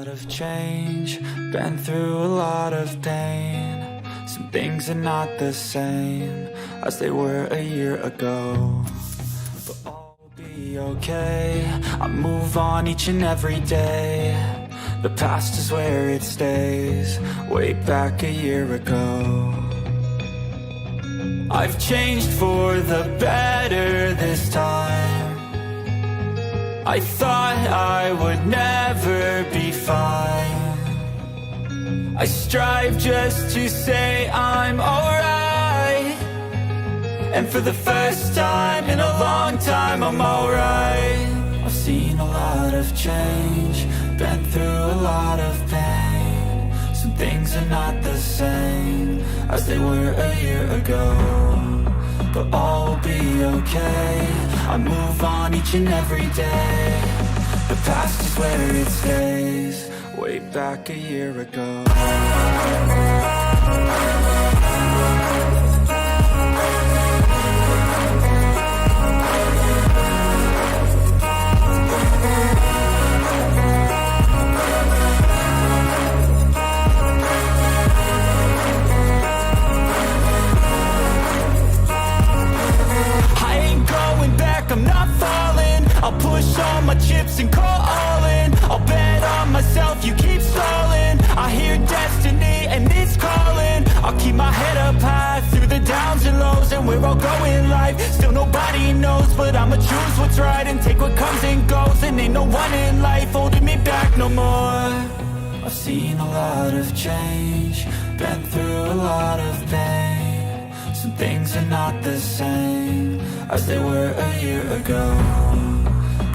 lot of change, been through a lot of pain. Some things are not the same as they were a year ago, but all will be okay. I move on each and every day. The past is where it stays, way back a year ago. I've changed for the better this time. I thought I would never be fine. I strive just to say I'm alright, and for the first time in a long time I'm alright. I've seen a lot of change, been through a lot of pain. Some things are not the same as they were a year ago, but all will be okay. I move on each and every day. The past is where it stays, way back a year ago. I'm not falling, I'll push all my chips and call all in. I'll bet on myself, you keep stalling. I hear destiny and it's calling. I'll keep my head up high through the downs and lows, and where I'll go in life, still nobody knows. But I'ma choose what's right and take what comes and goes, and ain't no one in life holding me back no more. I've seen a lot of change, been through a lot of pain. Some things are not the same as they were a year ago,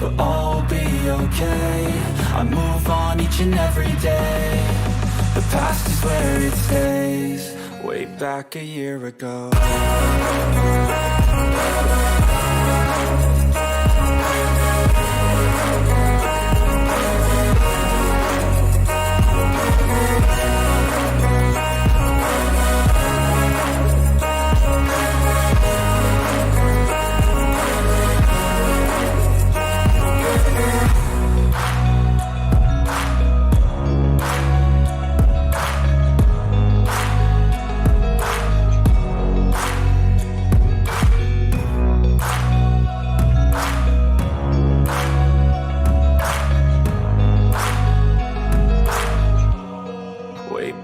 but all will be okay. I move on each and every day. The past is where it stays, way back a year ago.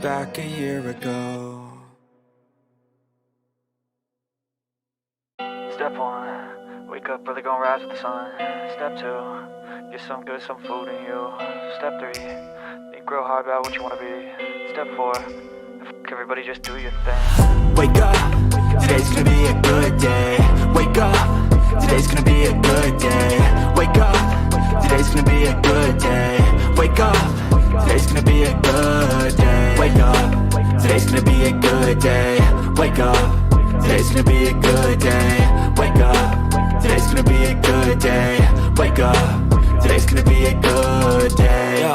Back a year ago. Step 1, wake up early, gonna rise with the sun. Step 2, get some good, some food in you. Step 3, think real hard about what you wanna be. Step 4, everybody just do your thing. Wake up, today's gonna be a good day. Wake up, today's gonna be a good day. Wake up, today's gonna be a good day. Wake up, today's gonna be a good day. Wake up, today's gonna be a good day. Wake up, today's gonna be a good day. Wake up, today's gonna be a good day. Wake up, today's gonna be a good day. Yo.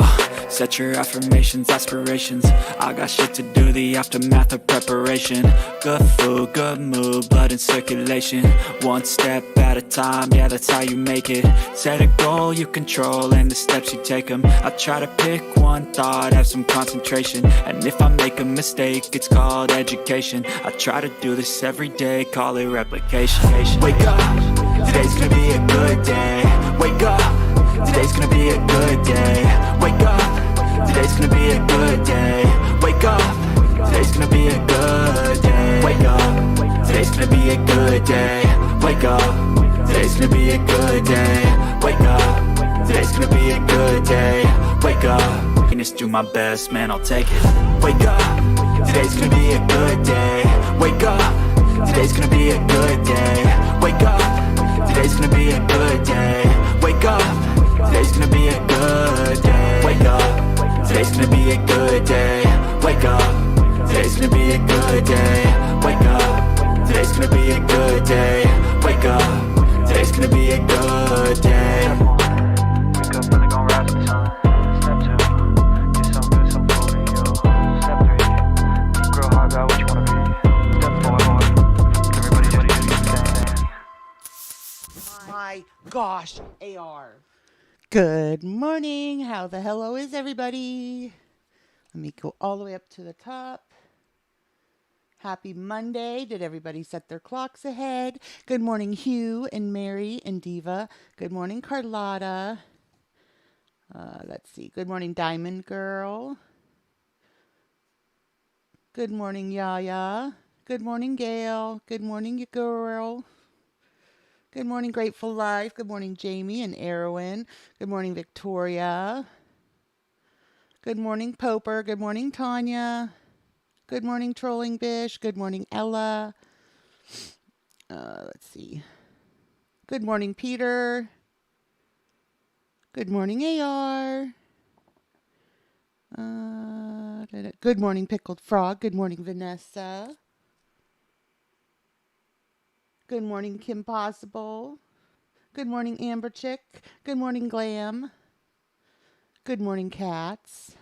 Set your affirmations, aspirations. I got shit to do, the aftermath of preparation. Good food, good mood, blood in circulation. One step at a time, yeah, that's how you make it. Set a goal you control and the steps you take them. I try to pick one thought, have some concentration. And if I make a mistake, it's called education. I try to do this every day, call it replication. Wake up, today's gonna be a good day. Wake up, today's gonna be a good day. Wake up, today's gonna be a good day. Wake up, today's gonna be a good day. Wake up, today's gonna be a good day. Wake up, today's gonna be a good day. Wake up, today's gonna be a good day. Wake up, and just do my best, man, I'll take it. Wake up, today's gonna be a good day. Wake up, today's gonna be a good day. Wake up, today's gonna be a good day. Wake up, today's gonna be a good day. Wake up, today's gonna be a good day. Wake up, today's gonna be a good day. Wake up, today's gonna be a good day. Wake up, today's gonna be a good day. Wake up, really gonna rise with the sun. Step 2, get some good, some food in you. Step 3, think real hard about what you wanna be. Step 4, everybody just do your thing. My gosh, AR. Good morning. How the hello is everybody? Let me go all the way up to the top. Happy Monday. Did everybody set their clocks ahead? Good morning, Hugh and Mary and Diva. Good morning, Carlotta. Let's see. Good morning, Diamond Girl. Good morning, Yaya. Good morning, Gail. Good morning, you girl. Good morning, Grateful Life. Good morning, Jamie and Erwin. Good morning, Victoria. Good morning, Poper. Good morning, Tanya. Good morning, Trolling Bish. Good morning, Ella. Let's see. Good morning, Peter. Good morning, AR. Good morning, Pickled Frog. Good morning, Vanessa. Good morning, Kim Possible. Good morning, Amber Chick. Good morning, Glam. Good morning, Cats.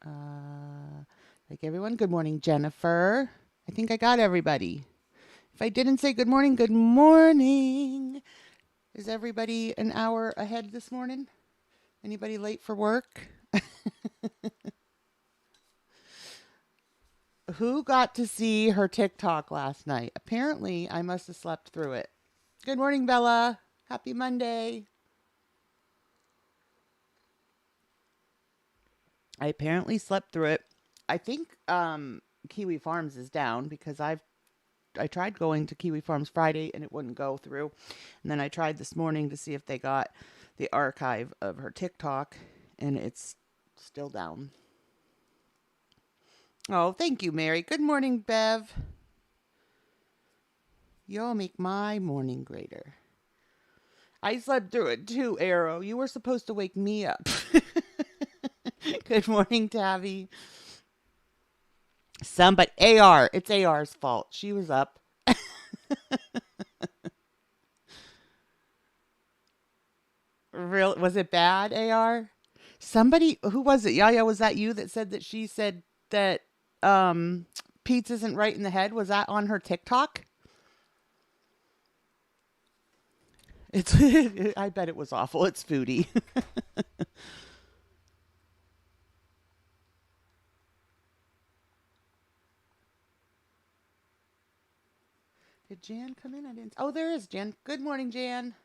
Like everyone, good morning, Jennifer. I think I got everybody. If I didn't say good morning, good morning. Is everybody an hour ahead this morning? Anybody late for work? Who got to see her TikTok last night? Apparently, I must have slept through it. Good morning, Bella. Happy Monday. I apparently slept through it. I think Kiwi Farms is down because I tried going to Kiwi Farms Friday and it wouldn't go through. And then I tried this morning to see if they got the archive of her TikTok and it's still down. Oh, thank you, Mary. Good morning, Bev. You'll make my morning greater. I slept through it too, Arrow. You were supposed to wake me up. Good morning, Tabby. But AR. It's AR's fault. She was up. Real? Was it bad, AR? Somebody, who was it? Yaya, was that you that said that she said that Pete's isn't right in the head? Was that on her TikTok? It's. I bet it was awful. It's foodie. Did Jan come in? I didn't. Oh, there is Jan. Good morning, Jan.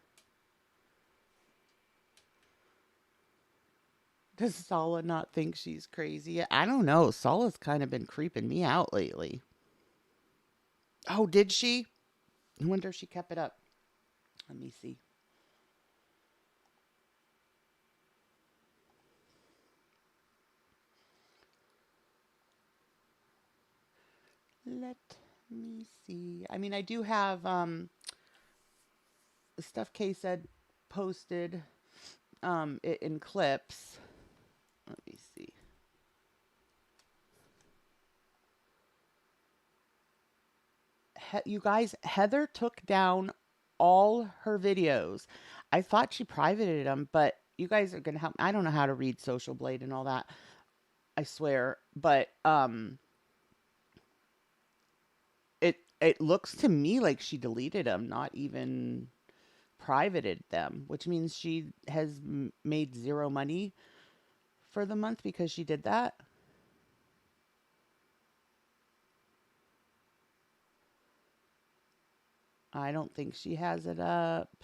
Does Sala not think she's crazy? I don't know. Sala's kind of been creeping me out lately. Oh, did she? I wonder if she kept it up. Let me see. Let me see. I mean, I do have stuff Kay said posted it in clips. Let me see. You guys, Heather took down all her videos. I thought she privated them, but you guys are gonna help. I don't know how to read Social Blade and all that. I swear, but it looks to me like she deleted them, not even privated them, which means she has made zero money for the month because she did that. I don't think she has it up.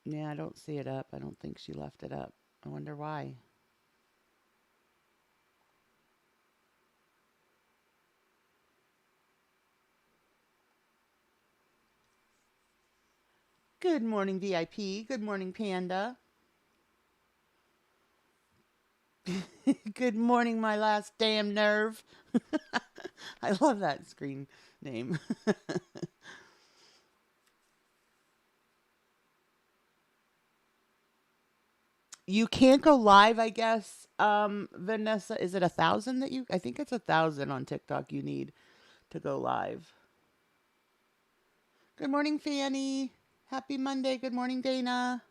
Yeah, I don't see it up. I don't think she left it up. I wonder why. Good morning, VIP. Good morning, Panda. Good morning, my last damn nerve. I love that screen name. You can't go live, I guess. Vanessa, is it 1,000 that you? I think it's 1,000 on TikTok. You need to go live. Good morning, Fanny. Happy Monday. Good morning, Dana.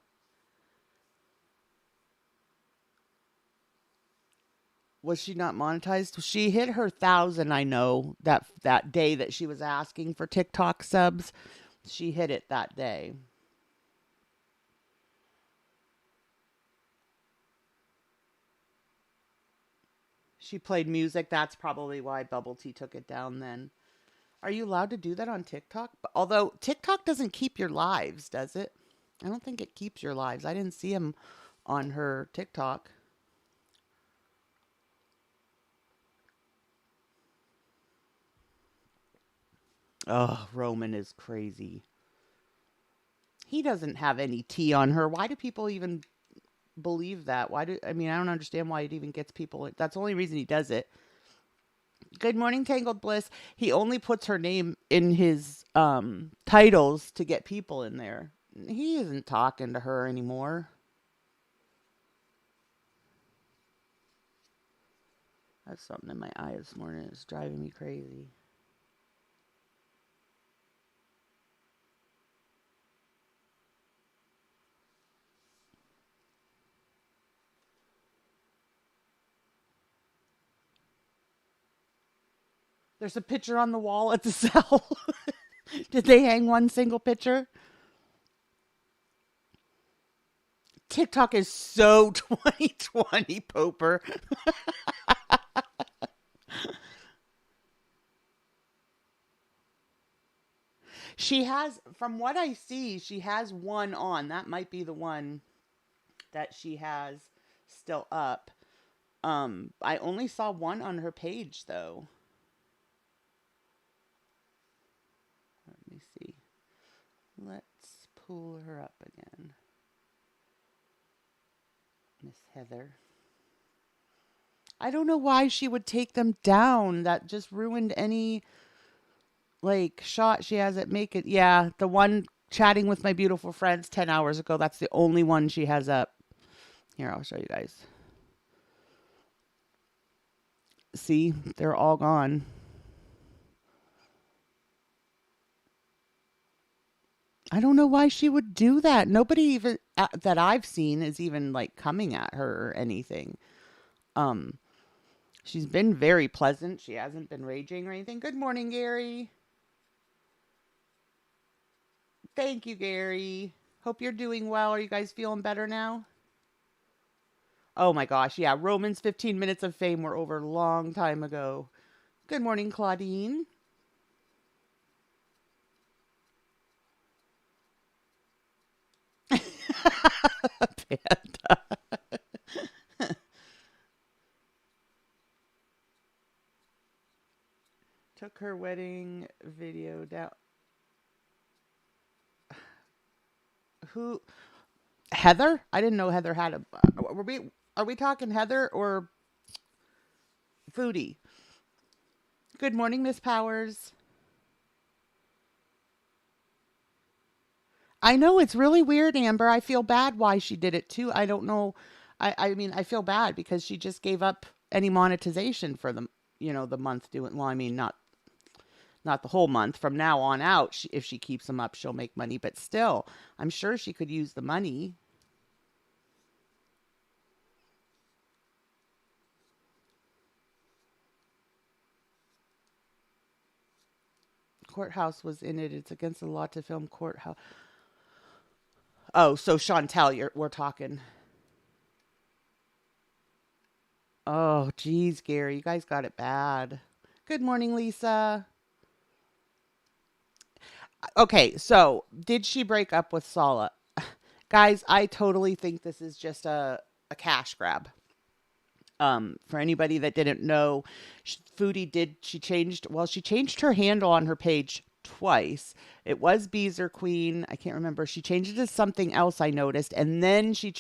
Was she not monetized? She hit her 1,000. I know that day that she was asking for TikTok subs. She hit it that day. She played music. That's probably why Bubble Tea took it down then. Are you allowed to do that on TikTok? Although TikTok doesn't keep your lives, does it? I don't think it keeps your lives. I didn't see them on her TikTok. Oh, Roman is crazy. He doesn't have any tea on her. Why do people even believe that? I mean, I don't understand why it even gets people. That's the only reason he does it. Good morning, Tangled Bliss. He only puts her name in his titles to get people in there. He isn't talking to her anymore. That's something in my eye this morning. It's driving me crazy. There's a picture on the wall at the cell. Did they hang one single picture? TikTok is so 2020, Poper. She has, from what I see, she has one on. That might be the one that she has still up. I only saw one on her page though. Let me see. Let's pull her up again. Miss Heather. I don't know why she would take them down. That just ruined any like shot she has at make it. Yeah, the one chatting with my beautiful friends 10 hours ago. That's the only one she has up. Here, I'll show you guys. See, they're all gone. I don't know why she would do that. Nobody even that I've seen is even like coming at her or anything. Um, she's been very pleasant. She hasn't been raging or anything. Good morning, Gary. Thank you, Gary. Hope you're doing well. Are you guys feeling better now? Oh my gosh, yeah. Roman's 15 minutes of fame were over a long time ago. Good morning, Claudine. Panda. Took her wedding video down. Who? Heather? I didn't know Heather had a. Are we talking Heather or Foodie? Good morning, Miss Powers. I know it's really weird, Amber. I feel bad why she did it too. I don't know. I mean, I feel bad because she just gave up any monetization for the month doing. Well, I mean, not the whole month. From now on out, if she keeps them up, she'll make money. But still, I'm sure she could use the money. Courthouse was in it. It's against the law to film Courthouse. Oh, so Chantel, we're talking. Oh, geez, Gary, you guys got it bad. Good morning, Lisa. Okay, so did she break up with Sala? Guys, I totally think this is just a cash grab. For anybody that didn't know, she changed her handle on her page twice. It was Beezer Queen. I can't remember. She changed it to something else I noticed, and then she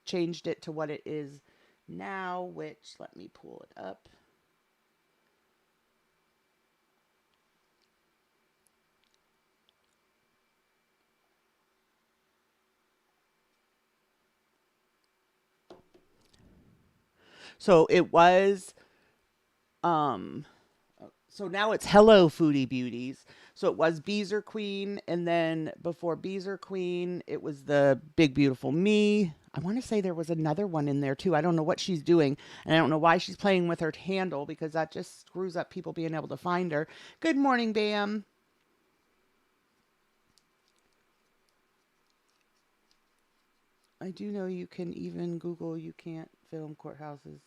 changed it to what it is now, which let me pull it up. So it was so now it's Hello Foodie Beauties. So it was Beezer Queen, and then before Beezer Queen, it was the Big Beautiful Me. I want to say there was another one in there too. I don't know what she's doing, and I don't know why she's playing with her handle because that just screws up people being able to find her. Good morning, Bam. I do know you can even Google you can't film courthouses.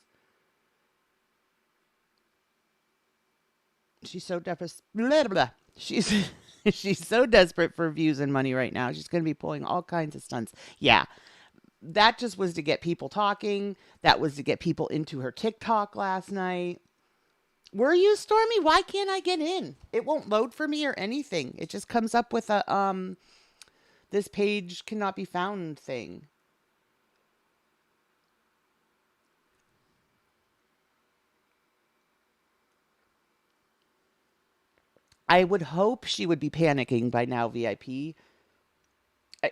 She's so desperate. Blah, blah, blah. She's she's so desperate for views and money right now. She's going to be pulling all kinds of stunts. Yeah, that just was to get people talking. That was to get people into her TikTok last night. Were you, Stormy? Why can't I get in? It won't load for me or anything. It just comes up with a this page cannot be found thing. I would hope she would be panicking by now, VIP.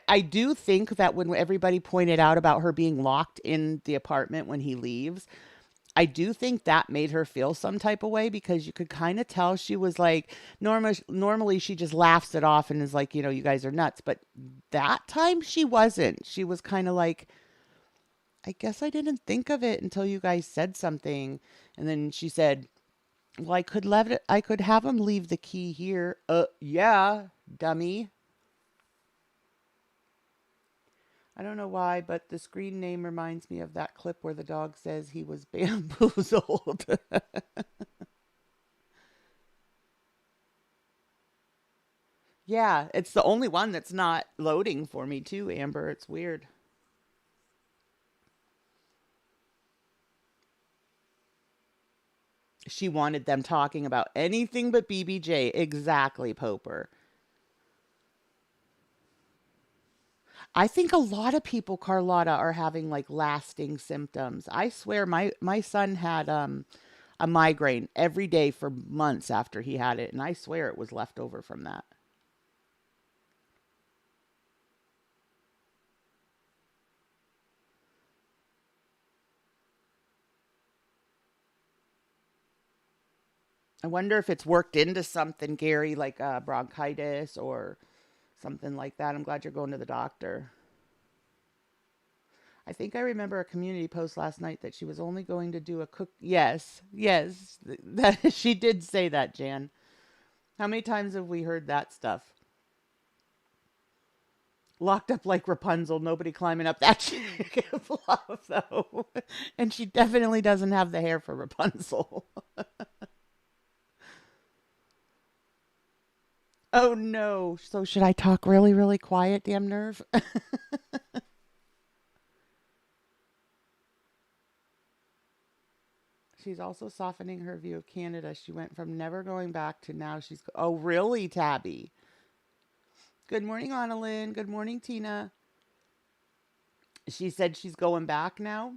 I do think that when everybody pointed out about her being locked in the apartment when he leaves, I do think that made her feel some type of way because you could kind of tell she was like, normally she just laughs it off and is like, you guys are nuts. But that time she wasn't. She was kind of like, I guess I didn't think of it until you guys said something. And then she said, well, I could have him leave the key here. Yeah, dummy. I don't know why, but the screen name reminds me of that clip where the dog says he was bamboozled. Yeah, it's the only one that's not loading for me too, Amber. It's weird. She wanted them talking about anything but BBJ. Exactly, Poper. I think a lot of people, Carlotta, are having like lasting symptoms. I swear my son had a migraine every day for months after he had it, and I swear it was left over from that. I wonder if it's worked into something, Gary, like bronchitis or something like that. I'm glad you're going to the doctor. I think I remember a community post last night that she was only going to do a cook. Yes, yes, that she did say that, Jan. How many times have we heard that stuff? Locked up like Rapunzel, nobody climbing up that chick bluff, though. And she definitely doesn't have the hair for Rapunzel. Oh no. So should I talk really, really quiet, damn nerve? She's also softening her view of Canada. She went from never going back to now she's. Oh, really, Tabby? Good morning, Annalyn. Good morning, Tina. She said she's going back now.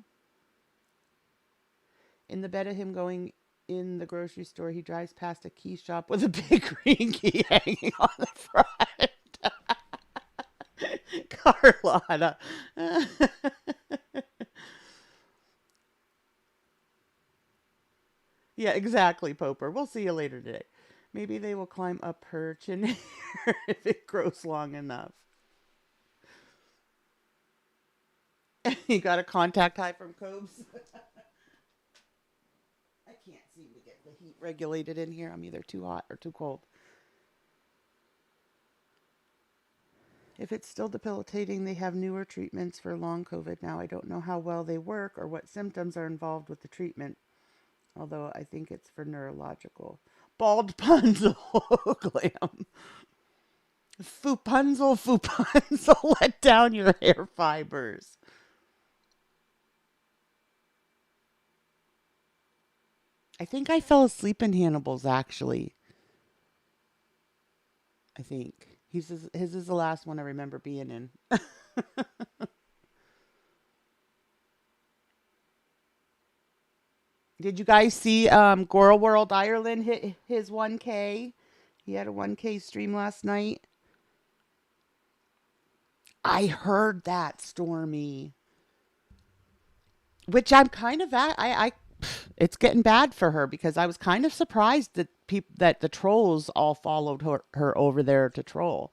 In the bed of him going in the grocery store, he drives past a key shop with a big green key hanging on the front. Carlotta. Yeah, exactly, Poper. We'll see you later today. Maybe they will climb up her chin hair if it grows long enough. You got a contact high from Cobes? I can't seem to get the heat regulated in here. I'm either too hot or too cold. If it's still debilitating, they have newer treatments for long COVID now. I don't know how well they work or what symptoms are involved with the treatment, although I think it's for neurological. Bald punzel, glam. Fupunzel, let down your hair fibers. I think I fell asleep in Hannibal's, actually. I think. His is the last one I remember being in. Did you guys see Goral World Ireland hit his 1K? He had a 1K stream last night. I heard that, Stormy. Which I'm kind of at. It's getting bad for her because I was kind of surprised that that the trolls all followed her over there to troll.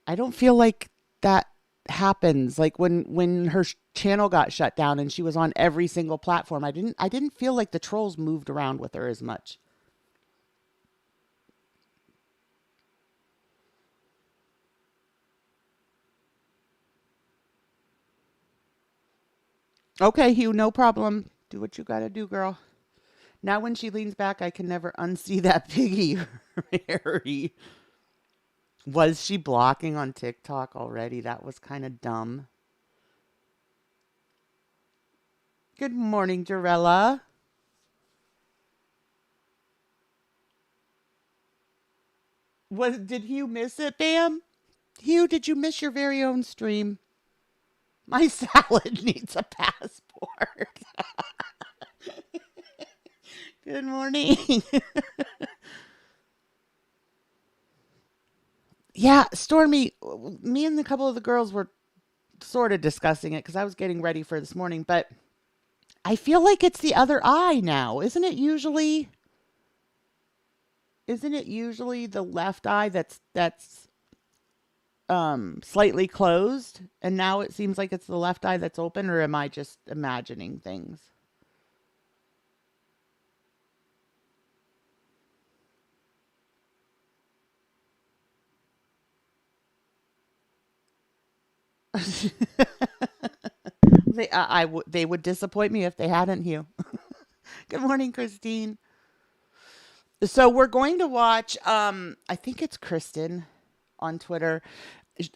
I don't feel like that happens. Like when her channel got shut down and she was on every single platform, I didn't feel like the trolls moved around with her as much. Okay, Hugh, no problem. Do what you gotta do, girl. Now when she leans back, I can never unsee that piggy, Harry. Was she blocking on TikTok already? That was kind of dumb. Good morning, Jarella. Did Hugh miss it, Bam? Hugh, did you miss your very own stream? My salad needs a passport. Good morning. Yeah, Stormy, me and a couple of the girls were sort of discussing it because I was getting ready for this morning, but I feel like it's the other eye now. Isn't it usually the left eye that's slightly closed and now it seems like it's the left eye that's open, or am I just imagining things? They would disappoint me if they hadn't, Hugh. Good morning, Christine. So we're going to watch I think it's Kristen on Twitter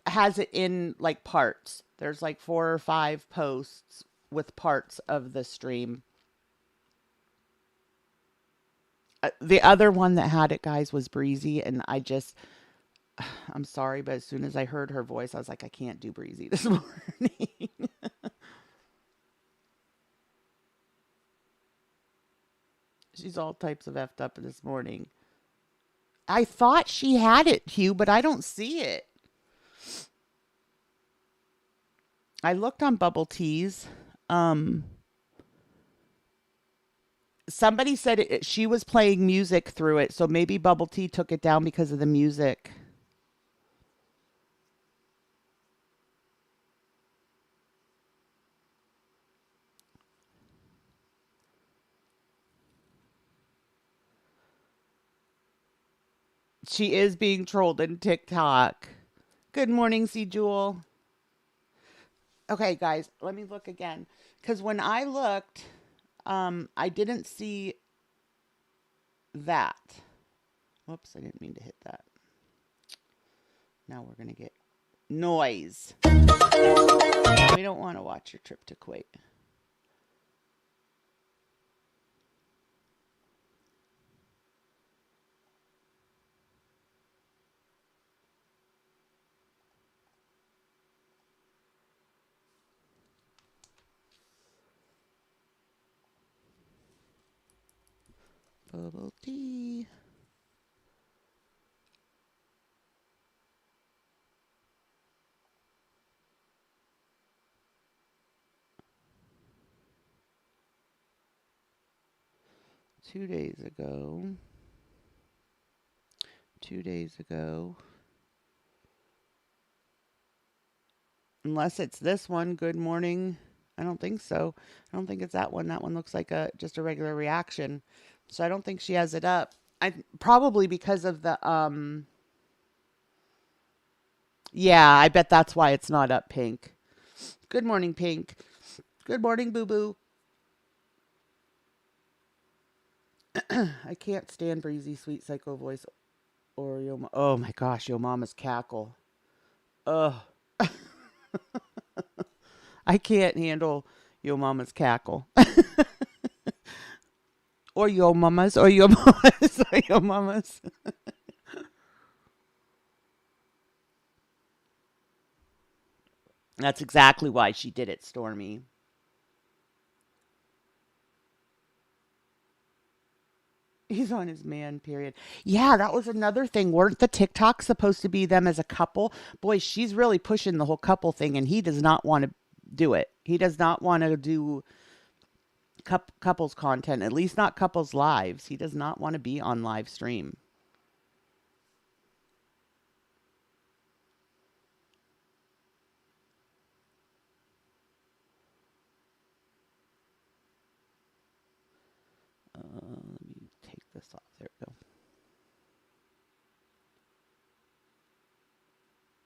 has it in like parts. There's like 4 or 5 posts with parts of the stream. The other one that had it, guys, was Breezy, and I'm sorry, but as soon as I heard her voice, I was like, I can't do Breezy this morning. She's all types of effed up this morning. I thought she had it, Hugh, but I don't see it. I looked on Bubble Teas. Um, Somebody said she was playing music through it, so maybe Bubble Tea took it down because of the music. She is being trolled in TikTok. Good morning, C Jewel. Okay, guys, let me look again. Because when I looked, I didn't see that. Whoops, I didn't mean to hit that. Now we're going to get noise. We don't want to watch your trip to Kuwait. Bubble tea. Two days ago. 2 days ago. Unless it's this one, good morning. I don't think so. I don't think it's that one. That one looks like just a regular reaction. So I don't think she has it up. I probably because of the yeah, I bet that's why it's not up, Pink. Good morning, Pink. Good morning, Boo Boo. I can't stand Breezy Sweet Psycho voice or oh my gosh, Yo Mama's cackle. Ugh. I can't handle Yo Mama's cackle. Or Yo Mama's or Yo Mama's or Yo Mama's. That's exactly why she did it, Stormy. He's on his man period. Yeah, that was another thing. Weren't the TikToks supposed to be them as a couple? Boy, she's really pushing the whole couple thing, and he does not want to do it. He does not want to do couples content, at least not couples lives. He does not want to be on live stream. Let me take this off. There we go.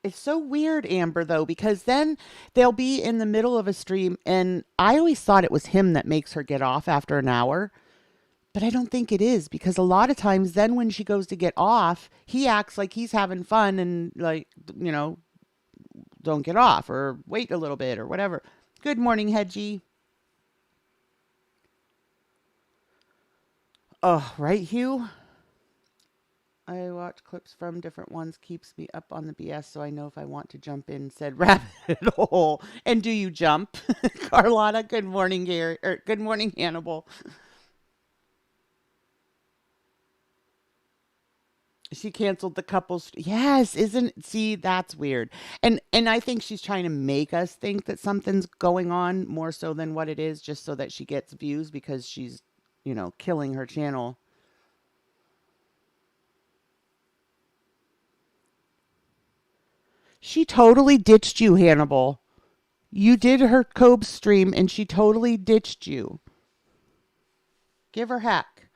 It's so weird, Amber, though, because then they'll be in the middle of a stream, and I always thought it was him that makes her get off after an hour. But I don't think it is because a lot of times then when she goes to get off, he acts like he's having fun and like, don't get off or wait a little bit or whatever. Good morning, Hedgie. Oh, right, Hugh? I watch clips from different ones, keeps me up on the BS so I know if I want to jump in, said rabbit hole. And do you jump? Carlotta, good morning, Gary. Good morning, Hannibal. She canceled the couples. Yes, isn't see that's weird. And I think she's trying to make us think that something's going on more so than what it is just so that she gets views because she's, killing her channel. She totally ditched you, Hannibal. You did her Cobe stream and she totally ditched you. Give her heck.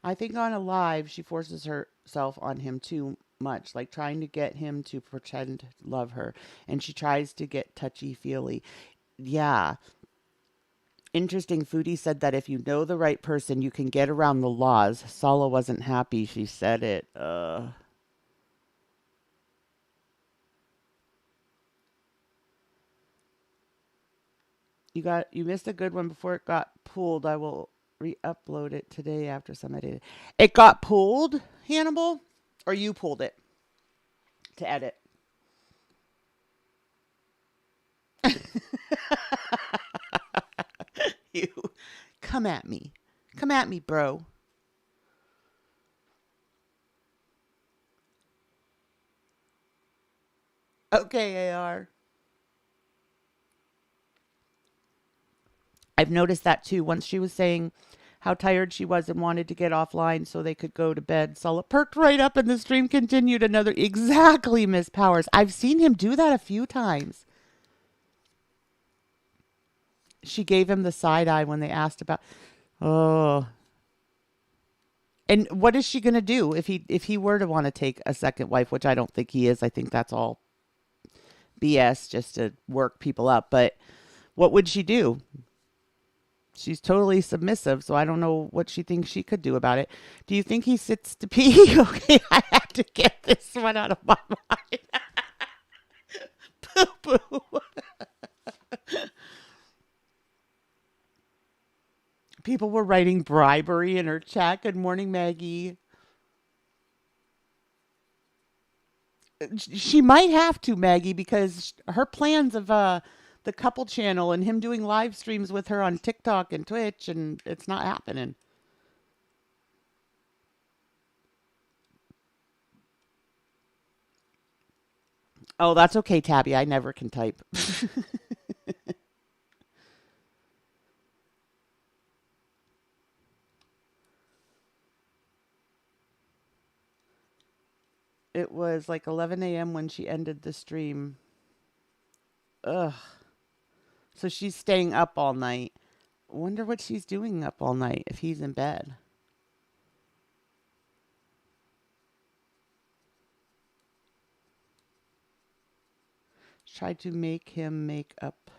I think on a live, she forces herself on him too much, like trying to get him to pretend to love her. And she tries to get touchy feely. Yeah. Interesting. Foodie said that if you know the right person, you can get around the laws. Sala wasn't happy. She said it. You missed a good one before it got pulled. I will re-upload it today after some edit. It got pulled, Hannibal, or you pulled it to edit? You come at me. Come at me, bro. Okay, AR. I've noticed that too. Once she was saying how tired she was and wanted to get offline so they could go to bed, Sulla perked right up and the stream continued. Another exactly, Miss Powers. I've seen him do that a few times. She gave him the side eye when they asked about. Oh, and what is she gonna do if he were to want to take a second wife, which I don't think he is. I think that's all BS just to work people up. But what would she do? She's totally submissive, so I don't know what she thinks she could do about it. Do you think he sits to pee? Okay, I had to get this one out of my mind. Poo poo. People were writing bribery in her chat. Good morning, Maggie. She might have to, Maggie, because her plans of the couple channel and him doing live streams with her on TikTok and Twitch, and it's not happening. Oh, that's okay, Tabby. I never can type. It was like 11 a.m. when she ended the stream. Ugh. So she's staying up all night. Wonder what she's doing up all night if he's in bed. Tried to make him make up.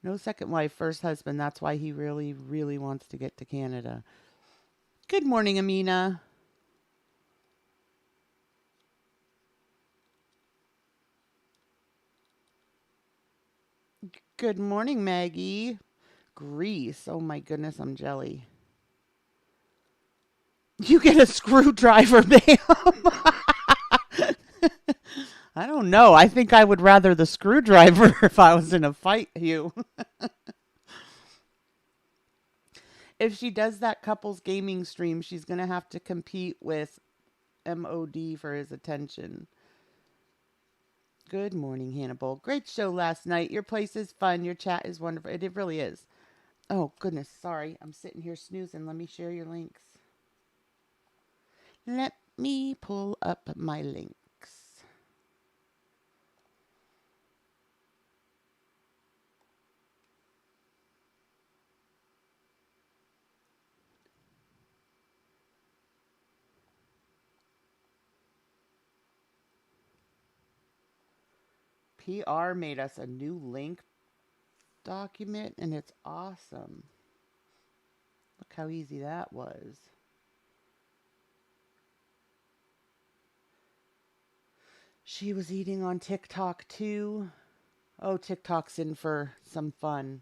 No second wife, first husband. That's why he really, really wants to get to Canada. Good morning, Amina. Good morning, Maggie. Grease. Oh my goodness, I'm jelly. You get a screwdriver, ma'am. I don't know. I think I would rather the screwdriver if I was in a fight, Hugh. If she does that couples gaming stream, she's going to have to compete with MOD for his attention. Good morning, Hannibal. Great show last night. Your place is fun. Your chat is wonderful. It really is. Oh, goodness. Sorry. I'm sitting here snoozing. Let me share your links. Let me pull up my links. PR made us a new link document, and it's awesome. Look how easy that was. She was eating on TikTok too. Oh, TikTok's in for some fun.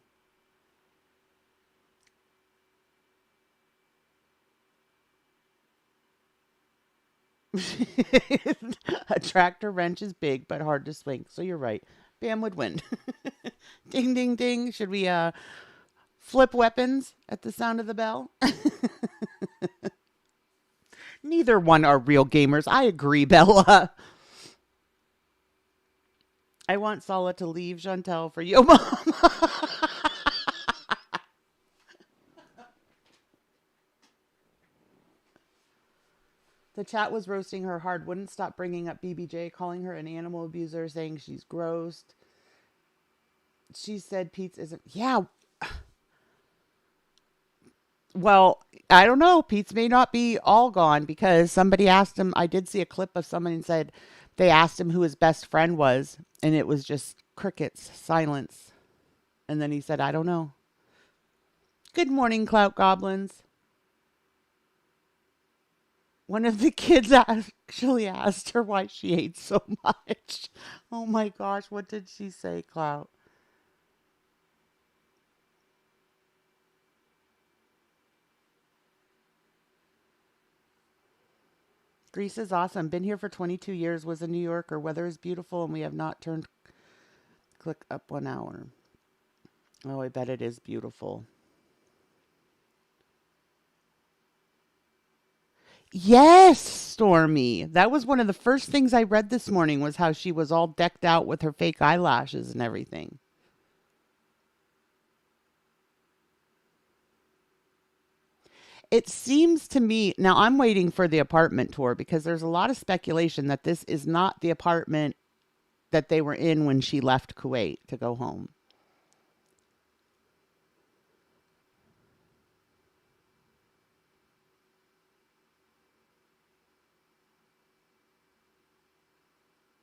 A tractor wrench is big but hard to swing, so you're right. Bam would win. Ding, ding, ding. Should we flip weapons at the sound of the bell? Neither one are real gamers. I agree, Bella. I want Sala to leave Chantel for Yo Mom. The chat was roasting her hard, wouldn't stop bringing up BBJ, calling her an animal abuser, saying she's gross. She said Pete's isn't. Yeah. Well, I don't know. Pete's may not be all gone because somebody asked him. I did see a clip of someone and said they asked him who his best friend was, and it was just crickets, silence. And then he said, I don't know. Good morning, Clout Goblins. One of the kids actually asked her why she ate so much. Oh my gosh, what did she say, Clout? Greece is awesome. Been here for 22 years, was a New Yorker. Weather is beautiful, and we have not turned. Click up 1 hour. Oh, I bet it is beautiful. Yes, Stormy. That was one of the first things I read this morning was how she was all decked out with her fake eyelashes and everything. It seems to me, now I'm waiting for the apartment tour because there's a lot of speculation that this is not the apartment that they were in when she left Kuwait to go home.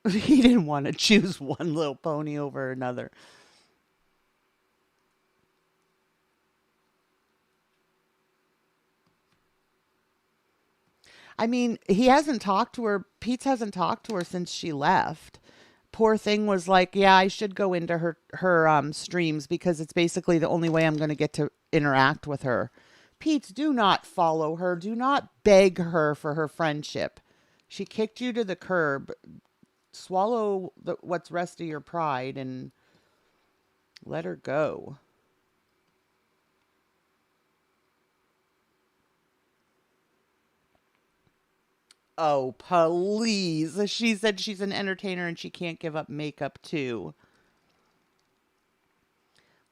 He didn't want to choose one little pony over another. I mean, he hasn't talked to her. Pete hasn't talked to her since she left. Poor thing was like, yeah, I should go into her streams because it's basically the only way I'm going to get to interact with her. Pete, do not follow her. Do not beg her for her friendship. She kicked you to the curb. Swallow what's rest of your pride and let her go. Oh, please. She said she's an entertainer and she can't give up makeup too.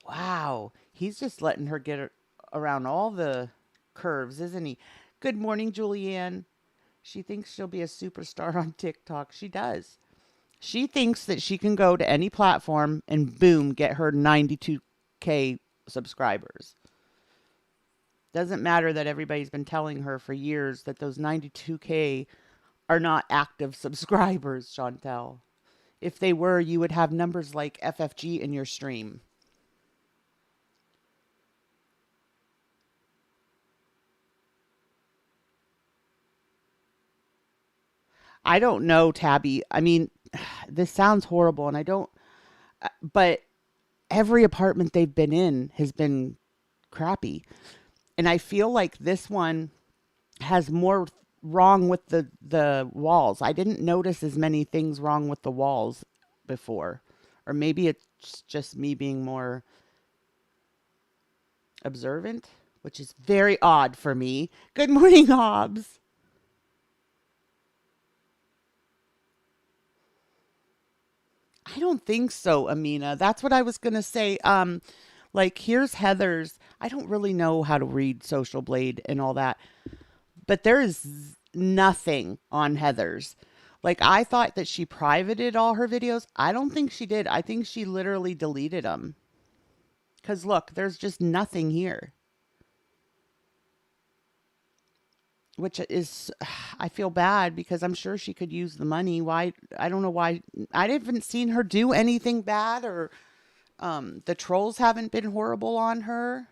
Wow. He's just letting her get around all the curves, isn't he? Good morning, Julianne. She thinks she'll be a superstar on TikTok. She does. She thinks that she can go to any platform and boom, get her 92K subscribers. Doesn't matter that everybody's been telling her for years that those 92K are not active subscribers, Chantel. If they were, you would have numbers like FFG in your stream. I don't know, Tabby. I mean, this sounds horrible, and I don't, but every apartment they've been in has been crappy. And I feel like this one has more wrong with the walls. I didn't notice as many things wrong with the walls before. Or maybe it's just me being more observant, which is very odd for me. Good morning, Hobbs. I don't think so, Amina. That's what I was going to say. Like here's Heather's. I don't really know how to read Social Blade and all that, but there is nothing on Heather's. Like I thought that she privated all her videos. I don't think she did. I think she literally deleted them. Cuz look, there's just nothing here. which is, I feel bad because I'm sure she could use the money. Why? I don't know why. I haven't seen her do anything bad, or the trolls haven't been horrible on her.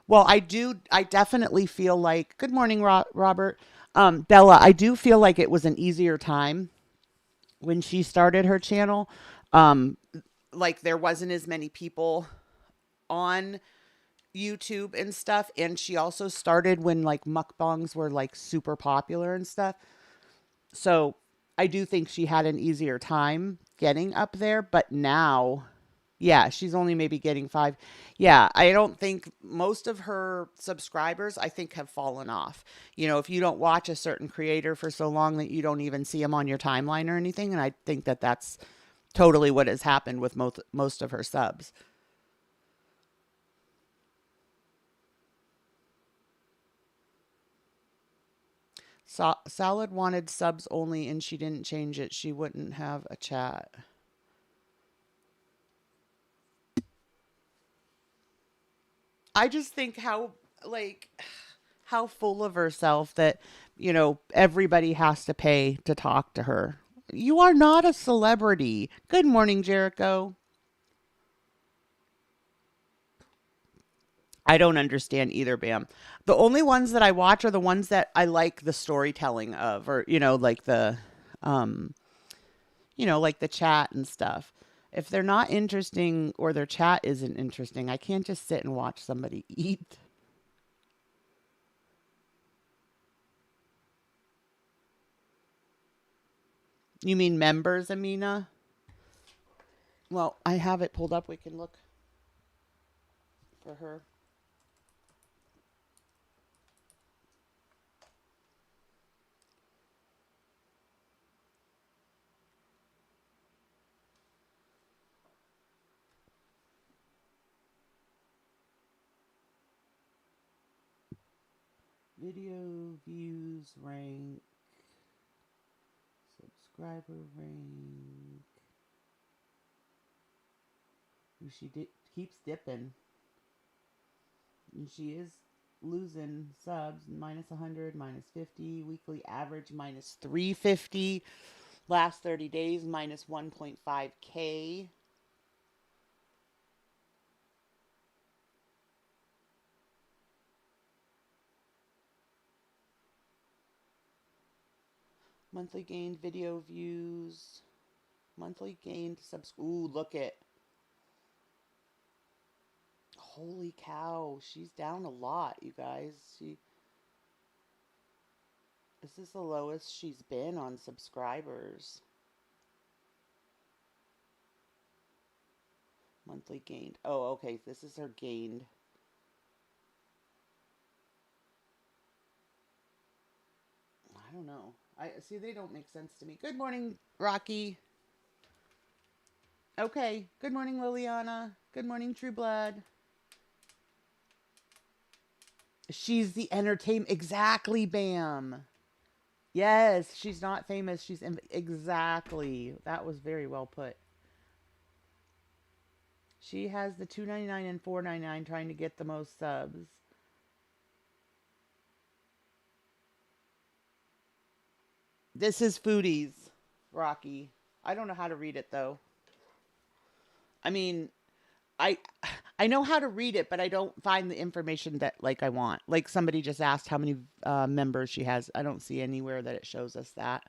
Well, I definitely feel like, good morning, Robert. Bella, I do feel like it was an easier time when she started her channel. Um, like there wasn't as many people on YouTube and stuff. And she also started when like mukbangs were like super popular and stuff. So I do think she had an easier time getting up there. But now, yeah, she's only maybe getting five. Yeah, I don't think most of her subscribers, I think, have fallen off. You know, if you don't watch a certain creator for so long that you don't even see them on your timeline or anything. And I think that that's totally what has happened with most of her subs. Salad wanted subs only and she didn't change it. She wouldn't have a chat. I just think like, how full of herself that, everybody has to pay to talk to her. You are not a celebrity. Good morning, Jericho. I don't understand either, Bam. The only ones that I watch are the ones that I like the storytelling of, or, like um, like the chat and stuff. If they're not interesting or their chat isn't interesting, I can't just sit and watch somebody eat. You mean members, Amina? Well, I have it pulled up. We can look for her. Video views rank, subscriber rank. Keeps dipping. And she is losing subs, minus 100, minus 50, weekly average minus 350, last 30 days minus 1.5K. Monthly gained video views, monthly gained subs. Ooh, look at. Holy cow, she's down a lot, you guys. This is the lowest she's been on subscribers. Monthly gained. Oh, okay. This is her gained. I don't know. I see they don't make sense to me. Good morning, Rocky. Okay. Good morning, Liliana. Good morning, True Blood. She's the entertainment. Exactly, Bam. Yes, she's not famous. Exactly. That was very well put. She has the $2.99 and $4.99 trying to get the most subs. This is Foodies, Rocky. I don't know how to read it though. I mean, I I know how to read it, but I don't find the information that like I want. Like somebody just asked how many members she has. I don't see anywhere that it shows us that.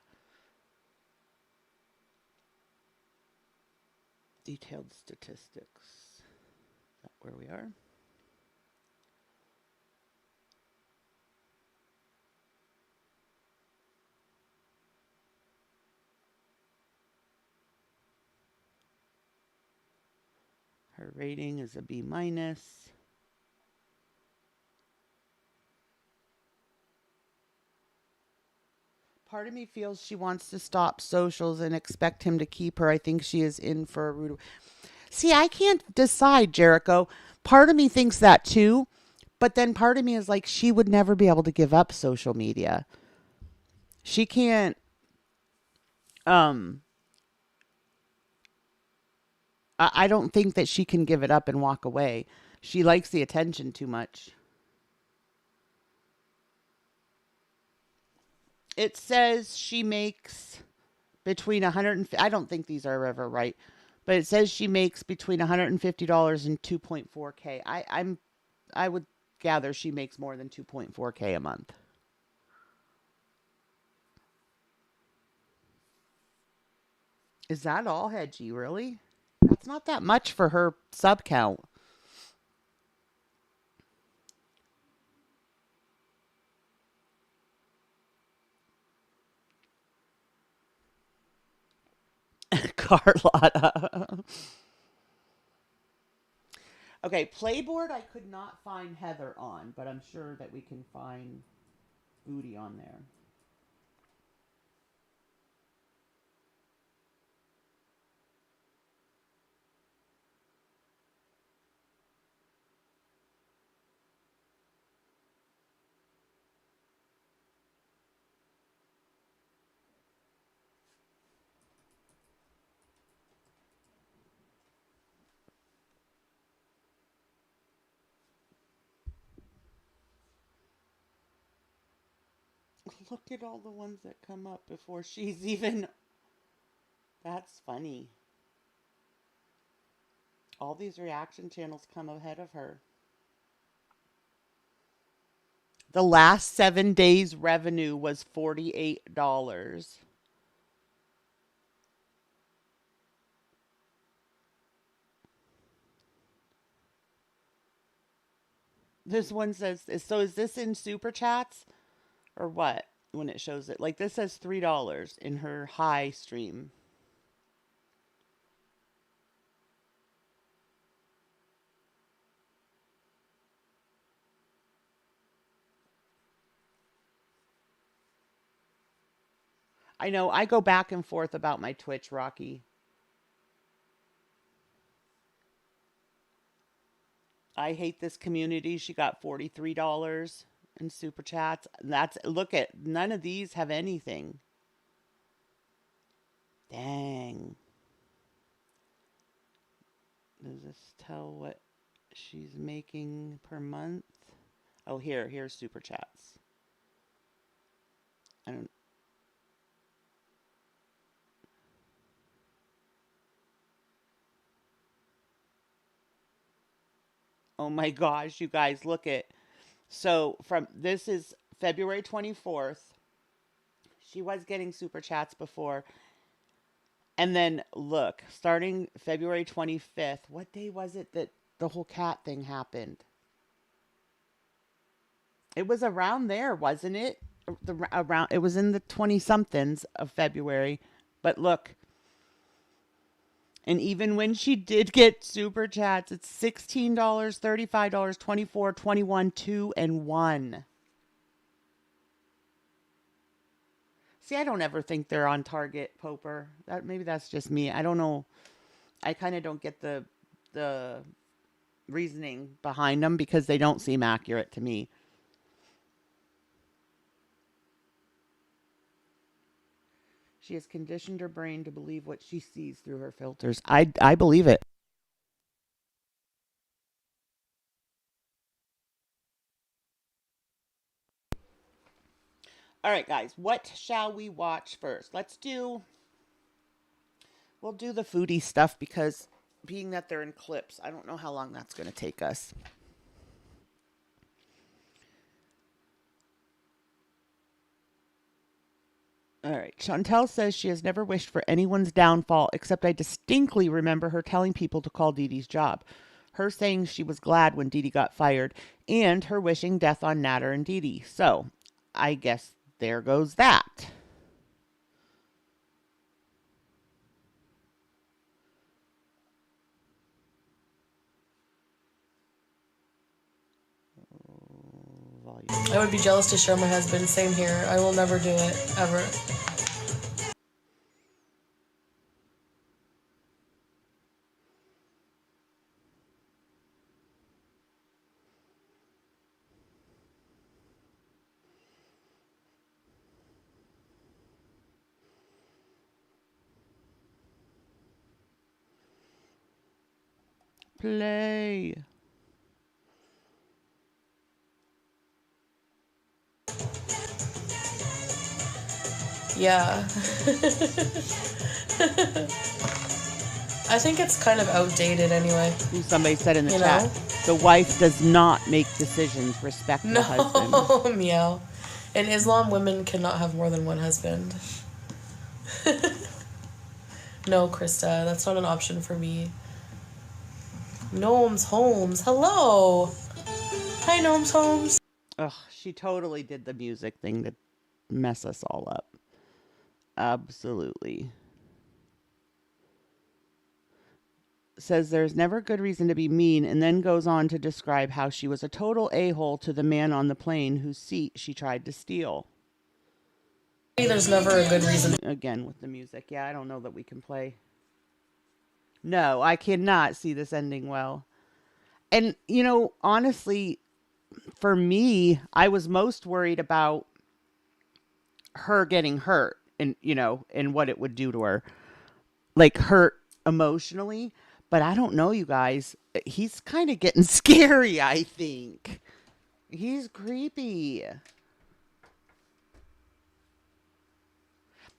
Detailed statistics. Is that where we are? Her rating is a B minus. Part of me feels she wants to stop socials and expect him to keep her. I think she is in for a rude. See, I can't decide, Jericho. Part of me thinks that too, but then part of me is like, she would never be able to give up social media. She can't. Um, I don't think that she can give it up and walk away. She likes the attention too much. It says she makes between 150. I don't think these are ever right, but it says she makes between $150 and 2.4K. I would gather she makes more than 2.4K a month. Is that all, Hedgie? Really? That's not that much for her sub count. Carlotta. Okay, Playboard I could not find Heather on, but I'm sure that we can find Booty on there. Look at all the ones that come up before she's even. That's funny. All these reaction channels come ahead of her. The last 7 days' revenue was $48. This one says, so is this in super chats or what? When it shows it, like this says $3 in her high stream. I know I go back and forth about my Twitch, Rocky. I hate this community. She got $43 in super chats. That's look at none of these have anything. Dang. Does this tell what she's making per month? Oh, here's super chats. I don't. Oh my gosh, you guys, look at. So from this is February 24th. She was getting super chats before. And then look, starting February 25th, what day was it that the whole cat thing happened? It was around there, wasn't it? Around it was in the 20 somethings of February. But look, and even when she did get super chats, it's $16, $35, 24, 21, 2 and 1. See, I don't ever think they're on target, Poper. Maybe that's just me. I don't know. I kind of don't get the reasoning behind them because they don't seem accurate to me. She has conditioned her brain to believe what she sees through her filters. I believe it. All right, guys, what shall we watch first? We'll do the foodie stuff because being that they're in clips, I don't know how long that's going to take us. All right. Chantel says she has never wished for anyone's downfall, except I distinctly remember her telling people to call Dee Dee's job. Her saying she was glad when Dee Dee got fired, and her wishing death on Natter and Dee Dee. So, I guess there goes that. I would be jealous to share my husband. Same here. I will never do it, ever. Play. Yeah. I think it's kind of outdated anyway. Somebody said in the You chat, know? the wife does not make decisions. Respect the husband. No, meow. In Islam, women cannot have more than one husband. No, Krista, that's not an option for me. Gnomes Holmes, hello. Hi, Gnomes Holmes. Ugh, she totally did the music thing to mess us all up. Absolutely. Says there's never good reason to be mean, and then goes on to describe how she was a total a-hole to the man on the plane whose seat she tried to steal. There's never a good reason. Again, with the music. Yeah, I don't know that we can play. No, I cannot see this ending well. And, you know, honestly, for me, I was most worried about her getting hurt and, you know, and what it would do to her. Like, hurt emotionally. But I don't know, you guys. He's kind of getting scary, I think. He's creepy.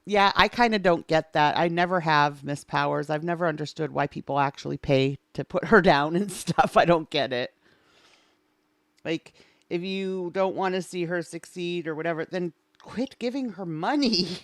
Yeah, I kind of don't get that. I never have, Miss Powers. I've never understood why people actually pay to put her down and stuff. I don't get it. Like, if you don't want to see her succeed or whatever, then quit giving her money.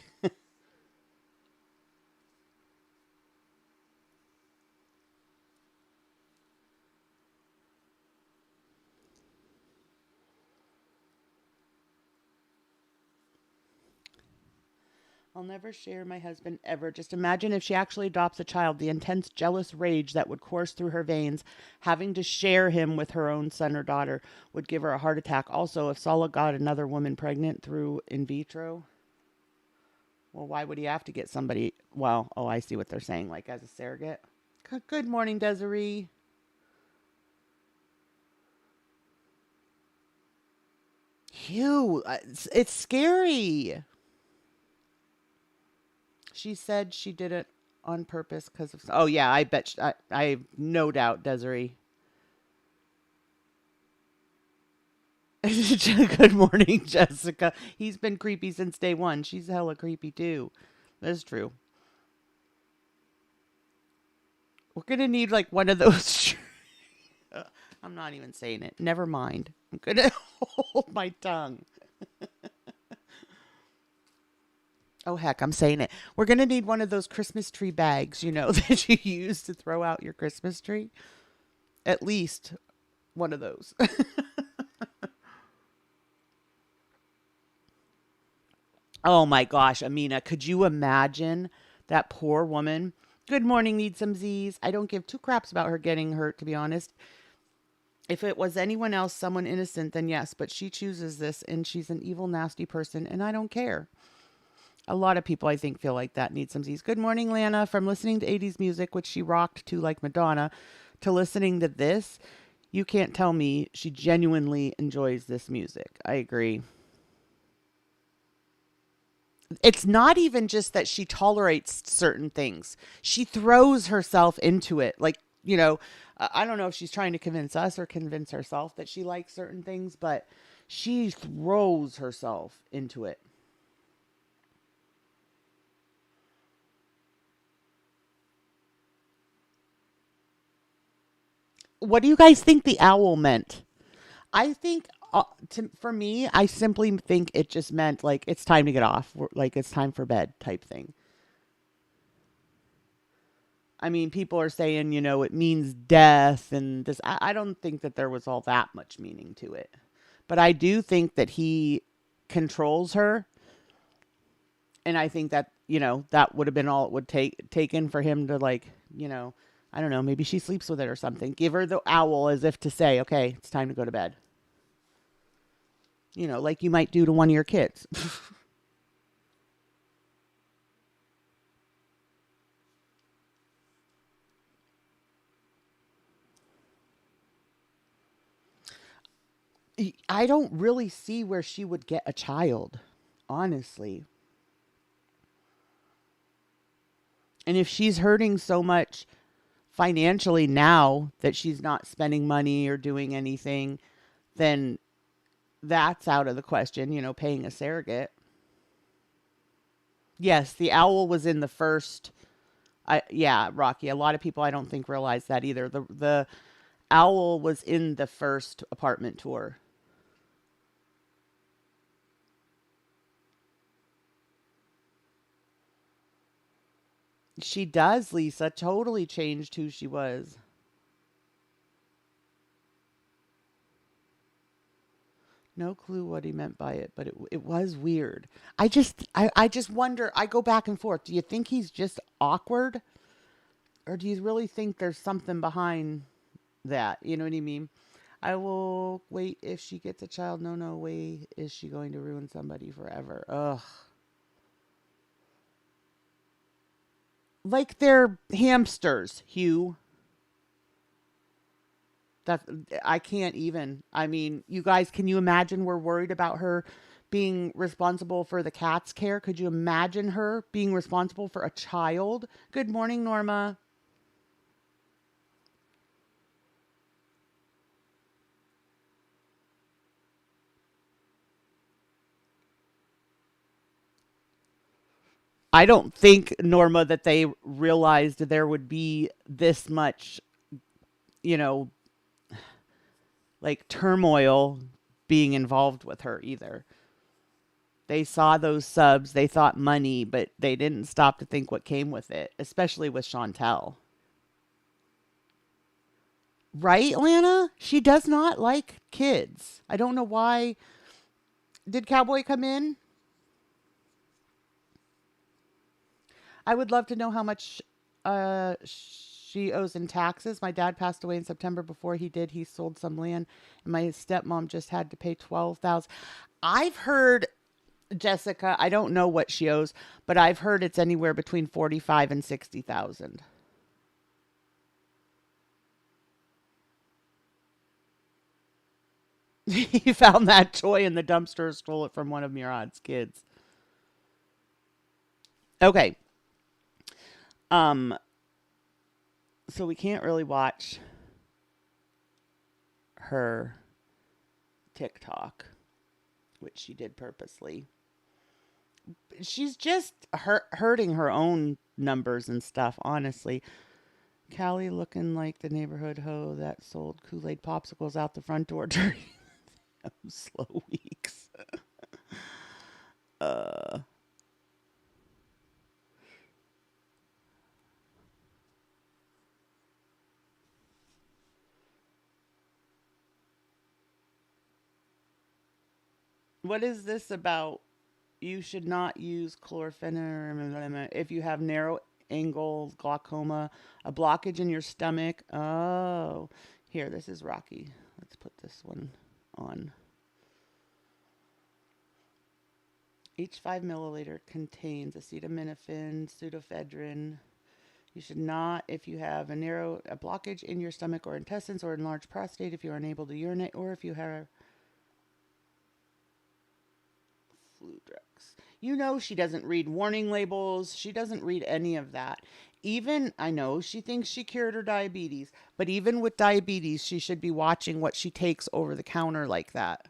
I'll never share my husband ever. Just imagine if she actually adopts a child, the intense jealous rage that would course through her veins. Having to share him with her own son or daughter would give her a heart attack. Also, if Salah got another woman pregnant through in vitro, well, why would he have to get somebody? Well, oh, I see what they're saying, like as a surrogate. Good morning, Desiree. Phew, it's scary. She said she did it on purpose because of... Oh, yeah, I bet... I have no doubt, Desiree. Good morning, Jessica. He's been creepy since day one. She's hella creepy, too. That's true. We're going to need, like, one of those... I'm not even saying it. Never mind. I'm going to hold my tongue. Oh, heck, I'm saying it. We're going to need one of those Christmas tree bags, you know, that you use to throw out your Christmas tree. At least one of those. Oh, my gosh, Amina, could you imagine that poor woman? Good morning, need some Z's. I don't give two craps about her getting hurt, to be honest. If it was anyone else, someone innocent, then yes, but she chooses this, and she's an evil, nasty person, and I don't care. A lot of people, I think, feel like that. Need some Z's. Good morning, Lana. From listening to 80s music, which she rocked to like Madonna, to listening to this, you can't tell me she genuinely enjoys this music. I agree. It's not even just that she tolerates certain things. She throws herself into it. Like, you know, I don't know if she's trying to convince us or convince herself that she likes certain things, but she throws herself into it. What do you guys think the owl meant? I think, for me, I simply think it just meant like it's time to get off, like it's time for bed type thing. I mean, people are saying, you know, it means death and this. I don't think that there was all that much meaning to it. But I do think that he controls her. And I think that, you know, that would have been all it would taken for him to, like, you know, I don't know, maybe she sleeps with it or something. Give her the owl as if to say, okay, it's time to go to bed. You know, like you might do to one of your kids. I don't really see where she would get a child, honestly. And if she's hurting so much financially, now that she's not spending money or doing anything, then that's out of the question, paying a surrogate. Yes, the owl was in the first. Yeah, Rocky. A lot of people I don't think realize that either. The owl was in the first apartment tour. She does, Lisa. Totally changed who she was. No clue what he meant by it, but it was weird. I just wonder. I go back and forth. Do you think he's just awkward, or do you really think there's something behind that? You know what I mean? I will wait if she gets a child. No, no way is she going to ruin somebody forever. Ugh. Like they're hamsters, Hugh. That I can't even. I mean, you guys, can you imagine we're worried about her being responsible for the cat's care? Could you imagine her being responsible for a child? Good morning, Norma. I don't think, Norma, that they realized there would be this much, you know, like turmoil being involved with her either. They saw those subs, they thought money, but they didn't stop to think what came with it, especially with Chantel. Right, Lana? She does not like kids. I don't know why. Did Cowboy come in? I would love to know how much she owes in taxes. My dad passed away in September. Before he did, he sold some land, and my stepmom just had to pay 12,000. I've heard, Jessica, I don't know what she owes, but I've heard it's anywhere between 45 and 60,000. He found that toy in the dumpster, stole it from one of Murad's kids. Okay. Um, so we can't really watch her TikTok, which she did purposely. She's just hurting her own numbers and stuff, honestly. Callie looking like the neighborhood hoe that sold Kool-Aid popsicles out the front door during slow weeks. Uh, what is this about? You should not use chlorpheniramine if you have narrow angle glaucoma, a blockage in your stomach. Oh, here, this is Rocky. Let's put this one on. Each 5 milliliter contains acetaminophen, pseudoephedrine. You should not, if you have a blockage in your stomach or intestines or enlarged prostate, if you are unable to urinate, or if you have flu drugs. You know, she doesn't read warning labels. She doesn't read any of that. Even, I know she thinks she cured her diabetes, but even with diabetes, she should be watching what she takes over the counter like that.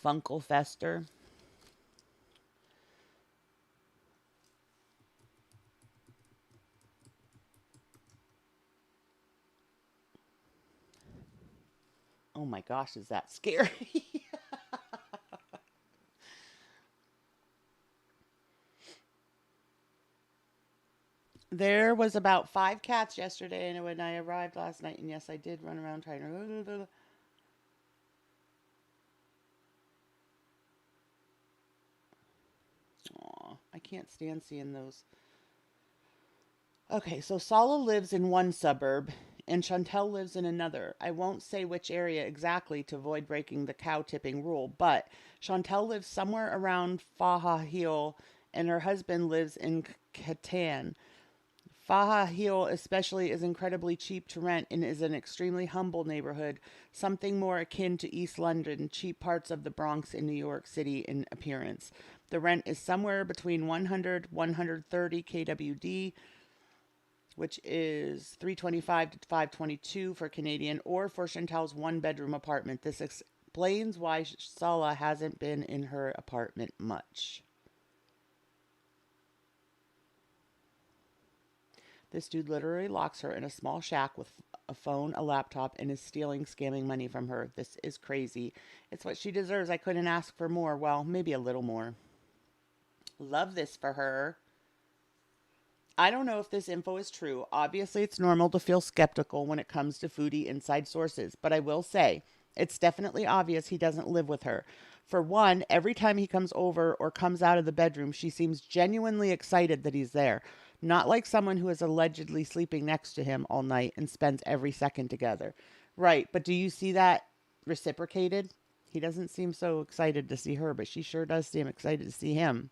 Funkel Fester. Oh my gosh, is that scary? There was about 5 cats yesterday, and when I arrived last night, and yes, I did run around trying to. Aw, I can't stand seeing those. Okay, so Sala lives in one suburb, and Chantel lives in another. I won't say which area exactly to avoid breaking the cow tipping rule, but Chantel lives somewhere around Faja Hill, and her husband lives in Catan. Faha Hill especially is incredibly cheap to rent and is an extremely humble neighborhood, something more akin to East London, cheap parts of the Bronx in New York City in appearance. The rent is somewhere between 100 130 kWD, which is 325 to 522 for Canadian, or for Chantal's one-bedroom apartment. This explains why Sala hasn't been in her apartment much. This dude literally locks her in a small shack with a phone, a laptop, and is scamming money from her. This is crazy. It's what she deserves. I couldn't ask for more. Well, maybe a little more. Love this for her. I don't know if this info is true. Obviously, it's normal to feel skeptical when it comes to foodie inside sources, but I will say it's definitely obvious he doesn't live with her. For one, every time he comes over or comes out of the bedroom, she seems genuinely excited that he's there. Not like someone who is allegedly sleeping next to him all night and spends every second together. Right, but do you see that reciprocated? He doesn't seem so excited to see her, but she sure does seem excited to see him.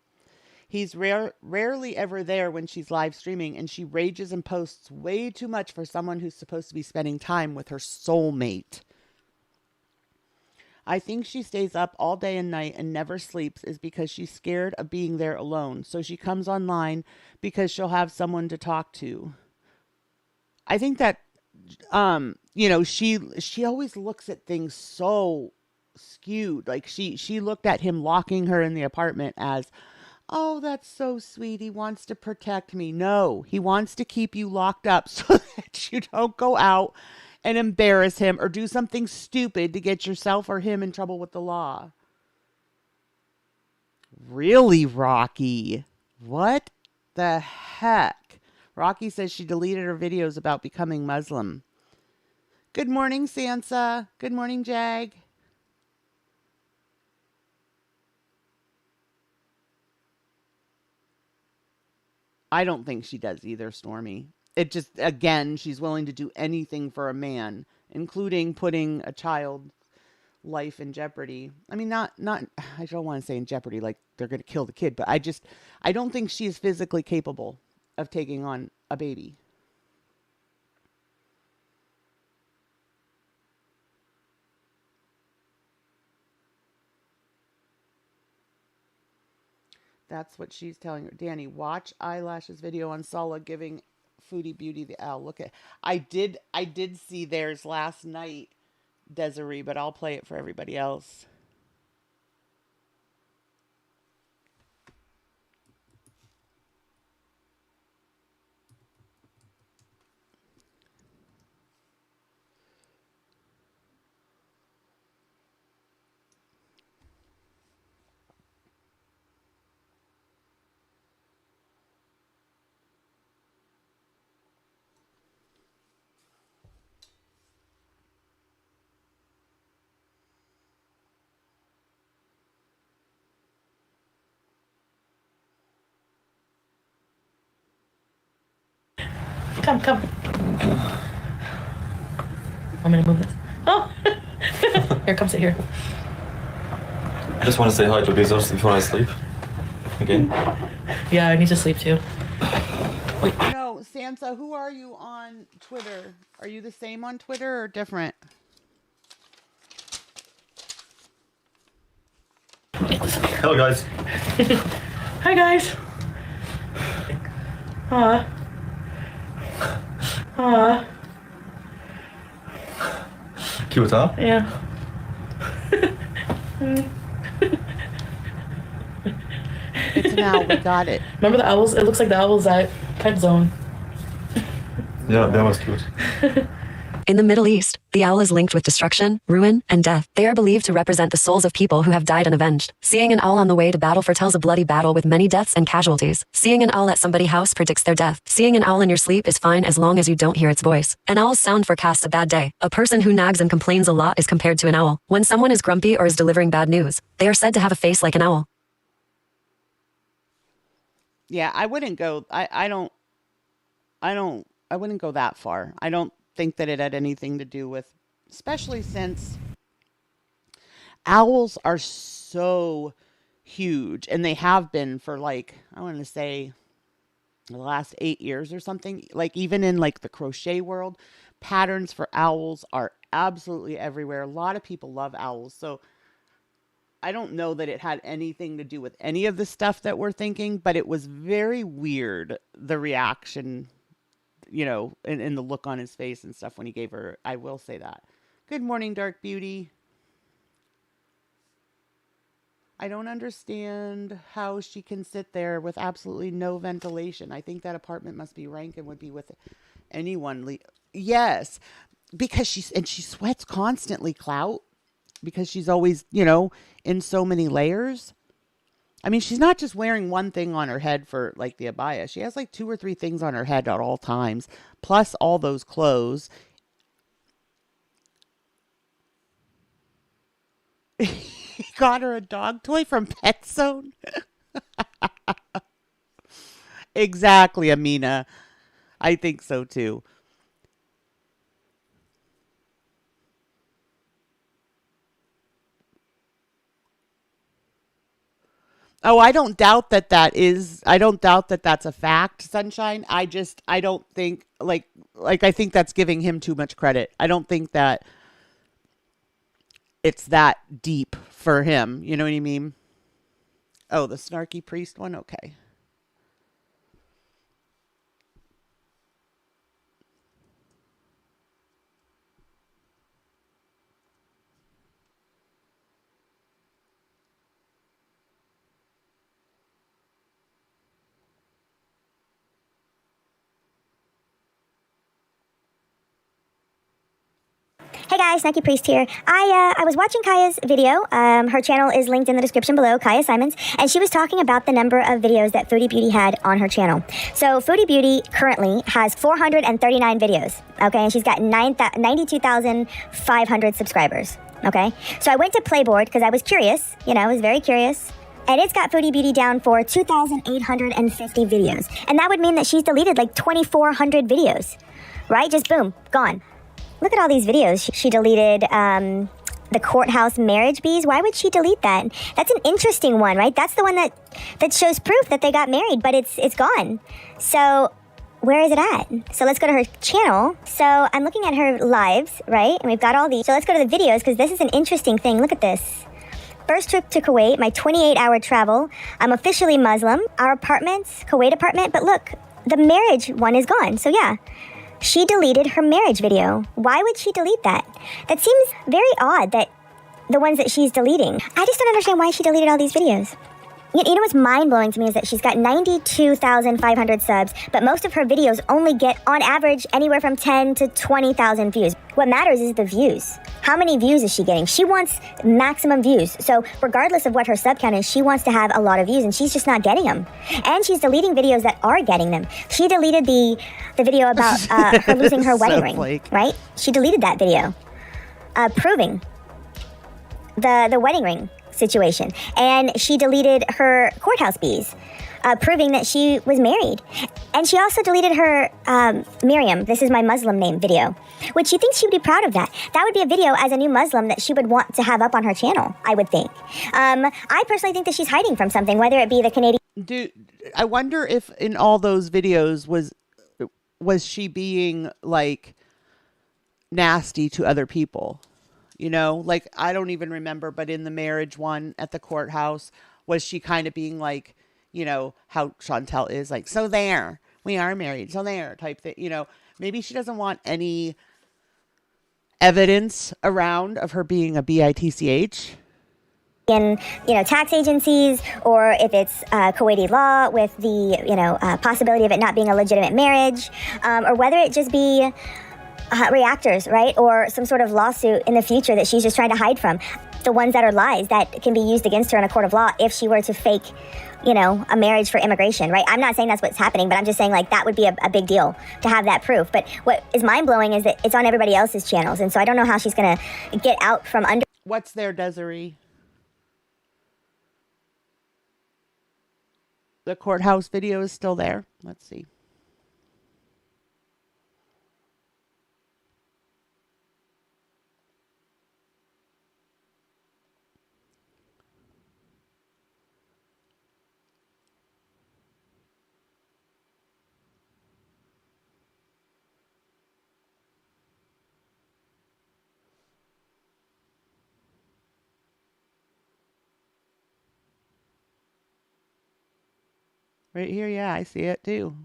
He's rarely ever there when she's live streaming, and she rages and posts way too much for someone who's supposed to be spending time with her soulmate. I think she stays up all day and night and never sleeps is because she's scared of being there alone. So she comes online because she'll have someone to talk to. I think that, she always looks at things so skewed. Like she looked at him locking her in the apartment as, oh, that's so sweet. He wants to protect me. No, he wants to keep you locked up so that you don't go out and embarrass him or do something stupid to get yourself or him in trouble with the law. Really, Rocky? What the heck? Rocky says she deleted her videos about becoming Muslim. Good morning, Sansa. Good morning, Jag. I don't think she does either, Stormy. It just, again, she's willing to do anything for a man, including putting a child's life in jeopardy. I mean, not, I don't want to say in jeopardy, like they're going to kill the kid, but I don't think she is physically capable of taking on a baby. That's what she's telling her. Danny, watch Eyelashes video on Sala giving Foodie Beauty the owl. Look at, I did see theirs last night, Desiree, but I'll play it for everybody else. Come. Want me to move this? Oh! Here, come sit here. I just want to say hi to Bezos if you want to sleep. Again? Yeah, I need to sleep too. Wait. No, Sansa, who are you on Twitter? Are you the same on Twitter or different? Hello, guys. Hi, guys. Cute, huh? Yeah. It's an owl. We got it. Remember the owls? It looks like the owls at Pet Zone. Yeah, that was cute. In the Middle East, the owl is linked with destruction, ruin, and death. They are believed to represent the souls of people who have died unavenged. Seeing an owl on the way to battle foretells a bloody battle with many deaths and casualties. Seeing an owl at somebody's house predicts their death. Seeing an owl in your sleep is fine as long as you don't hear its voice. An owl's sound forecasts a bad day. A person who nags and complains a lot is compared to an owl. When someone is grumpy or is delivering bad news, they are said to have a face like an owl. Yeah, I wouldn't go. I wouldn't go that far. I don't think that it had anything to do with, especially since owls are so huge and they have been for, like, I want to say the last 8 years or something. Like even in like the crochet world, patterns for owls are absolutely everywhere. A lot of people love owls. So I don't know that it had anything to do with any of the stuff that we're thinking, but it was very weird, the reaction, and the look on his face and stuff when he gave her. I will say that. Good morning, Dark Beauty. I don't understand how she can sit there with absolutely no ventilation. I think that apartment must be rank and would be with anyone. Yes, because she sweats constantly, Clout, because she's always, in so many layers. I mean, she's not just wearing one thing on her head for like the abaya. She has like 2 or 3 things on her head at all times, plus all those clothes. He got her a dog toy from Pet Zone. Exactly, Amina. I think so too. Oh, I don't doubt I don't doubt that that's a fact, Sunshine. I don't think I think that's giving him too much credit. I don't think that it's that deep for him. You know what I mean? Oh, the snarky priest one? Okay. Hey guys, Nike Priest here. I was watching Kaya's video. Her channel is linked in the description below, Kaya Simons, and she was talking about the number of videos that Foodie Beauty had on her channel. So Foodie Beauty currently has 439 videos, okay, and she's got 92,500 subscribers, okay? So I went to Playboard because I was curious, I was very curious. And it's got Foodie Beauty down for 2,850 videos. And that would mean that she's deleted like 2,400 videos, right? Just boom, gone. Look at all these videos. She deleted the courthouse marriage bees. Why would she delete that? That's an interesting one, right? That's the one that shows proof that they got married, but it's gone. So where is it at? So let's go to her channel. So I'm looking at her lives, right? And we've got all these. So let's go to the videos because this is an interesting thing. Look at this. First trip to Kuwait, my 28-hour travel. I'm officially Muslim. Our apartments, Kuwait apartment. But look, the marriage one is gone. So yeah. She deleted her marriage video. Why would she delete that? That seems very odd that the ones that she's deleting. I just don't understand why she deleted all these videos. You know what's mind-blowing to me is that she's got 92,500 subs, but most of her videos only get, on average, anywhere from 10 to 20,000 views. What matters is the views. How many views is she getting? She wants maximum views. So regardless of what her sub count is, she wants to have a lot of views, and she's just not getting them. And she's deleting videos that are getting them. She deleted the video about her losing her wedding ring, right? She deleted that video, proving the wedding ring situation. And she deleted her courthouse bees, proving that she was married. And she also deleted her Miriam, this is my Muslim name video, which you think she would be proud of that. That would be a video as a new Muslim that she would want to have up on her channel, I would think. I personally think that she's hiding from something, whether it be the Canadian... Dude, I wonder if in all those videos was she being like nasty to other people? Like I don't even remember, but in the marriage one at the courthouse, was she kind of being like, how Chantel is like, so there, we are married, so there type thing, maybe she doesn't want any evidence around of her being a bitch. In, tax agencies, or if it's Kuwaiti law with the, possibility of it not being a legitimate marriage, or whether it just be reactors, right? Or some sort of lawsuit in the future that she's just trying to hide from. The ones that are lies that can be used against her in a court of law if she were to fake, a marriage for immigration, right? I'm not saying that's what's happening, but I'm just saying like that would be a big deal to have that proof. But what is mind-blowing is that it's on everybody else's channels. And so I don't know how she's going to get out from under. What's there, Desiree? The courthouse video is still there. Let's see. Right here, yeah, I see it too.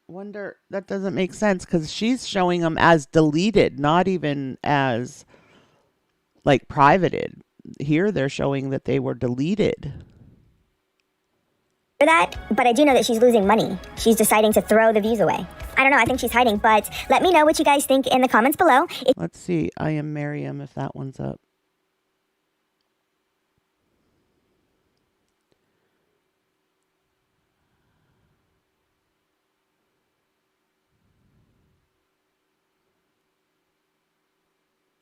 Wonder, that doesn't make sense because she's showing them as deleted, not even as like privated. Here they're showing that they were deleted. For that, but I do know that she's losing money. She's deciding to throw the views away. I don't know, I think she's hiding, but let me know what you guys think in the comments below. Let's see, I am Miriam, if that one's up.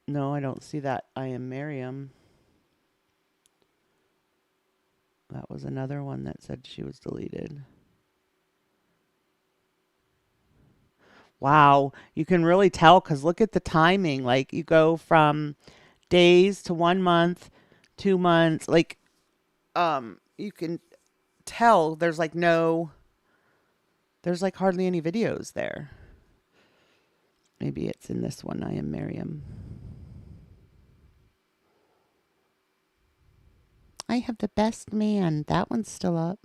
No, I don't see that. I am Miriam. That was another one that said she was deleted. Wow, you can really tell because look at the timing. Like you go from days to 1 month, 2 months. Like, you can tell there's like hardly any videos there. Maybe it's in this one. I am Miriam. I have the best man. That one's still up.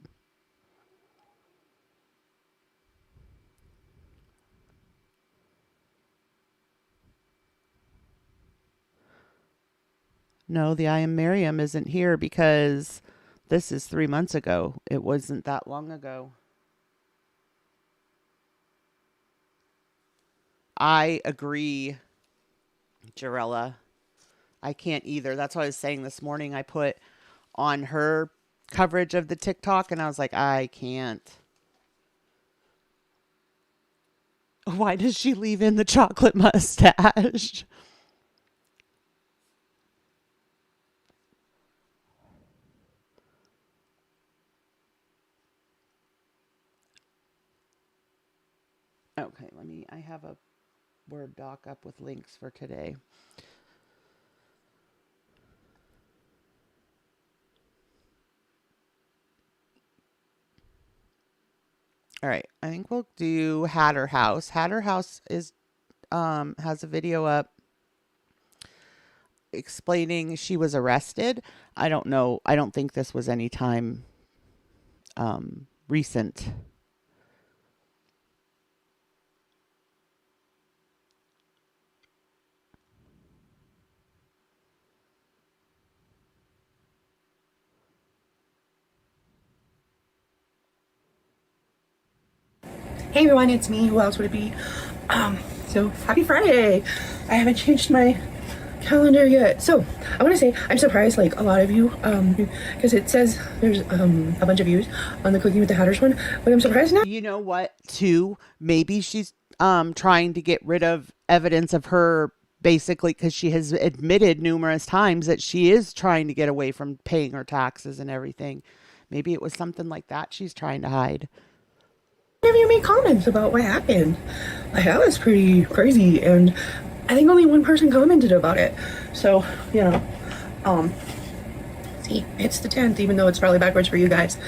No, the I am Miriam isn't here because this is 3 months ago. It wasn't that long ago. I agree, Jarella. I can't either. That's what I was saying this morning. I put on her coverage of the TikTok and I was like, I can't. Why does she leave in the chocolate mustache? Okay, I have a Word doc up with links for today. All right, I think we'll do Hatterhouse. Hatterhouse is has a video up explaining she was arrested. I don't know. I don't think this was any time recent. Hey everyone, it's me. Who else would it be? So happy Friday. I haven't changed my calendar yet. So I want to say I'm surprised, like a lot of you, because it says there's a bunch of views on the Cooking with the Hatters one, but I'm surprised now. You know what, too? Maybe she's trying to get rid of evidence of her, basically, because she has admitted numerous times that she is trying to get away from paying her taxes and everything. Maybe it was something like that she's trying to hide. None of you made comments about what happened. Like, that was pretty crazy, and I think only one person commented about it. So, you know, see, it's the 10th, even though it's probably backwards for you guys.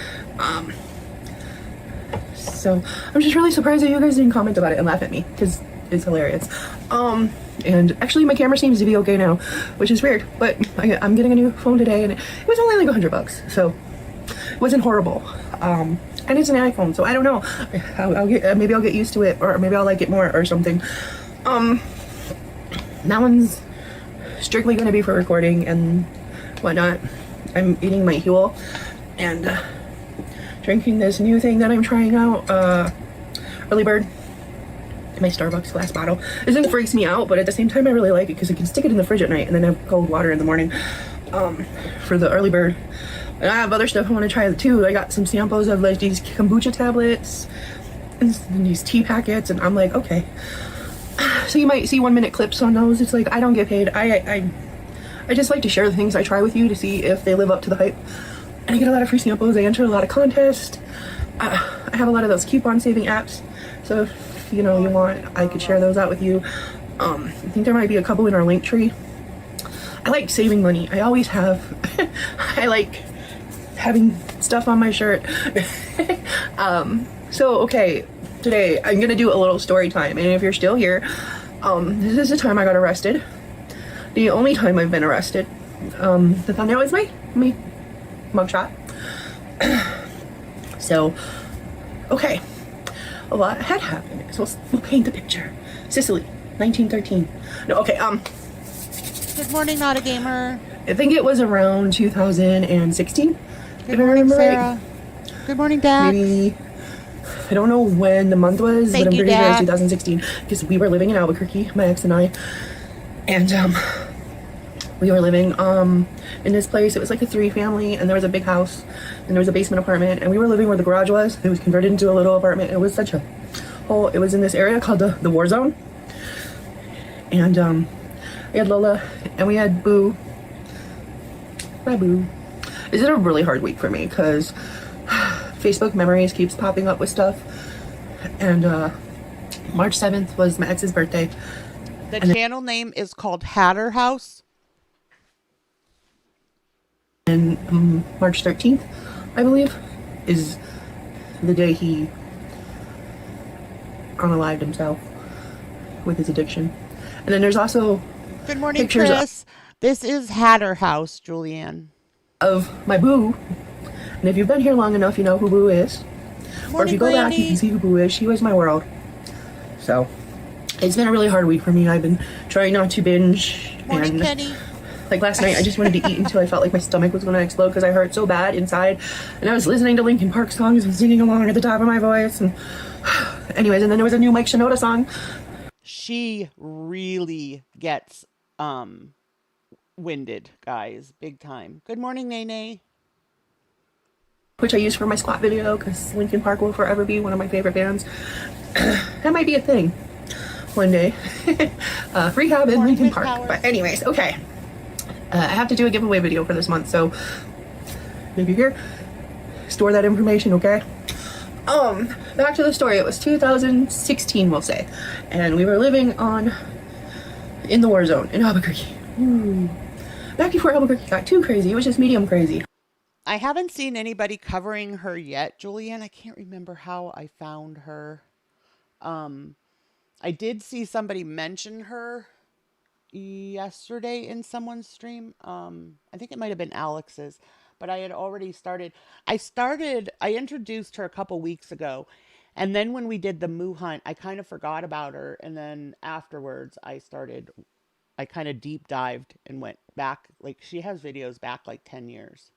So I'm just really surprised that you guys didn't comment about it and laugh at me, because it's hilarious. And actually my camera seems to be okay now, which is weird, but I'm getting a new phone today, and it was only like $100, so it wasn't horrible. And it's an iPhone, so I don't know. I'll get, maybe I'll get used to it, or maybe I'll like it more or something. That one's strictly going to be for recording and whatnot. I'm eating my Huel and drinking this new thing that I'm trying out, Early Bird, in my Starbucks glass bottle. This thing freaks me out, but at the same time I really like it because I can stick it in the fridge at night and then have cold water in the morning, for the Early Bird. And I have other stuff I want to try too. I got some samples of like these kombucha tablets and these tea packets, and I'm like, okay. So you might see 1-minute clips on those. It's like, I don't get paid. I just like to share the things I try with you to see if they live up to the hype. And I get a lot of free samples. I enter a lot of contests. I have a lot of those coupon saving apps. So if you know you want, I could share those out with you. I think there might be a couple in our link tree. I like saving money. I always have. I like having stuff on my shirt. So okay, today I'm gonna do a little story time, and if you're still here, this is the time I got arrested. the only time I've been arrested. The thumbnail is my mugshot. So, okay, a lot had happened. So we'll paint the picture. Sicily, 1913. No, okay. Good morning, Not a Gamer. I think it was around 2016. Good morning, Sarah. Good morning, Dad. Maybe, I don't know when the month was, but I'm pretty sure it was 2016 because we were living in Albuquerque, my ex and I, and we were living in this place. It was like a 3-family, and there was a big house, and there was a basement apartment, and we were living where the garage was. It was converted into a little apartment. It was such a whole. It was in this area called the war zone, and we had Lola, and we had Boo. My Boo. This is a really hard week for me because Facebook memories keeps popping up with stuff, and March 7th was my ex's birthday. The channel name is called Hatterhouse. And March 13th, I believe, is the day he unalived himself with his addiction. And then there's also Good morning, pictures Chris. This is Hatterhouse, Julianne. Of my Boo. And if you've been here long enough, you know who Boo is. Morning, or if you go back, you can see who Boo is. She was my world. So, it's been a really hard week for me. I've been trying not to binge. Morning, and Kenny. like last night, I just wanted to eat until I felt like my stomach was going to explode because I hurt so bad inside. And I was listening to Linkin Park songs and singing along at the top of my voice. And anyways, and then there was a new Mike Shinoda song. She really gets winded, guys, big time. Good morning, Nene. Which I use for my squat video because Linkin Park will forever be one of my favorite bands. That might be a thing one day. Rehab and Linkin Park. Powers. But anyways, okay. I have to do a giveaway video for this month, so if you're here, store that information, okay? Back to the story. It was 2016, we'll say, and we were living in the war zone in Albuquerque. Back before Albuquerque got too crazy, it was just medium crazy. I haven't seen anybody covering her yet, Julianne. I can't remember how I found her. I did see somebody mention her yesterday in someone's stream. I think it might have been Alex's, but I had already started. I introduced her a couple weeks ago, and then when we did the Moo Hunt, I kind of forgot about her, and then afterwards I kind of deep dived and went back. Like, she has videos back like 10 years.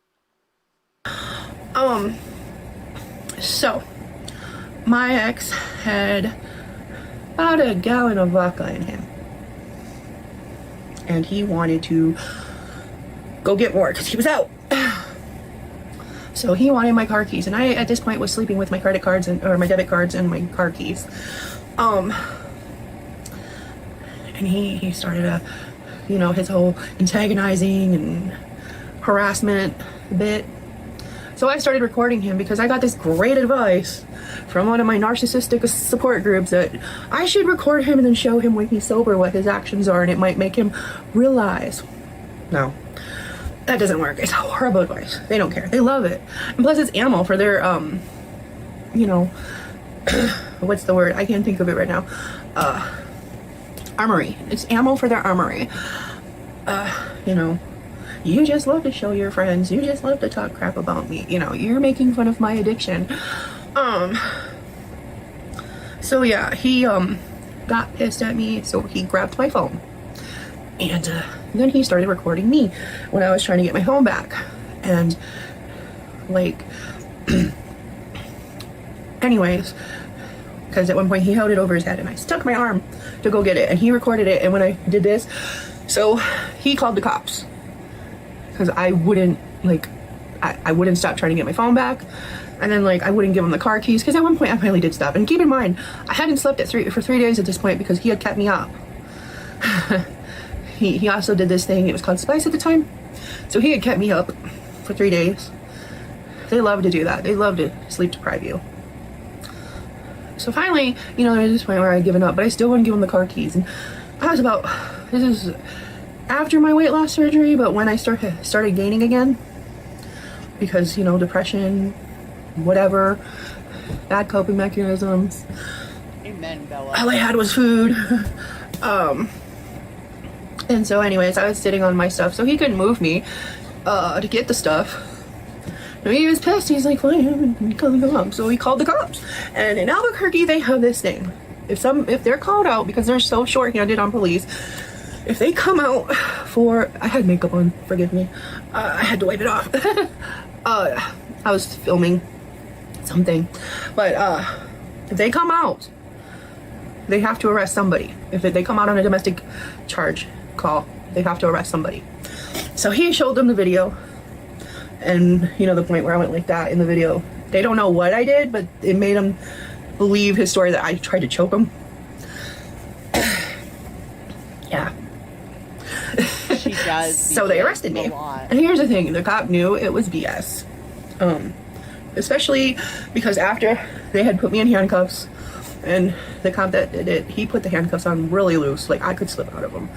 So my ex had about a gallon of vodka in him, and he wanted to go get more because he was out. So he wanted my car keys, and I at this point was sleeping with my credit cards or my debit cards and my car keys. And he started his whole antagonizing and harassment bit. So I started recording him because I got this great advice from one of my narcissistic support groups that I should record him and then show him when he's sober what his actions are, and it might make him realize. No, that doesn't work. It's horrible advice. They don't care. They love it. And plus it's ammo for their, what's the word? I can't think of it right now. Armory. It's ammo for their armory. You just love to show your friends. You just love to talk crap about me. You're making fun of my addiction. So yeah, he got pissed at me, so he grabbed my phone. And then he started recording me when I was trying to get my phone back. And anyways, because at one point he held it over his head and I stuck my arm to go get it, and he recorded it. And when I did this, so he called the cops. Because I wouldn't stop trying to get my phone back, and then I wouldn't give him the car keys, because at one point I finally did stop. And keep in mind, I hadn't slept for 3 days at this point because he had kept me up. He also did this thing, it was called Spice at the time, so he had kept me up for 3 days. They love to do that. They love to sleep deprive you. So finally, there's this point where I'd given up, but I still wouldn't give him the car keys. And this is after my weight loss surgery, but when I started gaining again, because depression, whatever, bad coping mechanisms. Amen, Bella. All I had was food. And so anyways, I was sitting on my stuff, so he couldn't move me to get the stuff. And he was pissed. He's like, fine, call the cops. So he called the cops. And in Albuquerque, they have this thing. If they're called out because they're so short-handed on police, if they come out for, I had makeup on, forgive me. I had to wipe it off. I was filming something. But if they come out, they have to arrest somebody. If they come out on a domestic charge call, they have to arrest somebody. So he showed them the video. And, you know, the point where I went like that in the video. They don't know what I did, but it made them believe his story that I tried to choke him. Yeah. She does. So they arrested me. And here's the thing. The cop knew it was BS. Especially because after they had put me in handcuffs, and the cop that did it, he put the handcuffs on really loose. Like, I could slip out of them.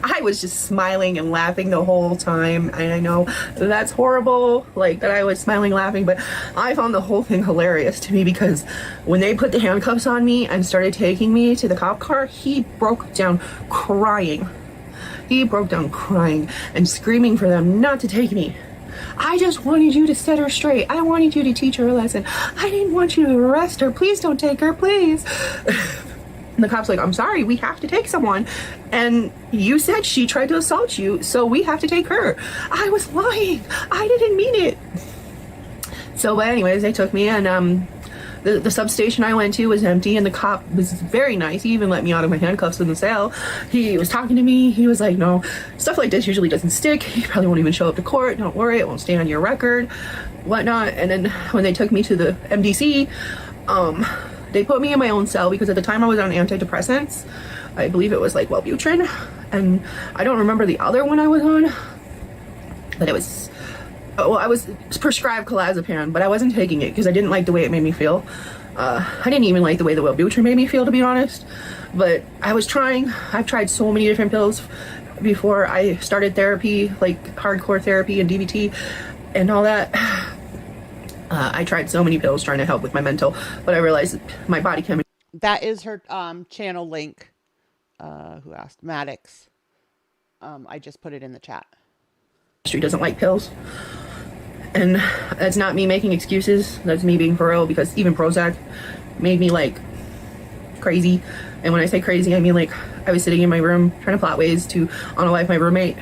I was just smiling and laughing the whole time. And I know that's horrible, like that I was smiling, laughing, but I found the whole thing hilarious to me because when they put the handcuffs on me and started taking me to the cop car, he broke down crying. He broke down crying and screaming for them not to take me. I just wanted you to set her straight. I wanted you to teach her a lesson. I didn't want you to arrest her. Please don't take her, please. And the cop's like, I'm sorry, we have to take someone. And you said she tried to assault you, so we have to take her. I was lying. I didn't mean it. So, but anyways, they took me, and the substation I went to was empty, and the cop was very nice. He even let me out of my handcuffs in the cell. He was talking to me. He was like, no, stuff like this usually doesn't stick. You probably won't even show up to court. Don't worry, it won't stay on your record, whatnot. And then when they took me to the MDC, they put me in my own cell because at the time I was on antidepressants. I believe it was like Wellbutrin, and I don't remember the other one I was on, but it was, well, I was prescribed clozapam, but I wasn't taking it because I didn't like the way it made me feel. I didn't even like the way the Wellbutrin made me feel, to be honest, but I was trying. I've tried so many different pills before I started therapy, like hardcore therapy and DBT and all that. I tried so many pills trying to help with my mental, but I realized my body chemistry. That is her channel link. Who asked? Maddox. I just put it in the chat. Doesn't like pills. And that's not me making excuses. That's me being for real, because even Prozac made me like crazy. And when I say crazy, I mean like I was sitting in my room trying to plot ways to unalive my roommate.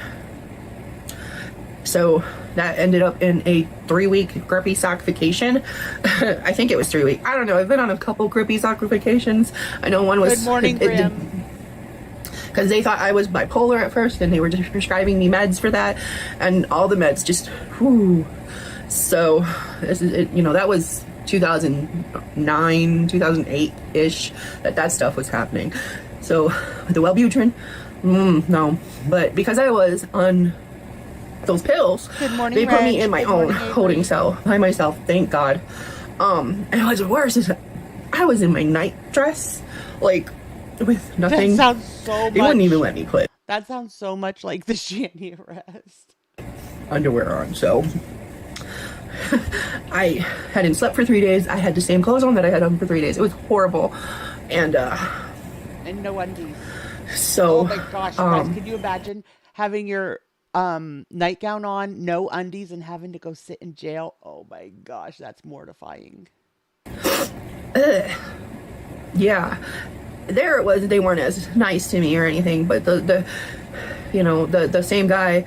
So that ended up in a 3-week grippy sock vacation. I think it was 3 weeks. I don't know. I've been on a couple grippy sock vacations. I know one was... Good morning, Graham. Because they thought I was bipolar at first, and they were just prescribing me meds for that. And all the meds just... whew. So, this is it, you know, that was 2009, 2008-ish that stuff was happening. So, the Wellbutrin, no. But because I was on those pills, they put me in my own holding cell by myself, thank God. And what's worse is I was in my night dress, like with nothing. That sounds so much. They wouldn't even let me put That sounds so much like the Shandy arrest. Underwear on, so I hadn't slept for 3 days. I had the same clothes on that I had on for 3 days. It was horrible. And no undies. So oh my gosh, guys, could you imagine having your nightgown on, no undies, and having to go sit in jail? Oh my gosh, that's mortifying. Yeah, there it was. They weren't as nice to me or anything, but the you know, the same guy,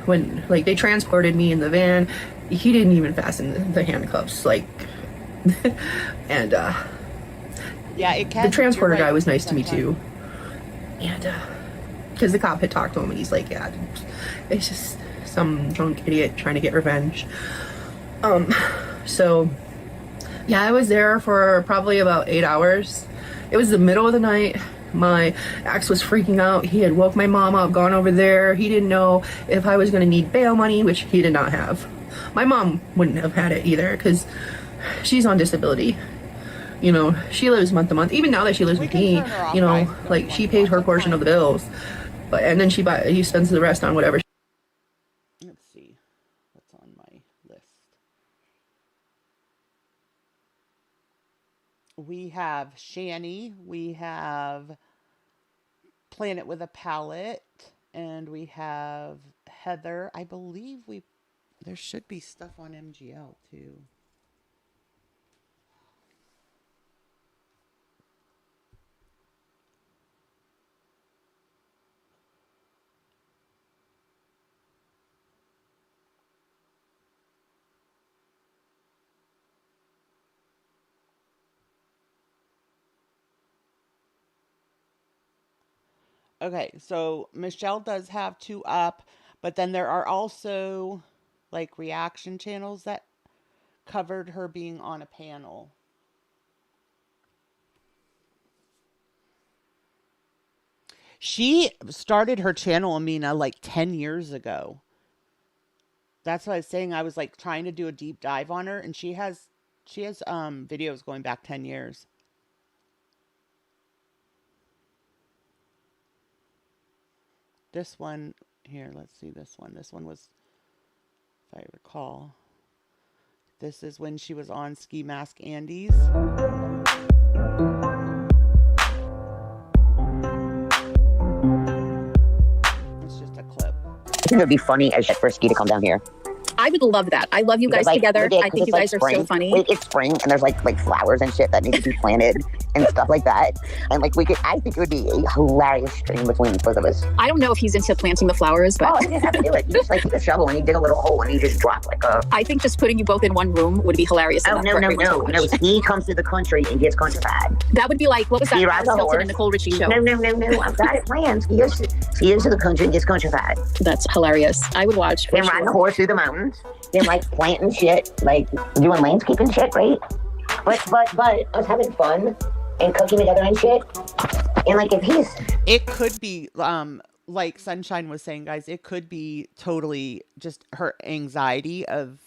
when like they transported me in the van, he didn't even fasten the handcuffs, like and yeah, it can. The transporter guy was nice to me too, and because the cop had talked to him, and he's like, yeah, it's just some drunk idiot trying to get revenge. So yeah, I was there for probably about 8 hours. It was the middle of the night. My ex was freaking out. He had woke my mom up, gone over there. He didn't know if I was going to need bail money, which he did not have. My mom wouldn't have had it either because she's on disability. You know, she lives month to month. Even now that she lives with me, you know, like she pays her portion of the bills, but and then he spends the rest on whatever. Let's see what's on my list. We have Shani. We have Planet with a Palette. And we have Heather. I believe there should be stuff on MGL too. Okay, so Michelle does have 2 up, but then there are also like reaction channels that covered her being on a panel. She started her channel, Amina, like 10 years ago. That's what I was saying. I was like trying to do a deep dive on her, and she has videos going back 10 years. This one here, let's see this one. This one was, if I recall, this is when she was on Ski Mask Andy's. It's just a clip. I think it would be funny as shit for Ski to come down here. I would love that. I love you guys together. I think you guys are so funny. It's spring and there's like flowers and shit that need to be planted and stuff like that. And like I think it would be a hilarious stream between both of us. I don't know if he's into planting the flowers, but you just have to do it. You just like take a shovel and you dig a little hole and you just drop like a. I think just putting you both in one room would be hilarious. Oh no! He comes to the country and gets countrified. That would be like, what was that? Paris Hilton and Nicole Richie show. No! I've got it planned. He goes to the country and gets countrified. That's hilarious. I would watch. Then riding the horse through the mountains. Then like planting shit, like doing landscaping shit, right? But us having fun and cooking together and shit. And like it could be like Sunshine was saying, guys, it could be totally just her anxiety of,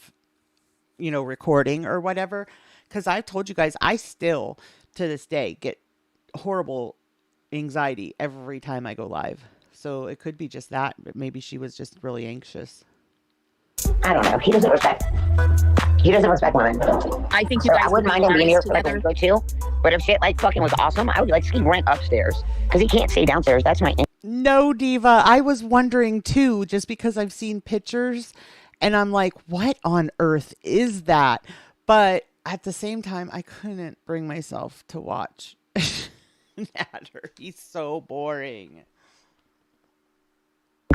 recording or whatever. Because I've told you guys, I still to this day get horrible anxiety every time I go live. So it could be just that, but maybe she was just really anxious. I don't know. He doesn't respect women. I think you guys. I wouldn't mind him being here for like a week or two. But if shit like fucking was awesome, I would like Ski rent upstairs because he can't stay downstairs. That's my. No, Diva. I was wondering too, just because I've seen pictures, and I'm like, what on earth is that? But at the same time, I couldn't bring myself to watch Natter. He's so boring.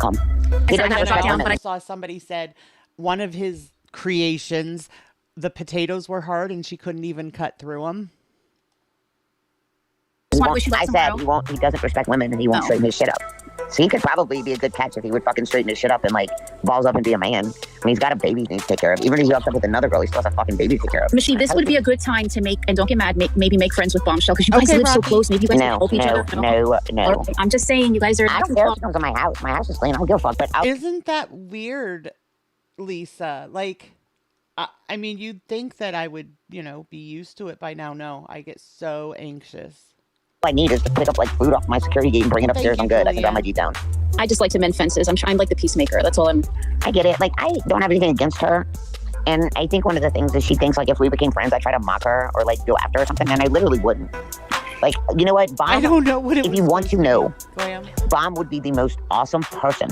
I saw somebody said one of his creations, the potatoes were hard and she couldn't even cut through them. I said he doesn't respect women and he won't straighten his shit up. So he could probably be a good catch if he would fucking straighten his shit up and like balls up and be a man. I mean, he's got a baby he needs to take care of. Even if he's up with another girl, he still has a fucking baby to take care of. Machine, this would be a good time to make, and don't get mad, maybe make friends with Bombshell because you guys live so close. Maybe you guys can help each other. No. I'm just saying, you guys are. I don't care if she comes to my house. My house is clean. I don't give a fuck. But isn't that weird, Lisa? Like, I mean, you'd think that I would, be used to it by now. No, I get so anxious. All I need is to pick up like food off my security gate and bring it upstairs. I'm good. I can drop my Jeep down. I just like to mend fences. I'm like the peacemaker. That's all I get it. Like, I don't have anything against her. And I think one of the things is she thinks like if we became friends, I try to mock her or like go after her or something. And I literally wouldn't. Like, you know what? Bomb, I don't know what it if you want to know, Graham. Bomb would be the most awesome person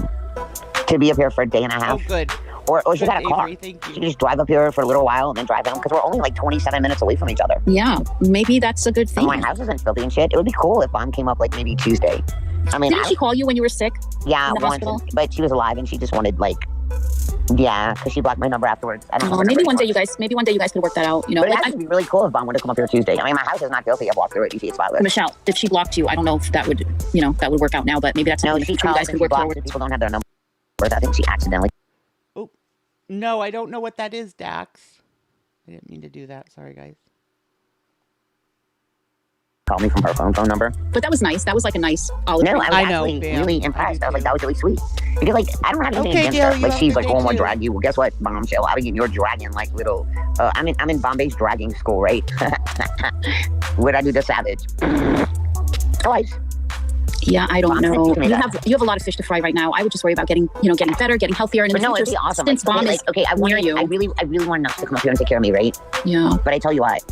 to be up here for a day and a half. Oh, good. Or she got a car. Avery, she can just drive up here for a little while and then drive home because we're only like 27 minutes away from each other. Yeah, maybe that's a good thing. My house isn't filthy and shit. It would be cool if Bomb came up like maybe Tuesday. I mean, didn't she call you when you were sick? Yeah, once, but she was alive and she just wanted like, because she blocked my number afterwards. I don't know. Maybe one day you guys could work that out. But it would be really cool if Bomb would have come up here Tuesday. I mean, my house is not filthy. I've walked through it. You see, it's spotless. Michelle, if she blocked you, I don't know if that would, that would work out now. But maybe that's something she you guys could work forward. People don't have their number. I think she accidentally. No, I don't know what that is, Dax. I didn't mean to do that. Sorry, guys. Called me from her phone number. But that was nice. That was like a nice olive. No, I was actually really impressed. I was like, that was really sweet. Because like, I don't have anything against her. Like, she's like, oh, I want to drag you. Well, guess what, Bombshell? I'll be getting your dragging like little. I'm in Bombay's dragging school, right? What I do to Savage? Twice. Yeah, I don't know. You have a lot of fish to fry right now. I would just worry about getting better, getting healthier. And no, it'd be awesome. Since Bomb is near you. I really want enough to come up here and take care of me, right? Yeah. But I tell you what,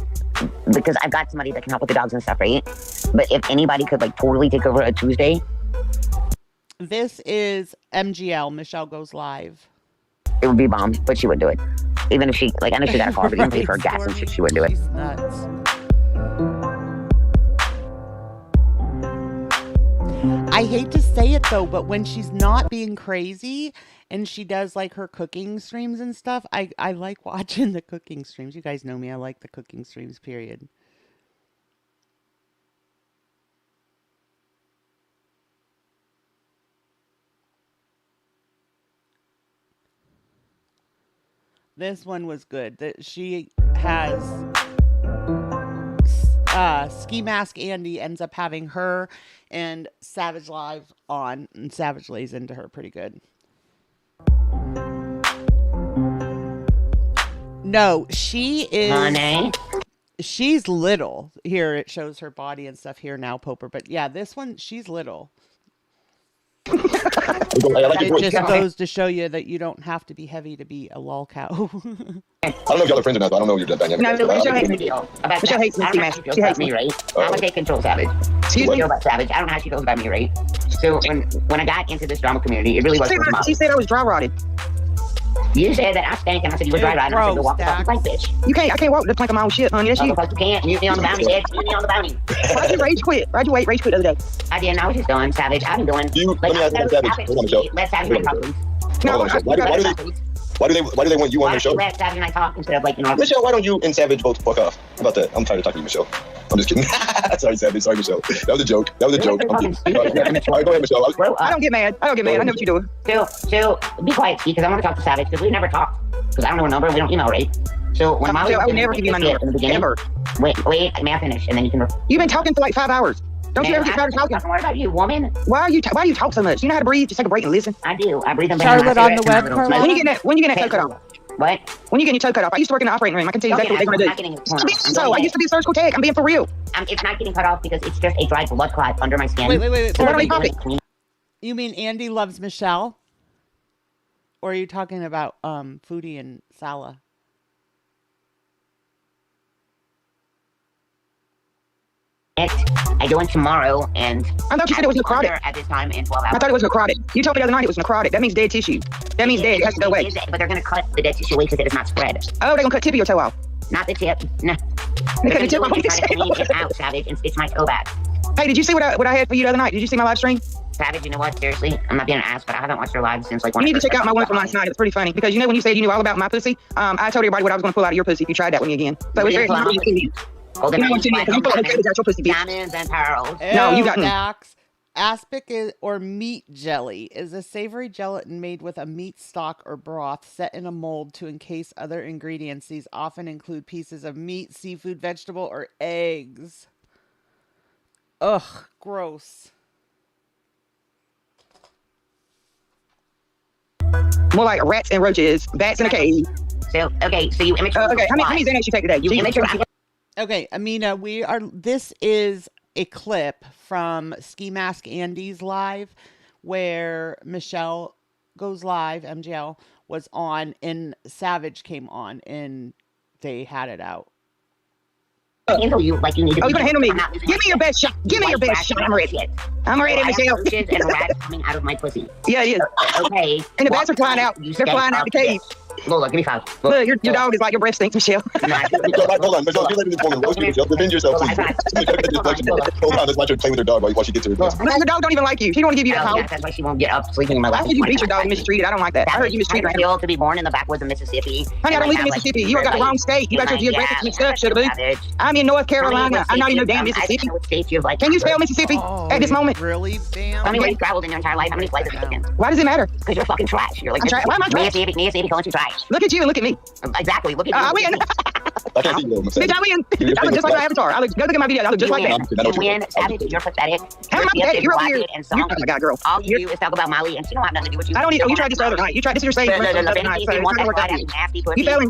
because I've got somebody that can help with the dogs and stuff, right? But if anybody could like totally take over a Tuesday This is MGL. Michelle Goes Live. It would be bomb, but she would do it. Even if she, like, I know she got a car, but even pay for her gas and shit, she would do it. She's nuts. I hate to say it though, but when she's not being crazy and she does like her cooking streams and stuff, I like watching the cooking streams. You guys know me. I like the cooking streams, period. This one was good. That she has Ski Mask Andy ends up having her and Savage Live on, and Savage lays into her pretty good. No, she is. Honey. She's little. Here it shows her body and stuff here now, Poper. But yeah, this one, she's little. It just goes to show you that you don't have to be heavy to be a lol cow. I don't know if y'all are friends or not, but I don't know your dynamic. No, Michelle hates me. Michelle hates me. She hates me, right? I'm a take control Savage. Excuse me about Savage. I don't know how she feels about me, right? So when I got into this drama community, it really was. She said I was dry rotted. You said that I stank, and I said you were dry rotted. I said go walk the fucking plank, bitch. I can't walk the plank of my own shit, honey. That's you. You can't. Mute me on the bounty, bitch. Mute me on the bounty. Why'd you rage quit? Why'd you rage quit the other day? I didn't. I was just doing Savage. I've been doing. Let me ask you, Savage. Hold on, Michelle. Let Savage make problems. No, why do they want you on their show? Let Savage and I talk instead of like, you know. Michelle, why don't you and Savage both fuck off? How about that? I'm tired of talking to you, Michelle. I'm just kidding. Sorry, Savage. Sorry, Michelle. That was a joke. All right, go ahead, Michelle. I don't get mad. I know what you're doing. So be quiet, because I want to talk to Savage, because we never talked. Because I don't know her number, and we don't email, right? So when Molly, I would never give you my number. Ever. Wait, may I finish, and then you can. You've been talking for like 5 hours. Don't you ever get tired of talking? What about you, woman? Why do you talk so much? You know how to breathe? Just take a break and listen. I do. I breathe. Charlotte on the web, Carla. When you get that toe cut off? What? When you get your toe cut off? I used to work in the operating room. I can tell you exactly what they're going to do. So I used to be a surgical tech. I'm being for real. It's not getting cut off because it's just a dry blood clot under my skin. Wait. So what are we talking? You mean Andy loves Michelle? Or are you talking about Foodie and Sala? I go in tomorrow, and I thought you said it was necrotic. At this time in 12 hours. I thought it was necrotic. You told me the other night it was necrotic. That means dead tissue. That means dead. It has to go away. But they're going to cut the dead tissue away because it is not spread. Oh, they're going to cut tip of your toe off. Not the tip. No. They cut the tip off. It's out, Savage. It's my toe back. Hey, did you see what I had for you the other night? Did you see my live stream? Savage, you know what? Seriously, I'm not being an ass, but I haven't watched your live since like one. You need to check out my one from last night. It's pretty funny because you know when you said you knew all about my pussy, I told everybody what I was going to pull out of your pussy if you tried that with me again. So it's very funny. Diamonds and pearls. No, you got me. Aspic or meat jelly is a savory gelatin made with a meat stock or broth set in a mold to encase other ingredients. These often include pieces of meat, seafood, vegetable, or eggs. Ugh, gross. More like rats and roaches, bats in a cave. So you image. Okay, how many Xanax you take today? You image. Okay, Amina, this is a clip from Ski Mask Andy's live where Michelle Goes Live, MGL, was on and Savage came on and they had it out. Handle you like you need to. Oh, you're gonna handle me. Give me your best shot. Give me your best shot. I'm ready. I'm ready, Michelle. And rats coming out of my pussy. Yeah, it is. Okay. And the bats are flying out. They're flying out the cave. Lola, give me 5. Look, your dog is like your breath stinks, Michelle. Hold on, Michelle. You're letting this woman roast you, Michelle. Defend yourself, please. Hold on, let's watch her play with her dog while she gets her. No, your dog don't even like you. She don't want to give you that power. That's why she won't get up sleeping in my lap. Why would you beat your dog and mistreat it? I don't like that. I heard you mistreat her. I'm to be born in the backwoods of Mississippi. Honey, I don't live in Mississippi. You got the wrong state. You got your geographic mixed up, should have. I'm in North Carolina. I'm not in no damn Mississippi. Can you spell Mississippi at this moment? Really? Damn. How many ways you traveled in your entire life? How many flights have you taken? Why does it matter? Because you're fucking trash. You're like, why am I trash? Mississippi, calling you trash. Look at you and look at me. Exactly. Look at you. I win. I can't see you. Bitch, I win. I look just like my avatar. Go look at my video. I look just like that. You win, Savage. You're pathetic. How am I pathetic? You're over here. Oh my God, girl. All you do is talk about Molly, and she don't have nothing to do with you. I don't need. Oh, you tried this the other night. You tried this. You're saying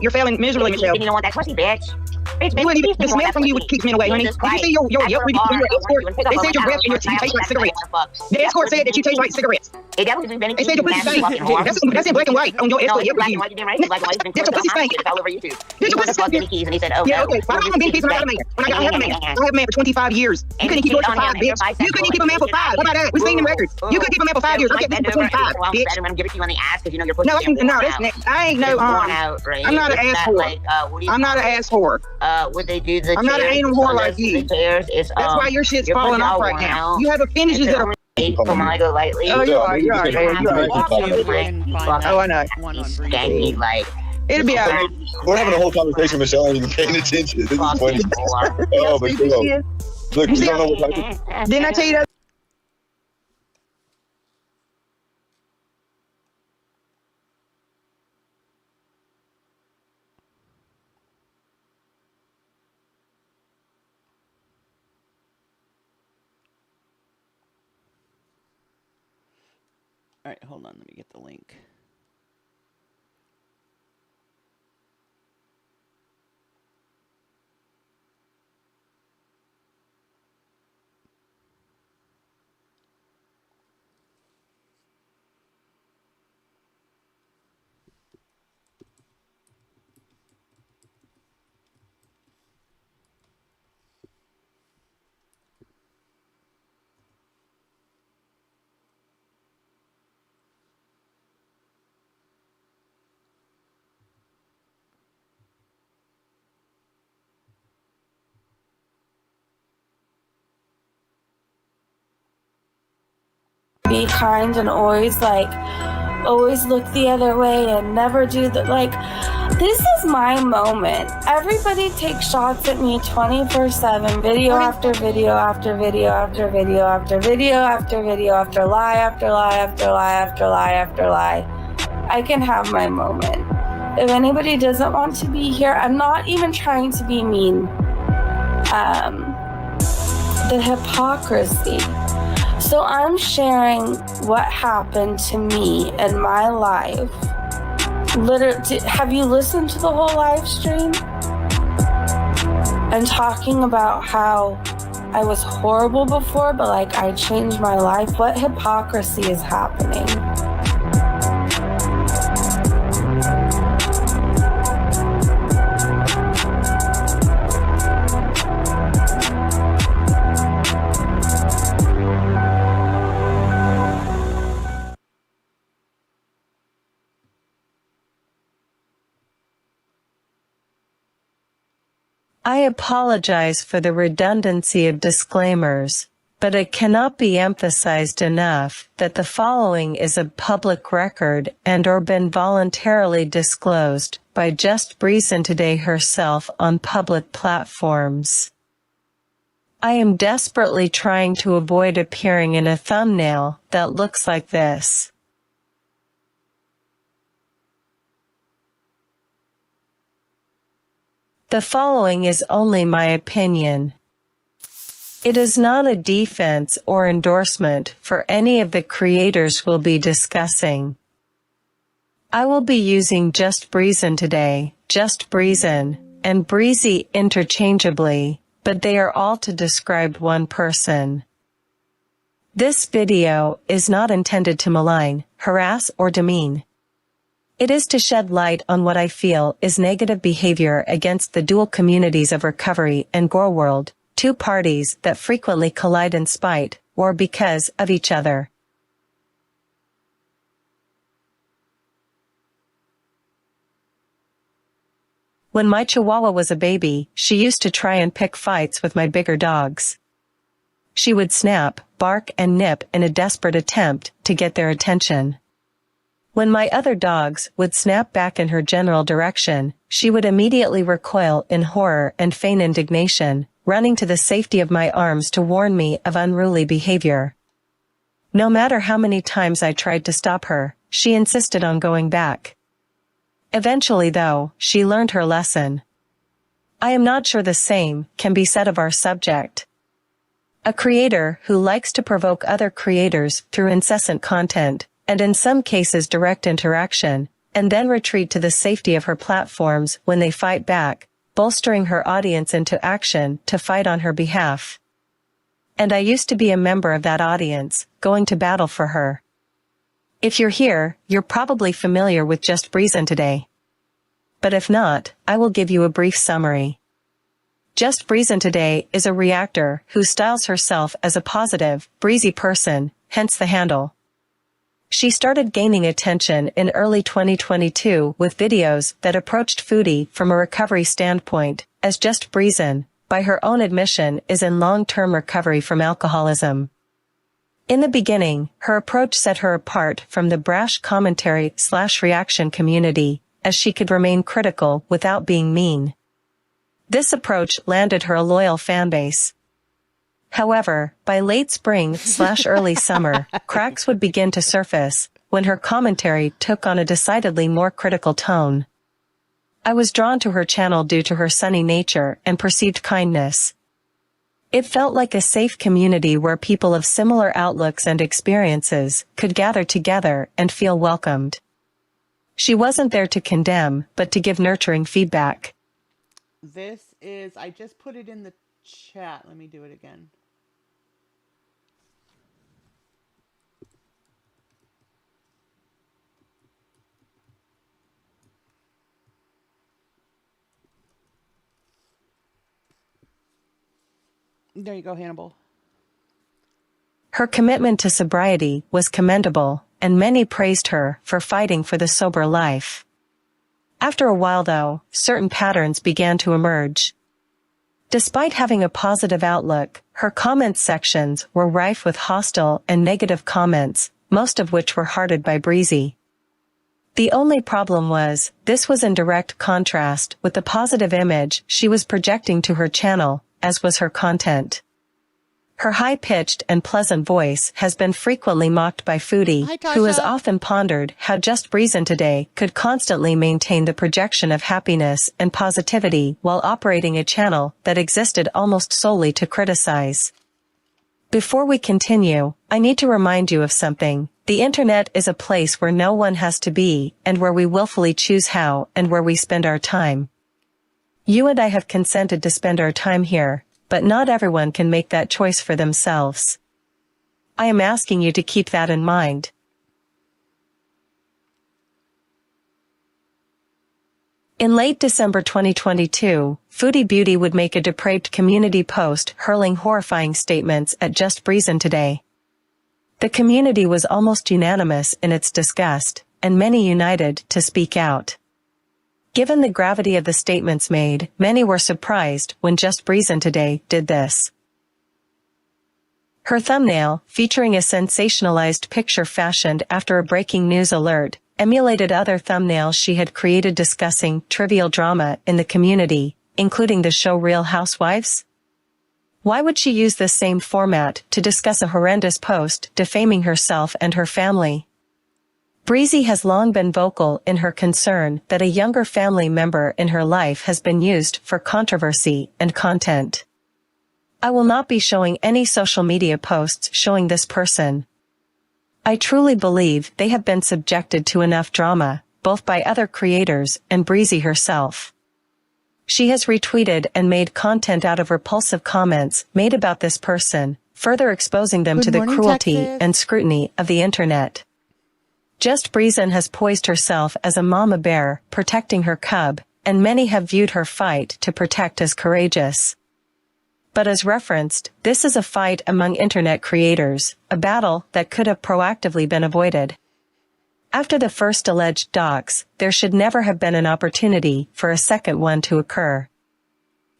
you're failing miserably, Michelle. You don't want that pussy, bitch. The smell from you keeps me away, honey. Did you see your Yelp review? Your escort? They said your breath and your teeth taste like cigarettes. The escort said that you taste like cigarettes. It definitely been They said your pussy stank. That's in black and white on your No, escort. it's black and white. You damn right. It's black and white. That's your pussy stank. It's all over YouTube. Did your pussy stank? Benny Keys, and he said, "Oh, yeah, okay. Well, I don't want Benny Keys when I got a man. When I have a man, I have a man for 25 years. You couldn't keep yours for 5, bitch. You couldn't keep a man for 5. What about that? We've seen them records. You couldn't keep a man for 5 years. I kept this for 25, bitch. I'm gonna give it to you on the ass because you know your pussy. No, that's I ain't no. I'm not an ass whore. I'm not an ass whore. Would they do the? I'm not an anal whore like you. That's why your shit's falling off right now. You have appendages that are. Come on, I go lightly. Oh, you are. Oh, I know. Skanky, like. It'll be alright. We're having a whole conversation, Michelle, and you're paying attention. This is funny. Oh, but look, you don't know what type of... Didn't I tell you that? All right, hold on. Let me get the link. Be kind and always look the other way and never do that. Like, this is my moment. Everybody takes shots at me 24/7, video after video after video after video after video after video after lie after lie after lie after lie after lie. I can have my moment. If anybody doesn't want to be here, I'm not even trying to be mean. The hypocrisy. So I'm sharing what happened to me in my life. Literally, have you listened to the whole live stream? And talking about how I was horrible before, but like I changed my life. What hypocrisy is happening? I apologize for the redundancy of disclaimers, but it cannot be emphasized enough that the following is a public record and/or been voluntarily disclosed by Just Breezin Today herself on public platforms. I am desperately trying to avoid appearing in a thumbnail that looks like this. The following is only my opinion. It is not a defense or endorsement for any of the creators we'll be discussing. I will be using Just Breezin today, Just Breezin, and Breezy interchangeably, but they are all to describe one person. This video is not intended to malign, harass, or demean. It is to shed light on what I feel is negative behavior against the dual communities of recovery and gore world, two parties that frequently collide in spite, or because, of each other. When my Chihuahua was a baby, she used to try and pick fights with my bigger dogs. She would snap, bark, and nip in a desperate attempt to get their attention. When my other dogs would snap back in her general direction, she would immediately recoil in horror and feign indignation, running to the safety of my arms to warn me of unruly behavior. No matter how many times I tried to stop her, she insisted on going back. Eventually, though, she learned her lesson. I am not sure the same can be said of our subject. A creator who likes to provoke other creators through incessant content, and in some cases direct interaction, and then retreat to the safety of her platforms when they fight back, bolstering her audience into action to fight on her behalf. And I used to be a member of that audience, going to battle for her. If you're here, you're probably familiar with Just Breezin' today. But if not, I will give you a brief summary. Just Breezin' today is a reactor who styles herself as a positive, breezy person, hence the handle. She started gaining attention in early 2022 with videos that approached foodie from a recovery standpoint, as Just Breezin', by her own admission, is in long-term recovery from alcoholism. In the beginning, her approach set her apart from the brash commentary/reaction community, as she could remain critical without being mean. This approach landed her a loyal fanbase. However, by late spring/early summer, cracks would begin to surface, when her commentary took on a decidedly more critical tone. I was drawn to her channel due to her sunny nature and perceived kindness. It felt like a safe community where people of similar outlooks and experiences could gather together and feel welcomed. She wasn't there to condemn, but to give nurturing feedback. This is, I just put it in the chat. Let me do it again. There you go, Hannibal. Her commitment to sobriety was commendable, and many praised her for fighting for the sober life. After a while, though, certain patterns began to emerge. Despite having a positive outlook, her comment sections were rife with hostile and negative comments, most of which were hearted by Breezy. The only problem was, this was in direct contrast with the positive image she was projecting to her channel, as was her content. Her high-pitched and pleasant voice has been frequently mocked by foodie, who has often pondered how Just Breezin' today could constantly maintain the projection of happiness and positivity while operating a channel that existed almost solely to criticize. Before we continue, I need to remind you of something. The internet is a place where no one has to be, and where we willfully choose how and where we spend our time. You and I have consented to spend our time here, but not everyone can make that choice for themselves. I am asking you to keep that in mind. In late December 2022, Foodie Beauty would make a depraved community post hurling horrifying statements at Just Breezin' today. The community was almost unanimous in its disgust, and many united to speak out. Given the gravity of the statements made, many were surprised when Just Breezin' today did this. Her thumbnail, featuring a sensationalized picture fashioned after a breaking news alert, emulated other thumbnails she had created discussing trivial drama in the community, including the show Real Housewives. Why would she use this same format to discuss a horrendous post defaming herself and her family? Breezy has long been vocal in her concern that a younger family member in her life has been used for controversy and content. I will not be showing any social media posts showing this person. I truly believe they have been subjected to enough drama, both by other creators and Breezy herself. She has retweeted and made content out of repulsive comments made about this person, further exposing them to the cruelty and scrutiny of the internet. Just Breezin' has poised herself as a mama bear protecting her cub, and many have viewed her fight to protect as courageous. But as referenced, this is a fight among internet creators, a battle that could have proactively been avoided. After the first alleged dox, there should never have been an opportunity for a second one to occur.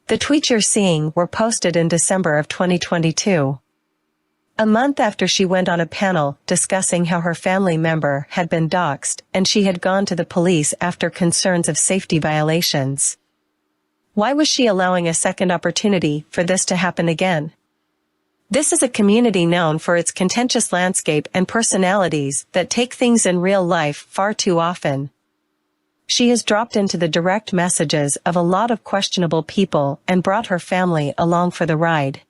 The tweets you're seeing were posted in December of 2022. A month after she went on a panel discussing how her family member had been doxed and she had gone to the police after concerns of safety violations. Why was she allowing a second opportunity for this to happen again? This is a community known for its contentious landscape and personalities that take things in real life far too often. She has dropped into the direct messages of a lot of questionable people and brought her family along for the ride.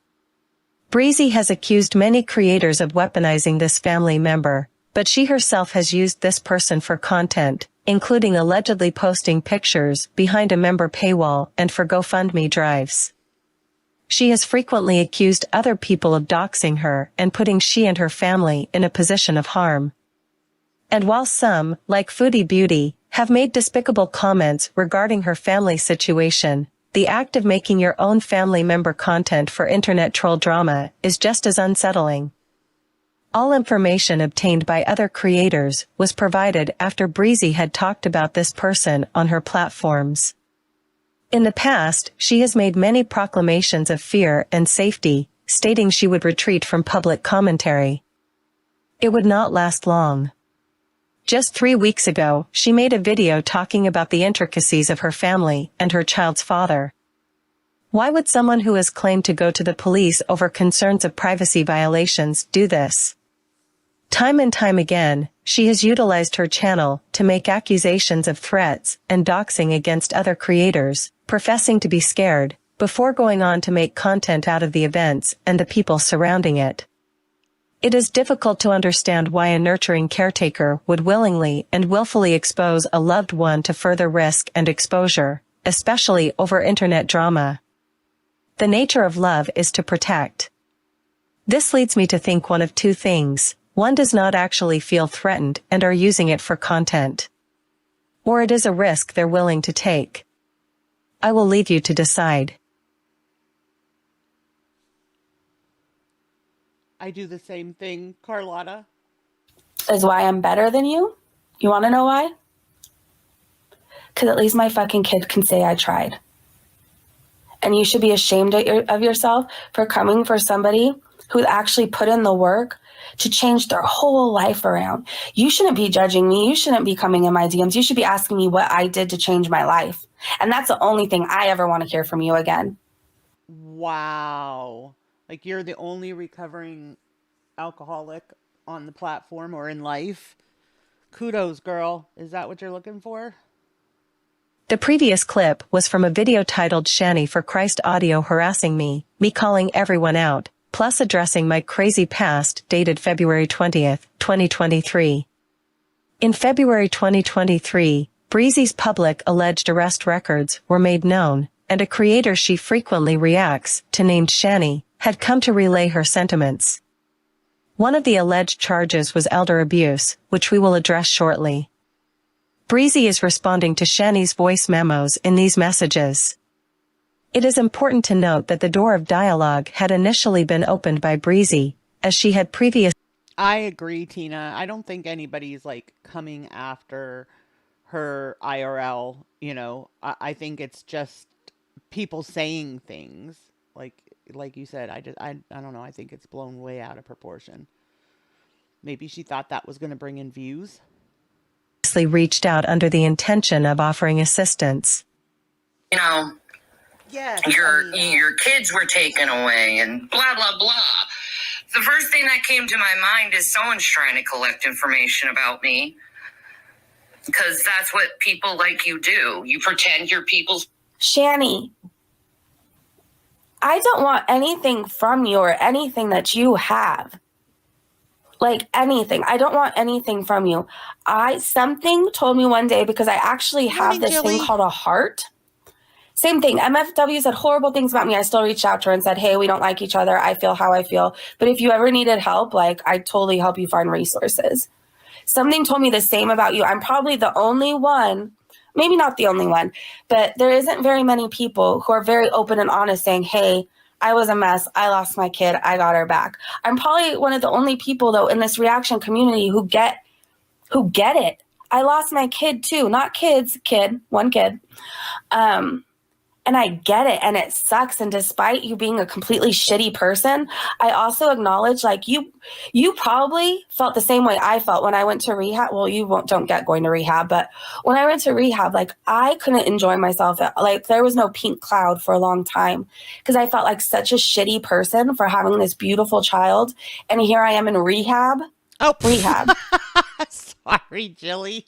Breezy has accused many creators of weaponizing this family member, but she herself has used this person for content, including allegedly posting pictures behind a member paywall and for GoFundMe drives. She has frequently accused other people of doxing her and putting she and her family in a position of harm. And while some, like Foodie Beauty, have made despicable comments regarding her family situation, the act of making your own family member content for internet troll drama is just as unsettling. All information obtained by other creators was provided after Breezy had talked about this person on her platforms. In the past, she has made many proclamations of fear and safety, stating she would retreat from public commentary. It would not last long. Just 3 weeks ago, she made a video talking about the intricacies of her family and her child's father. Why would someone who has claimed to go to the police over concerns of privacy violations do this? Time and time again, she has utilized her channel to make accusations of threats and doxing against other creators, professing to be scared, before going on to make content out of the events and the people surrounding it. It is difficult to understand why a nurturing caretaker would willingly and willfully expose a loved one to further risk and exposure, especially over internet drama. The nature of love is to protect. This leads me to think one of two things. One does not actually feel threatened and are using it for content. Or it is a risk they're willing to take. I will leave you to decide. I do the same thing, Carlotta. Is why I'm better than you? You want to know why? Because at least my fucking kid can say I tried. And you should be ashamed of yourself for coming for somebody who actually put in the work to change their whole life around. You shouldn't be judging me. You shouldn't be coming in my DMs. You should be asking me what I did to change my life. And that's the only thing I ever want to hear from you again. Wow. Like you're the only recovering alcoholic on the platform or in life. Kudos, girl. Is that what you're looking for? The previous clip was from a video titled Shani for Christ Audio Harassing Me calling everyone out, plus addressing my crazy past dated February 20th, 2023. In February 2023, Breezy's public alleged arrest records were made known, and a creator she frequently reacts to named Shani had come to relay her sentiments. One of the alleged charges was elder abuse, which we will address shortly. Breezy is responding to Shani's voice memos in these messages. It is important to note that the door of dialogue had initially been opened by Breezy, as she had previously. I agree, Tina. I don't think anybody's like coming after her IRL, you know. I think it's just people saying things like you said. I don't know. I think it's blown way out of proportion. Maybe she thought that was going to bring in views. Reached out under the intention of offering assistance. You know, yes, your kids were taken away and blah, blah, blah. The first thing that came to my mind is someone's trying to collect information about me. Because that's what people like you do. You pretend you're people's... Shani, I don't want anything from you or anything that you have. Like anything. I don't want anything from you. Something told me one day, because I actually have this thing called a heart. Same thing. MFW said horrible things about me. I still reached out to her and said, hey, we don't like each other. I feel how I feel. But if you ever needed help, like I'd totally help you find resources. Something told me the same about you. I'm probably the only one, maybe not the only one, but there isn't very many people who are very open and honest saying, hey, I was a mess. I lost my kid. I got her back. I'm probably one of the only people, though, in this reaction community who get it. I lost my kid, too. Not kids, kid, one kid. And I get it, and it sucks. And despite you being a completely shitty person, I also acknowledge, like, you probably felt the same way I felt when I went to rehab. Well, don't get going to rehab, but when I went to rehab, like, I couldn't enjoy myself. Like, there was no pink cloud for a long time because I felt like such a shitty person for having this beautiful child. And here I am in rehab. Oh, rehab. Sorry, Jilly.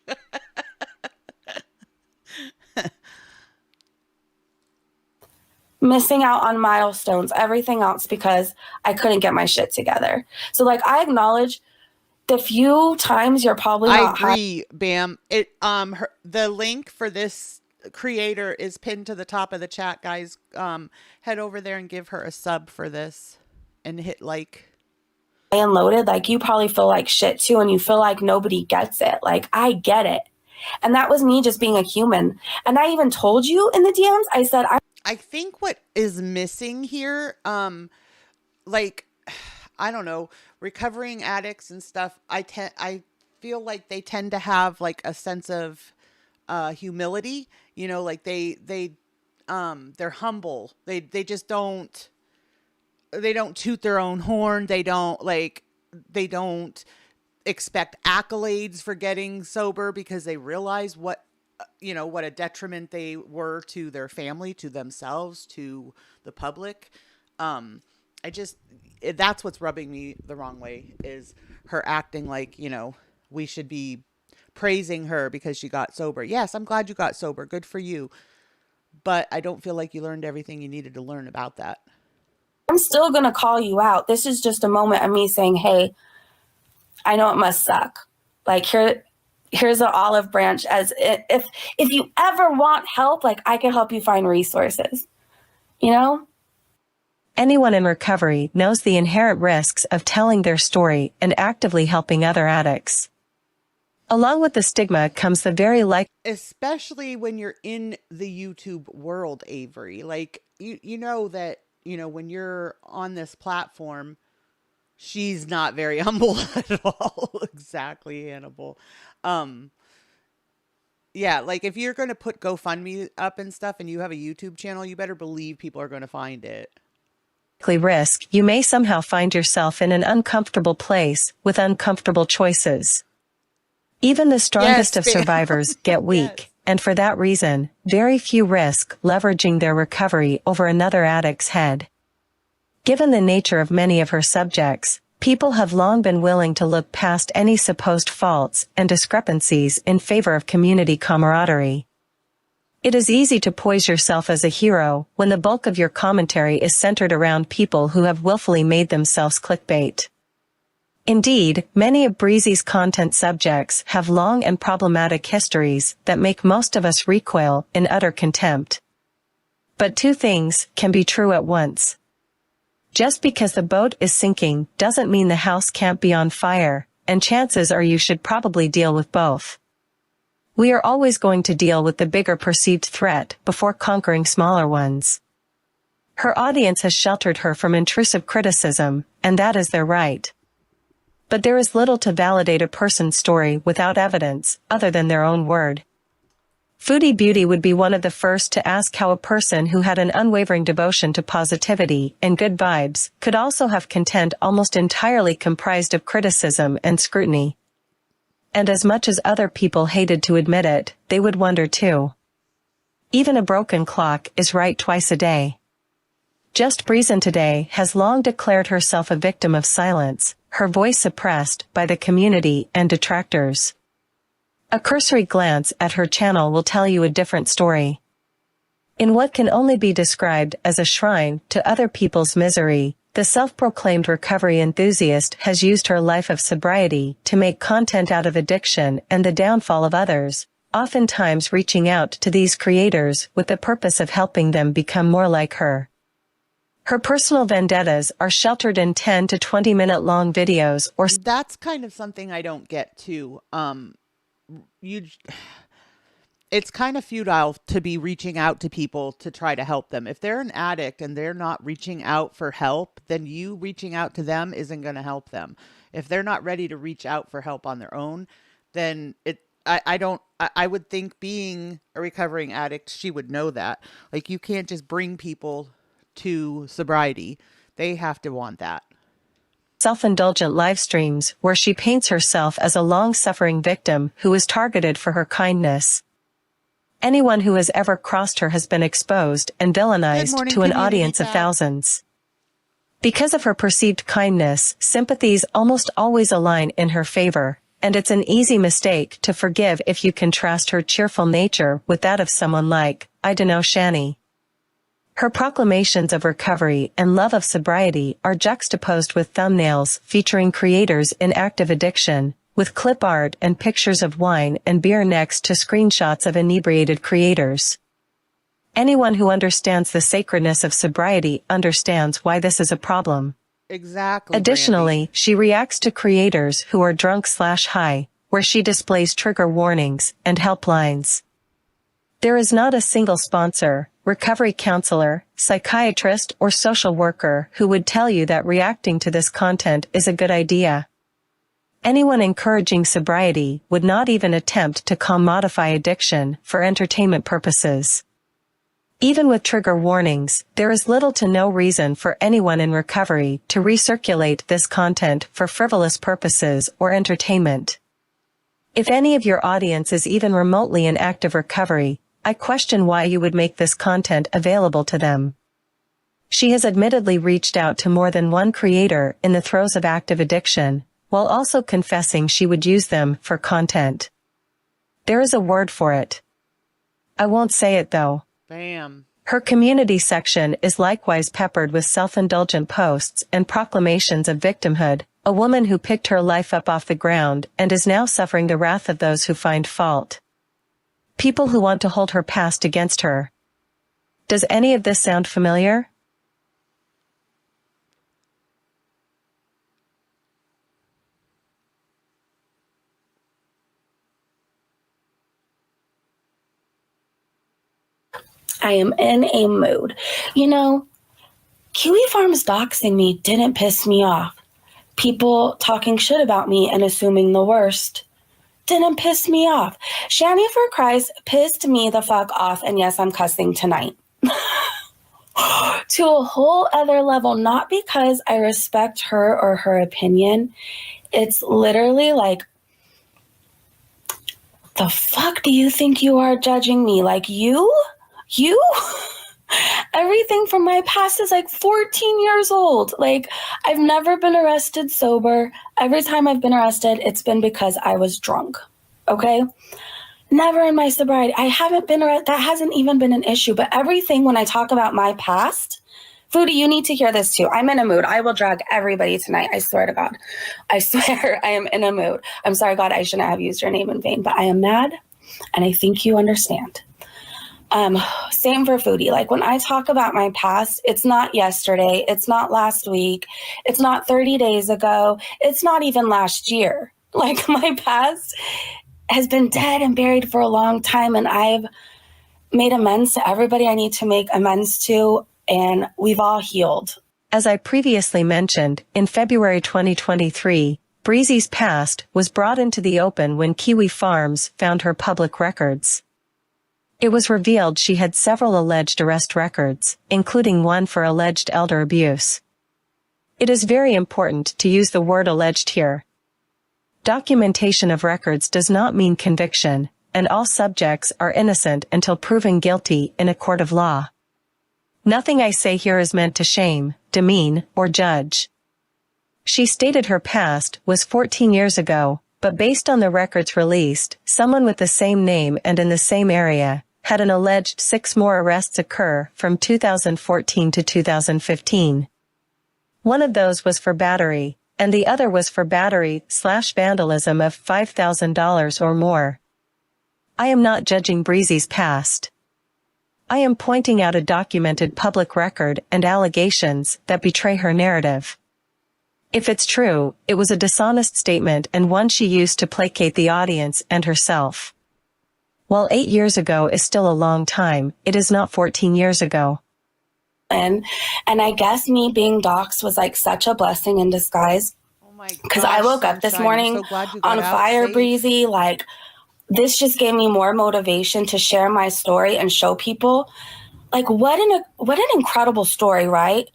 Missing out on milestones, everything else, because I couldn't get my shit together. So, like, I acknowledge the few times you're probably not. I agree, Bam. The link for this creator is pinned to the top of the chat, guys. Head over there and give her a sub for this, and hit like. unloaded, like you probably feel like shit too, and you feel like nobody gets it. Like, I get it. And that was me just being a human. And I even told you in the DMs, I said, I think what is missing here, like, I don't know, recovering addicts and stuff, I feel like they tend to have like a sense of humility, you know, like they're humble. They just don't toot their own horn. They don't expect accolades for getting sober because they realize what a detriment they were to their family, to themselves, to the public. That's what's rubbing me the wrong way, is her acting like, we should be praising her because she got sober. Yes, I'm glad you got sober. Good for you. But I don't feel like you learned everything you needed to learn about that. I'm still going to call you out. This is just a moment of me saying, hey, I know it must suck. Like, here's an olive branch. As if you ever want help, like, I can help you find resources, Anyone in recovery knows the inherent risks of telling their story and actively helping other addicts. Along with the stigma comes the very especially when you're in the YouTube world, Avery. Like, you know that, when you're on this platform, she's not very humble at all. Exactly, Hannibal. Yeah, like if you're going to put GoFundMe up and stuff and you have a YouTube channel, you better believe people are going to find it. Risk, you may somehow find yourself in an uncomfortable place with uncomfortable choices. Even the strongest of survivors get weak, and for that reason, very few risk leveraging their recovery over another addict's head. Given the nature of many of her subjects, people have long been willing to look past any supposed faults and discrepancies in favor of community camaraderie. It is easy to poise yourself as a hero when the bulk of your commentary is centered around people who have willfully made themselves clickbait. Indeed, many of Breezy's content subjects have long and problematic histories that make most of us recoil in utter contempt. But two things can be true at once. Just because the boat is sinking doesn't mean the house can't be on fire, and chances are you should probably deal with both. We are always going to deal with the bigger perceived threat before conquering smaller ones. Her audience has sheltered her from intrusive criticism, and that is their right. But there is little to validate a person's story without evidence, other than their own word. Foodie Beauty would be one of the first to ask how a person who had an unwavering devotion to positivity and good vibes could also have content almost entirely comprised of criticism and scrutiny. And as much as other people hated to admit it, they would wonder too. Even a broken clock is right twice a day. Just Breezin today has long declared herself a victim of silence, her voice suppressed by the community and detractors. A cursory glance at her channel will tell you a different story. In what can only be described as a shrine to other people's misery, the self-proclaimed recovery enthusiast has used her life of sobriety to make content out of addiction and the downfall of others, oftentimes reaching out to these creators with the purpose of helping them become more like her. Her personal vendettas are sheltered in 10 to 20-minute long videos or... That's kind of something I don't get too. It's kind of futile to be reaching out to people to try to help them. If they're an addict and they're not reaching out for help, then you reaching out to them isn't going to help them. If they're not ready to reach out for help on their own, then I would think, being a recovering addict, she would know that. Like, you can't just bring people to sobriety. They have to want that. Self-indulgent live streams where she paints herself as a long-suffering victim who is targeted for her kindness. Anyone who has ever crossed her has been exposed and villainized to an audience of thousands. Because of her perceived kindness, sympathies almost always align in her favor, and it's an easy mistake to forgive if you contrast her cheerful nature with that of someone like, I dunno, Shani. Her proclamations of recovery and love of sobriety are juxtaposed with thumbnails featuring creators in active addiction, with clip art and pictures of wine and beer next to screenshots of inebriated creators. Anyone who understands the sacredness of sobriety understands why this is a problem. Exactly. Additionally, Brandy. she reacts to creators who are drunk/high, where she displays trigger warnings and helplines. There is not a single sponsor, recovery counselor, psychiatrist, or social worker who would tell you that reacting to this content is a good idea. Anyone encouraging sobriety would not even attempt to commodify addiction for entertainment purposes. Even with trigger warnings, there is little to no reason for anyone in recovery to recirculate this content for frivolous purposes or entertainment. If any of your audience is even remotely in active recovery, I question why you would make this content available to them. She has admittedly reached out to more than one creator in the throes of active addiction, while also confessing she would use them for content. There is a word for it. I won't say it though. Bam. Her community section is likewise peppered with self-indulgent posts and proclamations of victimhood, a woman who picked her life up off the ground and is now suffering the wrath of those who find fault. People who want to hold her past against her. Does any of this sound familiar? I am in a mood. You know, Kiwi Farms doxing me didn't piss me off. People talking shit about me and assuming the worst didn't piss me off. Shani for Christ pissed me the fuck off, and yes, I'm cussing tonight. To a whole other level, not because I respect her or her opinion. It's literally like, the fuck do you think you are judging me? Like you? Everything from my past is like 14 years old. Like, I've never been arrested sober. Every time I've been arrested, it's been because I was drunk. Okay? Never in my sobriety. I haven't been arrested. That hasn't even been an issue. But everything when I talk about my past, Foodie, you need to hear this too. I'm in a mood. I will drag everybody tonight. I swear to God. I swear I am in a mood. I'm sorry, God, I shouldn't have used your name in vain, but I am mad and I think you understand. Same for Foodie. Like when I talk about my past, it's not yesterday. It's not last week. It's not 30 days ago. It's not even last year. Like my past has been dead and buried for a long time. And I've made amends to everybody I need to make amends to. And we've all healed. As I previously mentioned, in February 2023, Breezy's past was brought into the open when Kiwi Farms found her public records. It was revealed she had several alleged arrest records, including one for alleged elder abuse. It is very important to use the word alleged here. Documentation of records does not mean conviction, and all subjects are innocent until proven guilty in a court of law. Nothing I say here is meant to shame, demean, or judge. She stated her past was 14 years ago, but based on the records released, someone with the same name and in the same area had an alleged 6 more arrests occur from 2014 to 2015. One of those was for battery, and the other was for battery/vandalism of $5,000 or more. I am not judging Breezy's past. I am pointing out a documented public record and allegations that betray her narrative. If it's true, it was a dishonest statement and one she used to placate the audience and herself. While 8 years ago is still a long time, it is not 14 years ago. And I guess me being doxxed was like such a blessing in disguise. Oh my god. Because I woke up this morning on fire, Breezy. Like, this just gave me more motivation to share my story and show people. Like, what an incredible story, right?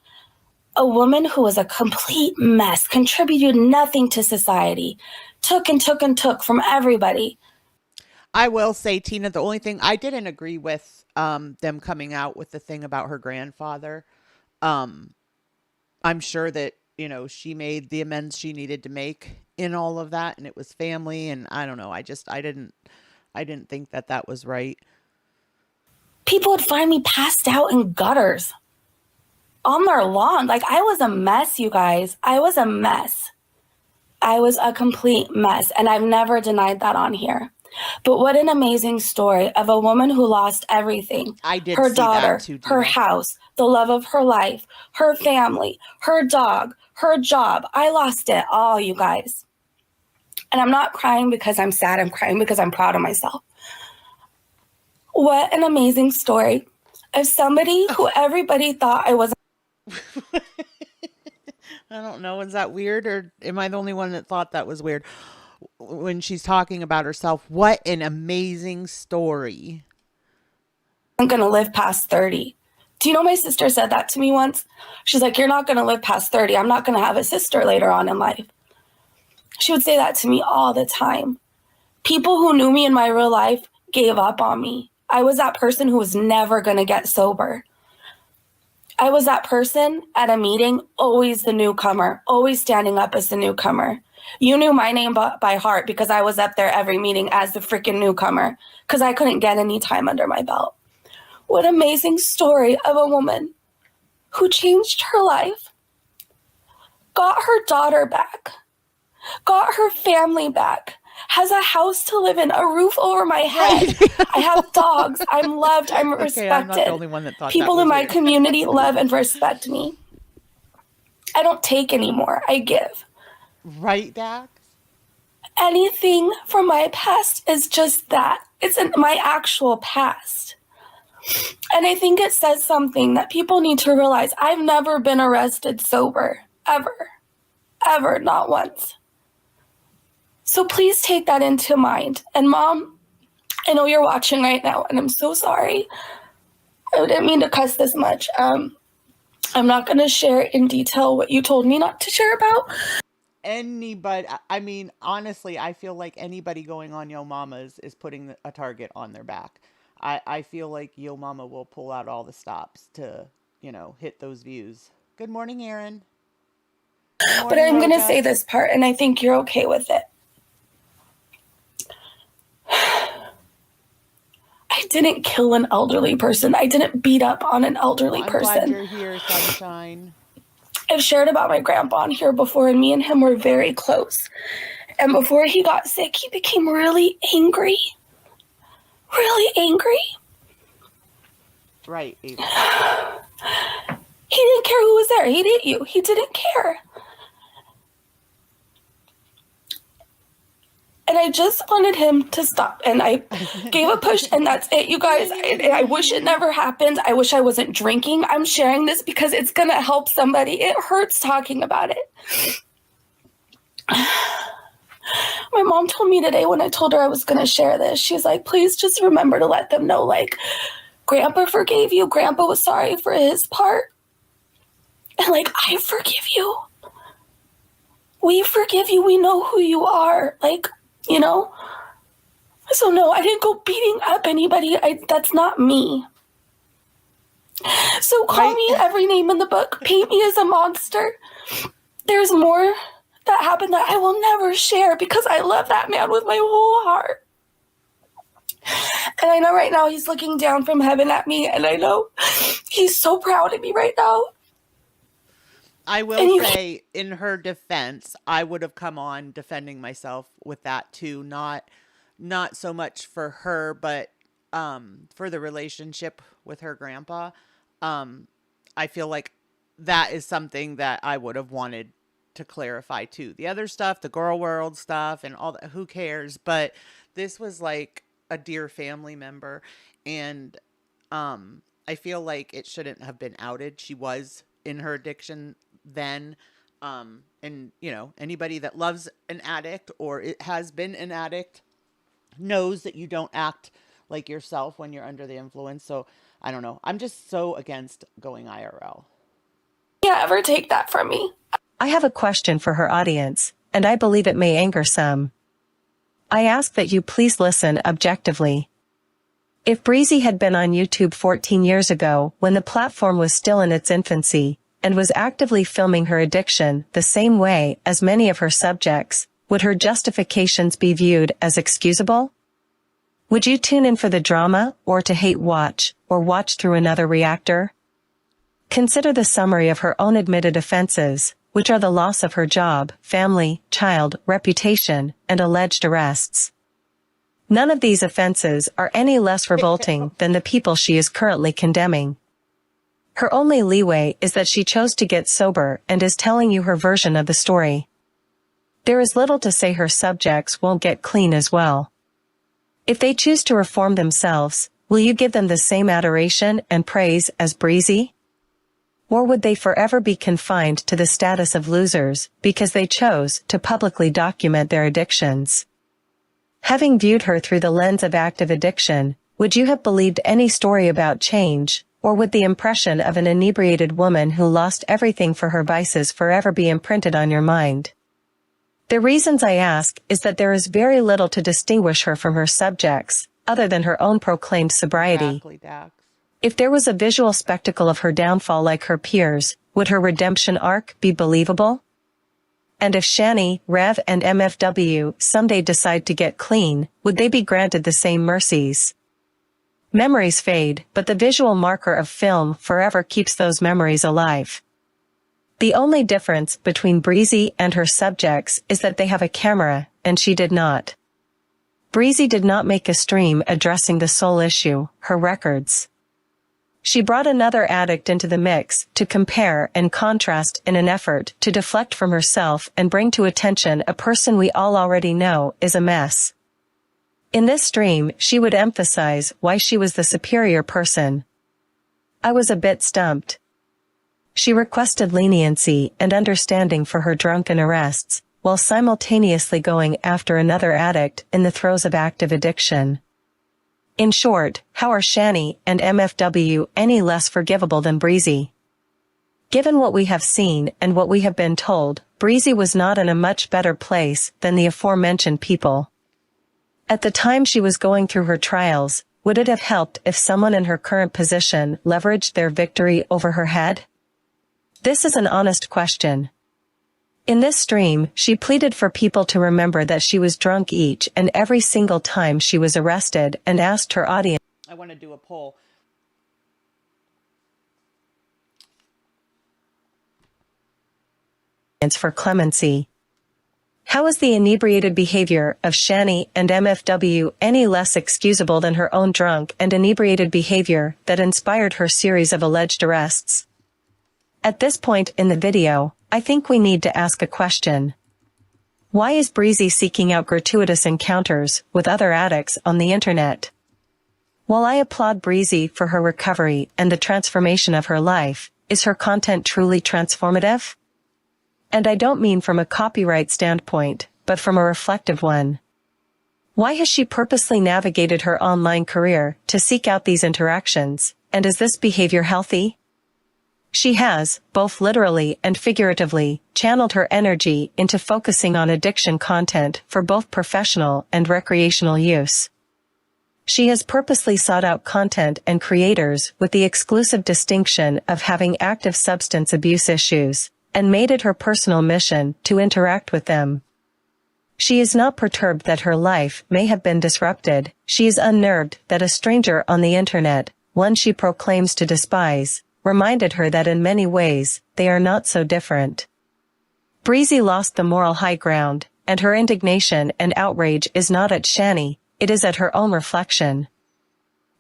A woman who was a complete mess, contributed nothing to society, took and took and took from everybody. I will say, Tina, the only thing I didn't agree with them coming out with the thing about her grandfather. I'm sure that, you know, she made the amends she needed to make in all of that, and it was family, and I don't know. I didn't think that was right. People would find me passed out in gutters on their lawn. Like, I was a mess, you guys. I was a mess. I was a complete mess, and I've never denied that on here. But what an amazing story of a woman who lost everything. I did her see daughter, that too, her house, the love of her life, her family, her dog, her job. I lost it all, you guys. And I'm not crying because I'm sad. I'm crying because I'm proud of myself. What an amazing story of somebody who everybody thought I wasn't. I don't know. Is that weird, or am I the only one that thought that was weird? When she's talking about herself, what an amazing story. I'm going to live past 30. Do you know my sister said that to me once? She's like, you're not going to live past 30. I'm not going to have a sister later on in life. She would say that to me all the time. People who knew me in my real life gave up on me. I was that person who was never going to get sober. I was that person at a meeting, always the newcomer, always standing up as the newcomer. You knew my name by heart because I was up there every meeting as the freaking newcomer because I couldn't get any time under my belt. What an amazing story of a woman who changed her life, got her daughter back, got her family back, has a house to live in, a roof over my head. I have dogs. I'm loved. I'm respected. I'm not the only one that thought People that in my weird. community love and respect me. I don't take anymore. I give. Right, Dax? Anything from my past is just that. It's my actual past. And I think it says something that people need to realize. I've never been arrested sober. Ever. Ever. Not once. So please take that into mind. And Mom, I know you're watching right now, and I'm so sorry. I didn't mean to cuss this much. I'm not going to share in detail what you told me not to share about. Anybody, I mean, honestly, I feel like anybody going on Yo Mama's is putting a target on their back. I feel like Yo Mama will pull out all the stops to, hit those views. Good morning, Aaron. But I'm going to say this part, and I think you're okay with it. I didn't kill an elderly person. I didn't beat up on an elderly person. I'm glad you're here, sunshine. I've shared about my grandpa on here before, and me and him were very close. And before he got sick, he became really angry. Really angry. Right, Ava. He didn't care who was there. He hit you. He didn't care. And I just wanted him to stop. And I gave a push, and that's it, you guys. I wish it never happened. I wish I wasn't drinking. I'm sharing this because it's going to help somebody. It hurts talking about it. My mom told me today when I told her I was going to share this, she's like, please just remember to let them know, like, Grandpa forgave you. Grandpa was sorry for his part. And, like, I forgive you. We forgive you. We know who you are. Like, So, no, I didn't go beating up anybody. That's not me. So call me every name in the book. Paint me as a monster. There's more that happened that I will never share because I love that man with my whole heart. And I know right now he's looking down from heaven at me, and I know he's so proud of me right now. I will say, in her defense, I would have come on defending myself with that too. Not so much for her, but for the relationship with her grandpa. I feel like that is something that I would have wanted to clarify too. The other stuff, the girl world stuff and all that, who cares? But this was like a dear family member, and I feel like it shouldn't have been outed. She was in her addiction then, and anybody that loves an addict or it has been an addict knows that you don't act like yourself when you're under the influence. So I don't know. I'm just so against going IRL. Yeah, ever take that from me. I have a question for her audience, and I believe it may anger some. I ask that you please listen objectively. If Breezy had been on YouTube 14 years ago, when the platform was still in its infancy, and was actively filming her addiction the same way as many of her subjects, would her justifications be viewed as excusable? Would you tune in for the drama, or to hate watch, or watch through another reactor? Consider the summary of her own admitted offenses, which are the loss of her job, family, child, reputation, and alleged arrests. None of these offenses are any less revolting than the people she is currently condemning. Her only leeway is that she chose to get sober and is telling you her version of the story. There is little to say her subjects won't get clean as well. If they choose to reform themselves, will you give them the same adoration and praise as Breezy? Or would they forever be confined to the status of losers because they chose to publicly document their addictions? Having viewed her through the lens of active addiction, would you have believed any story about change, or would the impression of an inebriated woman who lost everything for her vices forever be imprinted on your mind? The reasons I ask is that there is very little to distinguish her from her subjects, other than her own proclaimed sobriety. Exactly, Dax. If there was a visual spectacle of her downfall like her peers, would her redemption arc be believable? And if Shani, Rev, and MFW someday decide to get clean, would they be granted the same mercies? Memories fade, but the visual marker of film forever keeps those memories alive. The only difference between Breezy and her subjects is that they have a camera, and she did not. Breezy did not make a stream addressing the sole issue, her records. She brought another addict into the mix to compare and contrast in an effort to deflect from herself and bring to attention a person we all already know is a mess. In this stream, she would emphasize why she was the superior person. I was a bit stumped. She requested leniency and understanding for her drunken arrests, while simultaneously going after another addict in the throes of active addiction. In short, how are Shani and MFW any less forgivable than Breezy? Given what we have seen and what we have been told, Breezy was not in a much better place than the aforementioned people. At the time she was going through her trials, would it have helped if someone in her current position leveraged their victory over her head? This is an honest question. In this stream, she pleaded for people to remember that she was drunk each and every single time she was arrested and asked her audience. I want to do a poll. For clemency. How is the inebriated behavior of Shani and MFW any less excusable than her own drunk and inebriated behavior that inspired her series of alleged arrests? At this point in the video, I think we need to ask a question. Why is Breezy seeking out gratuitous encounters with other addicts on the internet? While I applaud Breezy for her recovery and the transformation of her life, is her content truly transformative? And I don't mean from a copyright standpoint, but from a reflective one. Why has she purposely navigated her online career to seek out these interactions, and is this behavior healthy? She has, both literally and figuratively, channeled her energy into focusing on addiction content for both professional and recreational use. She has purposely sought out content and creators with the exclusive distinction of having active substance abuse issues, and made it her personal mission to interact with them. She is not perturbed that her life may have been disrupted. She is unnerved that a stranger on the internet, one she proclaims to despise, reminded her that in many ways, they are not so different. Breezy lost the moral high ground, and her indignation and outrage is not at Shani, it is at her own reflection.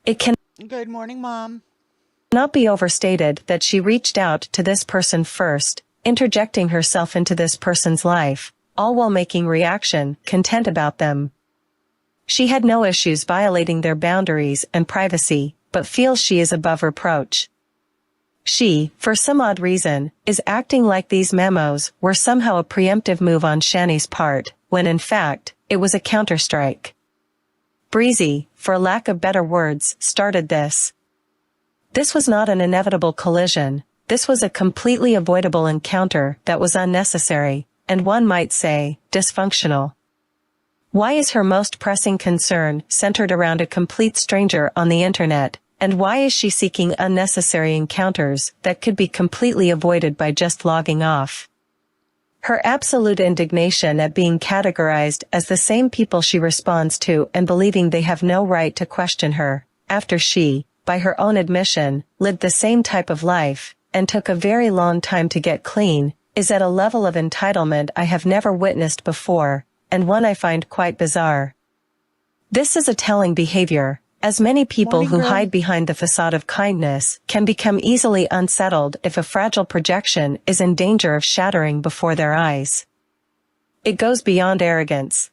It can Good morning, Mom. not be overstated that she reached out to this person first, interjecting herself into this person's life, all while making reaction content about them. She had no issues violating their boundaries and privacy, but feels she is above reproach. She, for some odd reason, is acting like these memos were somehow a preemptive move on Shani's part, when in fact, it was a counterstrike. Breezy, for lack of better words, started this. This was not an inevitable collision, this was a completely avoidable encounter that was unnecessary, and one might say, dysfunctional. Why is her most pressing concern centered around a complete stranger on the internet? And why is she seeking unnecessary encounters that could be completely avoided by just logging off? Her absolute indignation at being categorized as the same people she responds to and believing they have no right to question her, after she, by her own admission, lived the same type of life, and took a very long time to get clean, is at a level of entitlement I have never witnessed before, and one I find quite bizarre. This is a telling behavior, as many people Morning, who girl. hide behind the facade of kindness can become easily unsettled if a fragile projection is in danger of shattering before their eyes. It goes beyond arrogance.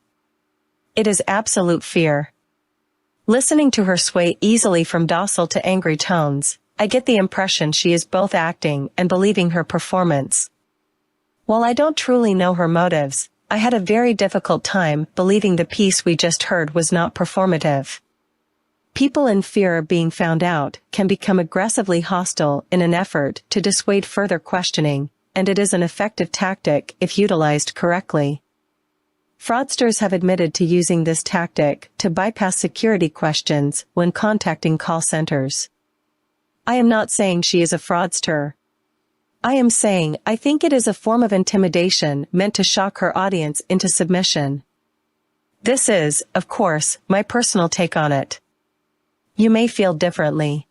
It is absolute fear. Listening to her sway easily from docile to angry tones, I get the impression she is both acting and believing her performance. While I don't truly know her motives, I had a very difficult time believing the piece we just heard was not performative. People in fear of being found out can become aggressively hostile in an effort to dissuade further questioning, and it is an effective tactic if utilized correctly. Fraudsters have admitted to using this tactic to bypass security questions when contacting call centers. I am not saying she is a fraudster. I am saying I think it is a form of intimidation meant to shock her audience into submission. This is, of course, my personal take on it. You may feel differently.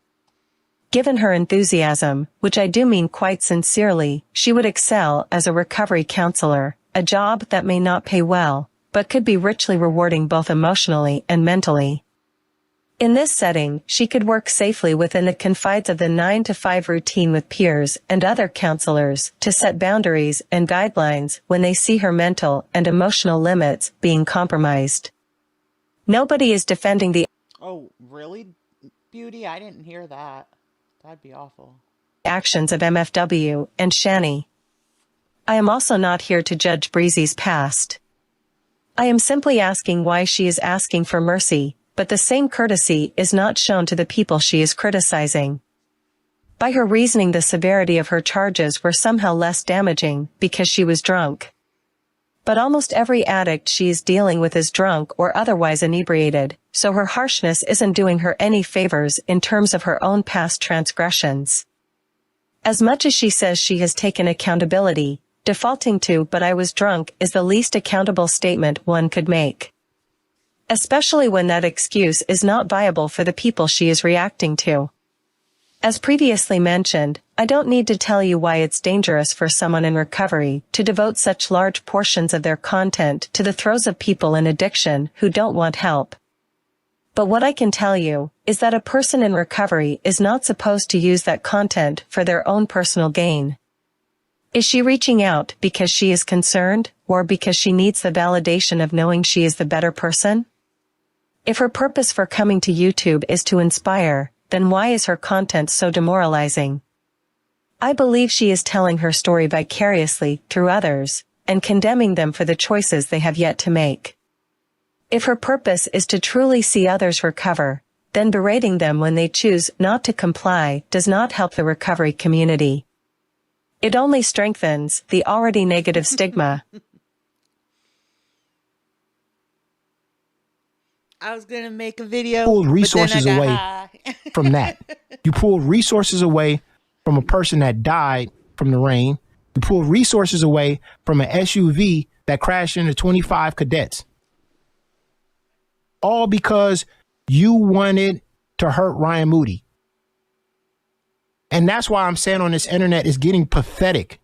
Given her enthusiasm, which I do mean quite sincerely, she would excel as a recovery counselor, a job that may not pay well, but could be richly rewarding both emotionally and mentally. In this setting, she could work safely within the confines of the 9-to-5 routine with peers and other counselors to set boundaries and guidelines when they see her mental and emotional limits being compromised. Nobody is defending the Oh, really, Beauty? I didn't hear that. That'd be awful. actions of MFW and Shani. I am also not here to judge Breezy's past. I am simply asking why she is asking for mercy, but the same courtesy is not shown to the people she is criticizing. By her reasoning, the severity of her charges were somehow less damaging because she was drunk. But almost every addict she is dealing with is drunk or otherwise inebriated, so her harshness isn't doing her any favors in terms of her own past transgressions. As much as she says she has taken accountability, defaulting to "but I was drunk" is the least accountable statement one could make. Especially when that excuse is not viable for the people she is reacting to. As previously mentioned, I don't need to tell you why it's dangerous for someone in recovery to devote such large portions of their content to the throes of people in addiction who don't want help. But what I can tell you is that a person in recovery is not supposed to use that content for their own personal gain. Is she reaching out because she is concerned or because she needs the validation of knowing she is the better person? If her purpose for coming to YouTube is to inspire, then why is her content so demoralizing? I believe she is telling her story vicariously through others, and condemning them for the choices they have yet to make. If her purpose is to truly see others recover, then berating them when they choose not to comply does not help the recovery community. It only strengthens the already negative stigma. I was going to make a video. Pulled resources away from that. You pulled resources away from a person that died from the rain. You pulled resources away from an SUV that crashed into 25 cadets. All because you wanted to hurt Ryan Moody. And that's why I'm saying on this internet is getting pathetic.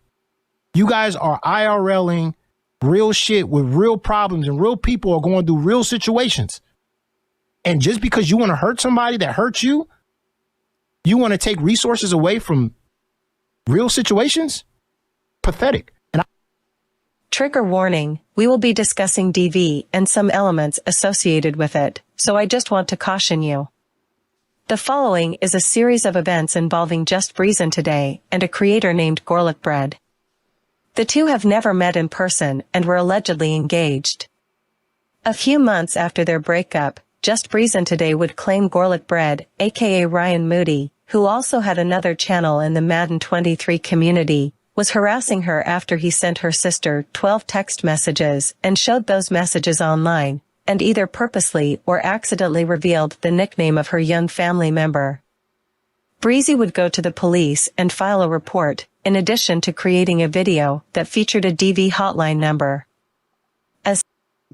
You guys are IRLing real shit with real problems, and real people are going through real situations. And just because you want to hurt somebody that hurts you, you want to take resources away from real situations? Pathetic. Trigger warning, we will be discussing DV and some elements associated with it, so I just want to caution you. The following is a series of events involving Just Breezin today and a creator named Gorlick Bread. The two have never met in person and were allegedly engaged. A few months after their breakup, Just Breezin today would claim Gorlick Bread, aka Ryan Moody, who also had another channel in the Madden 23 community, was harassing her after he sent her sister 12 text messages and showed those messages online, and either purposely or accidentally revealed the nickname of her young family member. Breezy would go to the police and file a report, in addition to creating a video that featured a DV hotline number. As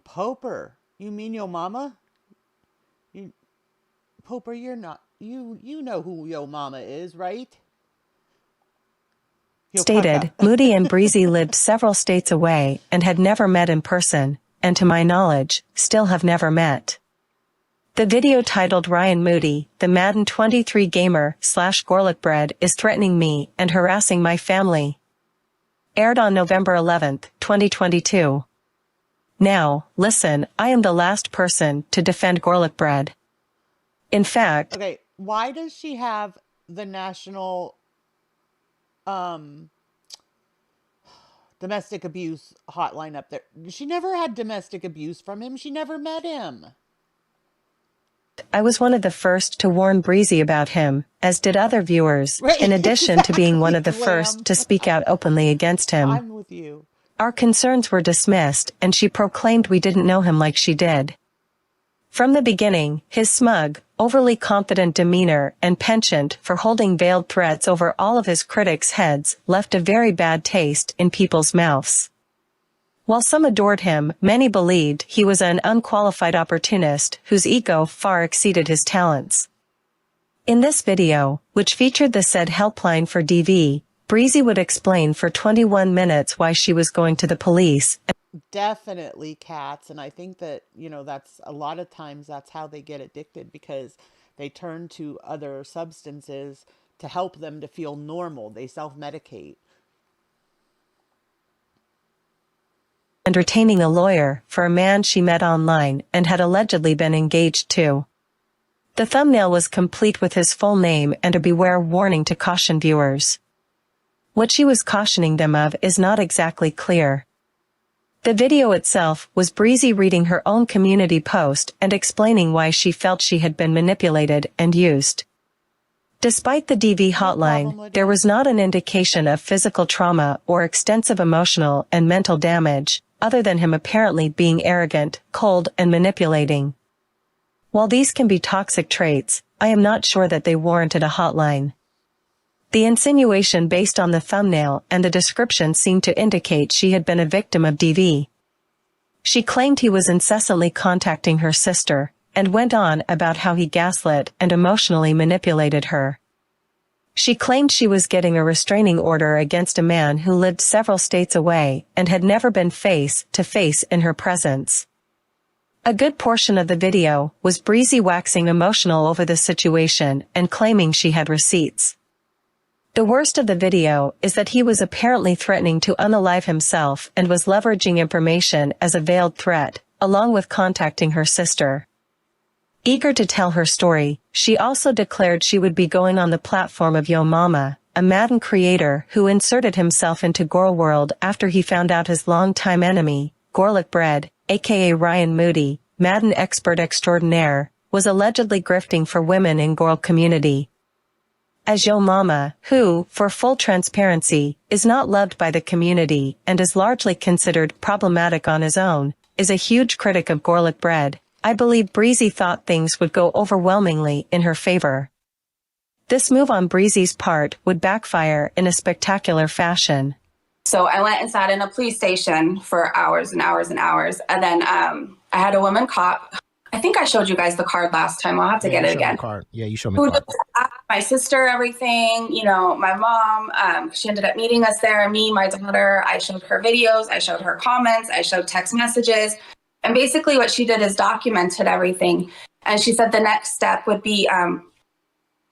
Poper, you mean your mama? Poper, you're not, you know who your mama is, right? Stated, Moody and Breezy lived several states away and had never met in person, and to my knowledge, still have never met. The video titled Ryan Moody, the Madden 23 gamer / Gorlick bread is threatening me and harassing my family, aired on November 11, 2022. Now, listen, I am the last person to defend Gorlick bread. In fact... Okay, why does she have the national domestic abuse hotline up there? She never had domestic abuse from him. She never met him. I was one of the first to warn Breezy about him, as did other viewers, in addition to being one of the first to speak out openly against him. I'm with you. Our concerns were dismissed, and she proclaimed we didn't know him like she did. From the beginning, his smug, overly confident demeanor and penchant for holding veiled threats over all of his critics' heads left a very bad taste in people's mouths. While some adored him, many believed he was an unqualified opportunist whose ego far exceeded his talents. In this video, which featured the said helpline for DV, Breezy would explain for 21 minutes why she was going to the police. Definitely cats, and I think that, you know, that's a lot of times that's how they get addicted, because they turn to other substances to help them to feel normal. They self-medicate. And retaining a lawyer for a man she met online and had allegedly been engaged to. The thumbnail was complete with his full name and a beware warning to caution viewers. What she was cautioning them of is not exactly clear. The video itself was Breezy reading her own community post and explaining why she felt she had been manipulated and used. Despite the DV hotline, there was not an indication of physical trauma or extensive emotional and mental damage, other than him apparently being arrogant, cold, and manipulating. While these can be toxic traits, I am not sure that they warranted a hotline. The insinuation based on the thumbnail and the description seemed to indicate she had been a victim of DV. She claimed he was incessantly contacting her sister, and went on about how he gaslit and emotionally manipulated her. She claimed she was getting a restraining order against a man who lived several states away and had never been face-to-face in her presence. A good portion of the video was Breezy waxing emotional over the situation and claiming she had receipts. The worst of the video is that he was apparently threatening to unalive himself and was leveraging information as a veiled threat, along with contacting her sister. Eager to tell her story, she also declared she would be going on the platform of Yo Mama, a Madden creator who inserted himself into Gorl World after he found out his longtime enemy, Gorlick Bread, aka Ryan Moody, Madden expert extraordinaire, was allegedly grifting for women in Gorl community. As Yo Mama, who, for full transparency, is not loved by the community and is largely considered problematic on his own, is a huge critic of Gorlick Bread, I believe Breezy thought things would go overwhelmingly in her favor. This move on Breezy's part would backfire in a spectacular fashion. So I went and sat in a police station for hours and hours and hours. And then I had a woman cop. I think I showed you guys the card last time. I'll have to get it again. Yeah, you showed me the card. Who asked my sister everything, you know, my mom. She ended up meeting us there, me, my daughter. I showed her videos. I showed her comments. I showed text messages. And basically what she did is documented everything. And she said the next step would be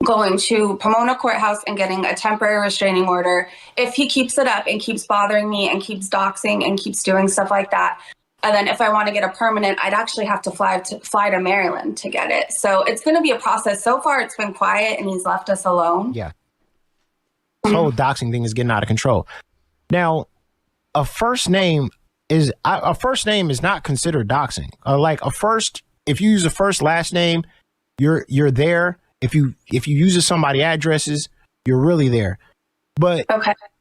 going to Pomona Courthouse and getting a temporary restraining order. If he keeps it up and keeps bothering me and keeps doxing and keeps doing stuff like that. And then if I want to get a permanent, I'd actually have to fly to Maryland to get it. So it's going to be a process. So far, it's been quiet and he's left us alone. Yeah. This whole doxing thing is getting out of control. Now, a first name is not considered doxing. If you use a first last name, you're there. If you use somebody's addresses, you're really there. But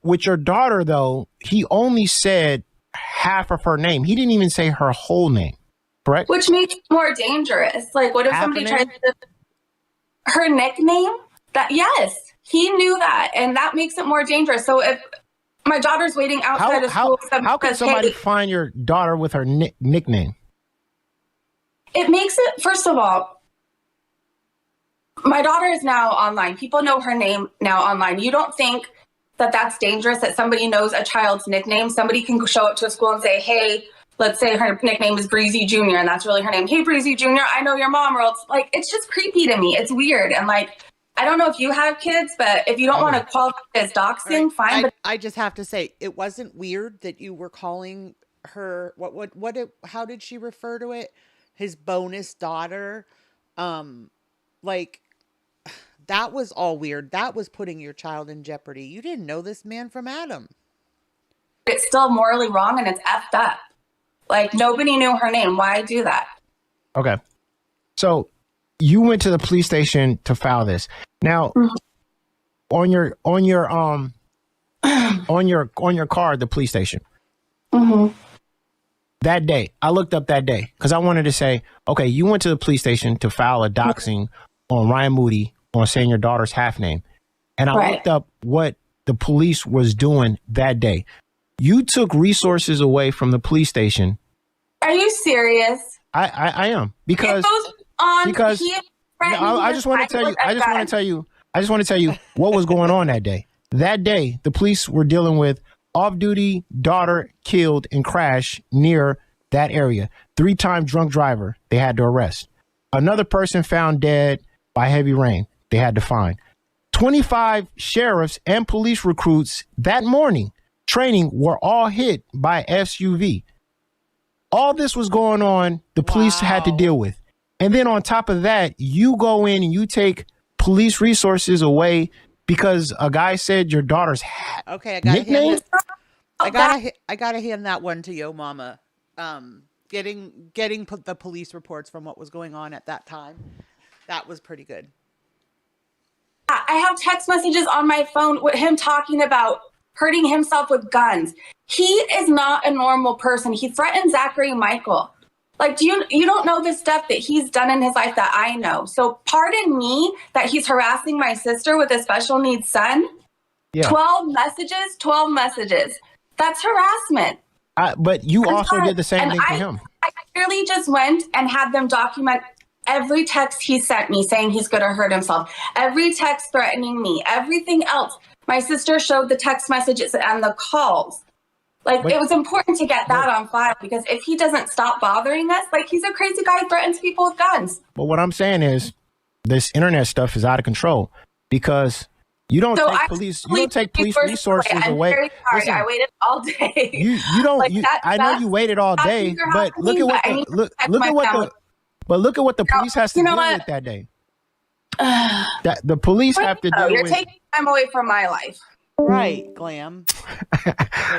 with your daughter though, he only said half of her name. He didn't even say her whole name, correct? Which makes it more dangerous. Like, what if somebody tries to her nickname? Yes, he knew that, and that makes it more dangerous. So if my daughter's waiting outside of school, how can somebody find your daughter with her nickname? It makes it, first of all, my daughter is now online. People know her name now online. You don't think that that's dangerous, that somebody knows a child's nickname? Somebody can show up to a school and say, hey, let's say her nickname is Breezy Jr. and that's really her name. Hey, Breezy Jr., I know your mom. Or it's like, it's just creepy to me. It's weird. And like, I don't know if you have kids, but if you don't want to qualify as doxing, fine. But I just have to say, it wasn't weird that you were calling her, how did she refer to it? His bonus daughter. Like, that was all weird. That was putting your child in jeopardy. You didn't know this man from Adam. It's still morally wrong and it's effed up. Like, nobody knew her name. Why do that? Okay. So you went to the police station to file this. Now, on your card, the police station. That day, I looked up that day because I wanted to say, okay, you went to the police station to file a doxing on Ryan Moody on saying your daughter's half name. And I looked up what the police was doing that day. You took resources away from the police station. Are you serious? I am because I just want to tell you what was going on that day. That day, the police were dealing with off-duty daughter killed in crash near that area. 3-time drunk driver they had to arrest. Another person found dead by heavy rain they had to find. 25 sheriffs and police recruits that morning training were all hit by SUV. All this was going on, the police had to deal with. And then on top of that, you go in and you take police resources away because a guy said your daughter's nickname. I gotta hand that one to Yo Mama. Getting the police reports from what was going on at that time, that was pretty good. I have text messages on my phone with him talking about hurting himself with guns. He is not a normal person. He threatened Zachary Michael. Like, you don't know the stuff that he's done in his life that I know. So pardon me that he's harassing my sister with a special needs son. Yeah. 12 messages. That's harassment. But you also did the same thing to him. I clearly just went and had them document every text he sent me saying he's going to hurt himself. Every text threatening me. Everything else. My sister showed the text messages and the calls. Like, it was important to get that on file because if he doesn't stop bothering us, like, he's a crazy guy who threatens people with guns. But what I'm saying is this internet stuff is out of control because you don't take police resources away. I'm very sorry. Listen, I waited all day. You don't. Like I know you waited all day, but look at what the police has to deal with that day. That the police have to deal with. You're taking time away from my life. Right, Glam. Wait,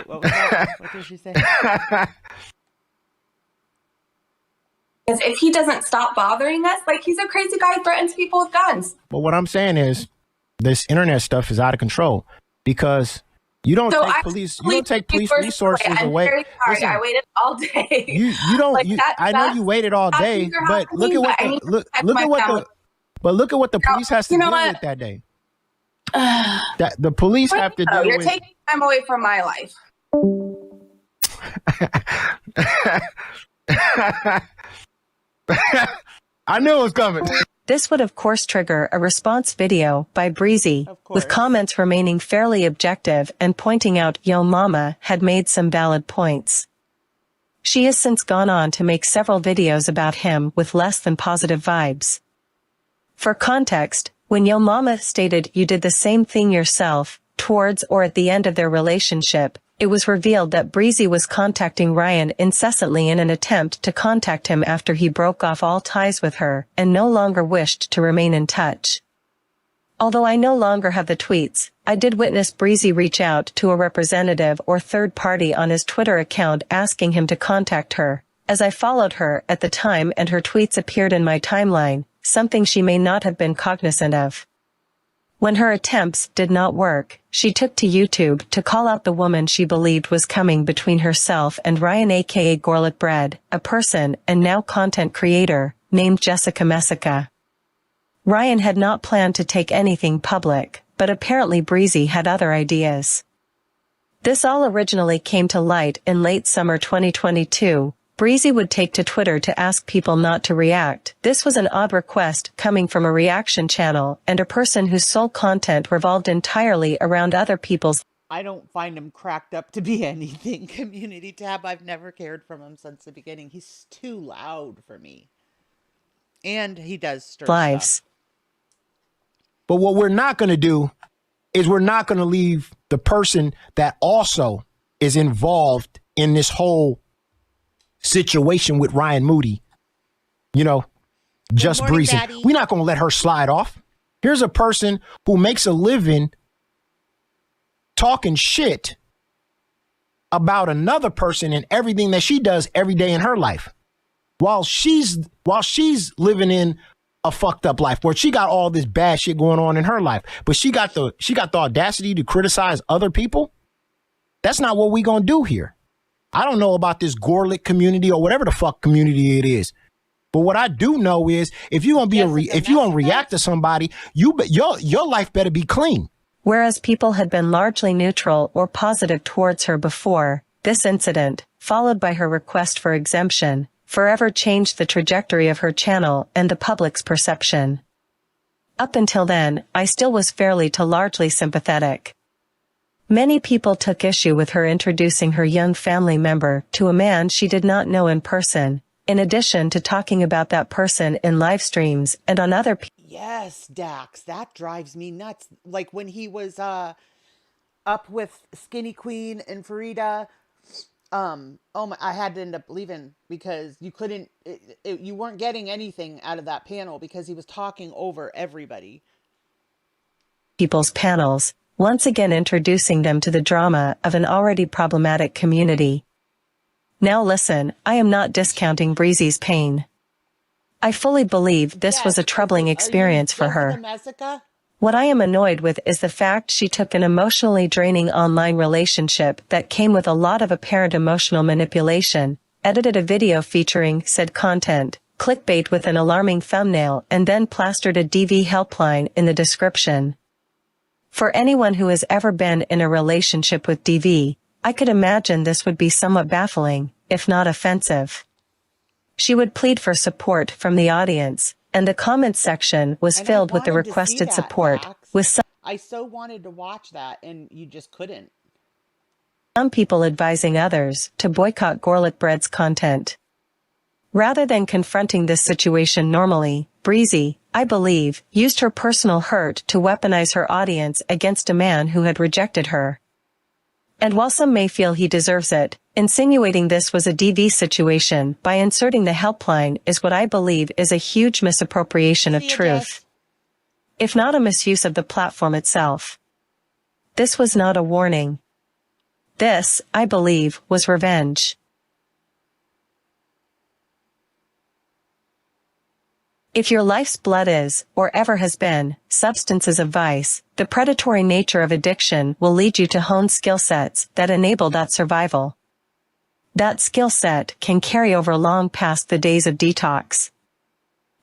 what was that? What did she say? Because if he doesn't stop bothering us, like, he's a crazy guy who threatens people with guns. But what I'm saying is this internet stuff is out of control because you don't take police resources away. I'm very sorry. Listen, I waited all day. You don't. Like, I know you waited all day, but look at what the police has to deal with that day. That the police have to deal with. You're taking time away from my life. I knew it was coming. This would of course trigger a response video by Breezy, with comments remaining fairly objective and pointing out Yo Mama had made some valid points. She has since gone on to make several videos about him with less than positive vibes. For context, when Yo Mama stated you did the same thing yourself, towards or at the end of their relationship, it was revealed that Breezy was contacting Ryan incessantly in an attempt to contact him after he broke off all ties with her and no longer wished to remain in touch. Although I no longer have the tweets, I did witness Breezy reach out to a representative or third party on his Twitter account asking him to contact her, as I followed her at the time and her tweets appeared in my timeline, something she may not have been cognizant of. When her attempts did not work, she took to YouTube to call out the woman she believed was coming between herself and Ryan aka Gorlet Bread, a person and now content creator, named Jessica Messica. Ryan had not planned to take anything public, but apparently Breezy had other ideas. This all originally came to light in late summer 2022. Breezy would take to Twitter to ask people not to react. This was an odd request coming from a reaction channel and a person whose sole content revolved entirely around other people's. I don't find him cracked up to be anything. Community tab, I've never cared for him since the beginning. He's too loud for me. And he does stir stuff. But what we're not going to do is we're not going to leave the person that also is involved in this whole situation with Ryan Moody, you know, just breezing. We're not going to let her slide off. Here's a person who makes a living talking shit about another person and everything that she does every day in her life, while she's living in a fucked up life where she got all this bad shit going on in her life, but she got the audacity to criticize other people. That's not what we gonna do here. I don't know about this Gorlick community or whatever the fuck community it is, but what I do know is if you're gonna react to somebody, your life better be clean. Whereas people had been largely neutral or positive towards her before, this incident, followed by her request for exemption, forever changed the trajectory of her channel and the public's perception. Up until then, I still was fairly to largely sympathetic. Many people took issue with her introducing her young family member to a man she did not know in person, in addition to talking about that person in live streams and on other Yes, Dax, that drives me nuts. Like when he was up with Skinny Queen and Farida, I had to end up leaving because you couldn't, you weren't getting anything out of that panel because he was talking over everybody. People's panels, once again introducing them to the drama of an already problematic community. Now listen, I am not discounting Breezy's pain. I fully believe this was a troubling experience for her. What I am annoyed with is the fact she took an emotionally draining online relationship that came with a lot of apparent emotional manipulation, edited a video featuring said content, clickbait with an alarming thumbnail, and then plastered a DV helpline in the description. For anyone who has ever been in a relationship with DV, I could imagine this would be somewhat baffling, if not offensive. She would plead for support from the audience, and the comments section was filled with the requested support, with some I so wanted to watch that, and you just couldn't. Some people advising others to boycott Gorlick Bread's content. Rather than confronting this situation normally, Breezy, I believe, used her personal hurt to weaponize her audience against a man who had rejected her. And while some may feel he deserves it, insinuating this was a DV situation by inserting the helpline is what I believe is a huge misappropriation of truth. If not a misuse of the platform itself. This was not a warning. This, I believe, was revenge. If your life's blood is, or ever has been, substances of vice, the predatory nature of addiction will lead you to hone skill sets that enable that survival. That skill set can carry over long past the days of detox.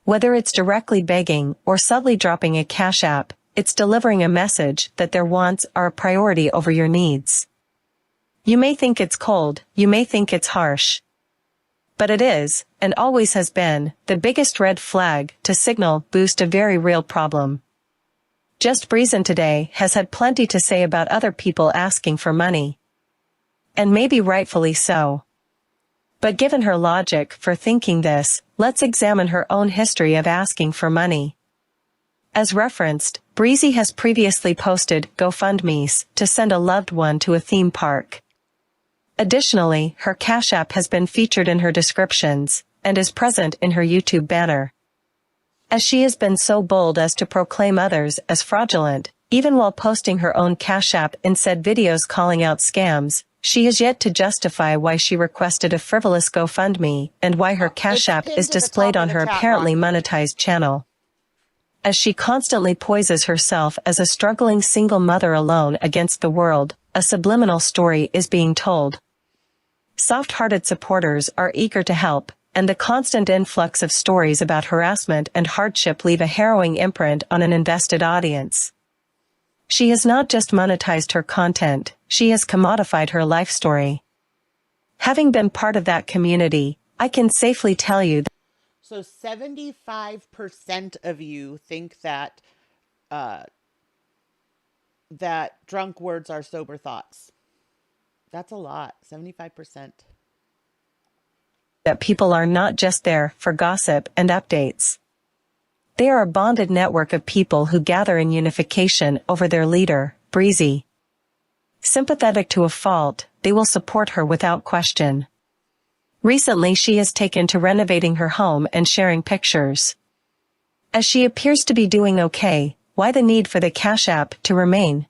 Whether it's directly begging or subtly dropping a cash app, it's delivering a message that their wants are a priority over your needs. You may think it's cold, you may think it's harsh. But it is, and always has been, the biggest red flag to signal boost a very real problem. Just Breezin today has had plenty to say about other people asking for money. And maybe rightfully so. But given her logic for thinking this, let's examine her own history of asking for money. As referenced, Breezy has previously posted GoFundMes to send a loved one to a theme park. Additionally, her Cash App has been featured in her descriptions, and is present in her YouTube banner. As she has been so bold as to proclaim others as fraudulent, even while posting her own Cash App in said videos calling out scams, she has yet to justify why she requested a frivolous GoFundMe and why her Cash App is displayed on her apparently monetized channel. As she constantly poises herself as a struggling single mother alone against the world, a subliminal story is being told. Soft-hearted supporters are eager to help, and the constant influx of stories about harassment and hardship leave a harrowing imprint on an invested audience. She has not just monetized her content, she has commodified her life story. Having been part of that community, I can safely tell you that So 75% of you think that that drunk words are sober thoughts. That's a lot, 75%. That people are not just there for gossip and updates. They are a bonded network of people who gather in unification over their leader, Breezy. Sympathetic to a fault, they will support her without question. Recently she has taken to renovating her home and sharing pictures. As she appears to be doing okay, why the need for the Cash App to remain?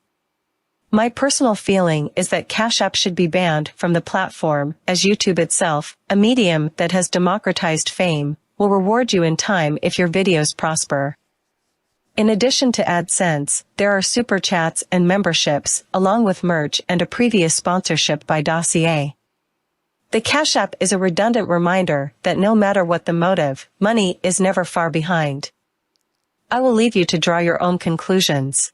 My personal feeling is that Cash App should be banned from the platform, as YouTube itself, a medium that has democratized fame, will reward you in time if your videos prosper. In addition to AdSense, there are super chats and memberships, along with merch and a previous sponsorship by Dossier. The Cash App is a redundant reminder that no matter what the motive, money is never far behind. I will leave you to draw your own conclusions.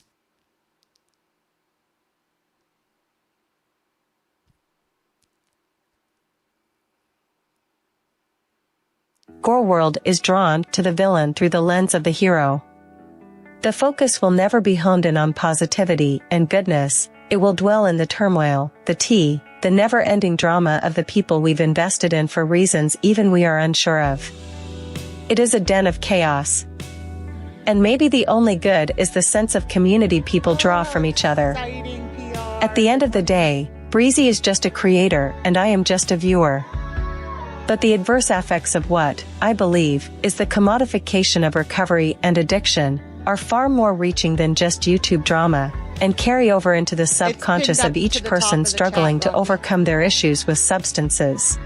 Gore World is drawn to the villain through the lens of the hero. The focus will never be honed in on positivity and goodness, it will dwell in the turmoil, the never-ending drama of the people we've invested in for reasons even we are unsure of. It is a den of chaos. And maybe the only good is the sense of community people draw from each other. At the end of the day, Breezy is just a creator and I am just a viewer. But the adverse effects of what, I believe, is the commodification of recovery and addiction, are far more reaching than just YouTube drama, and carry over into the subconscious of each person struggling to overcome their issues with substances.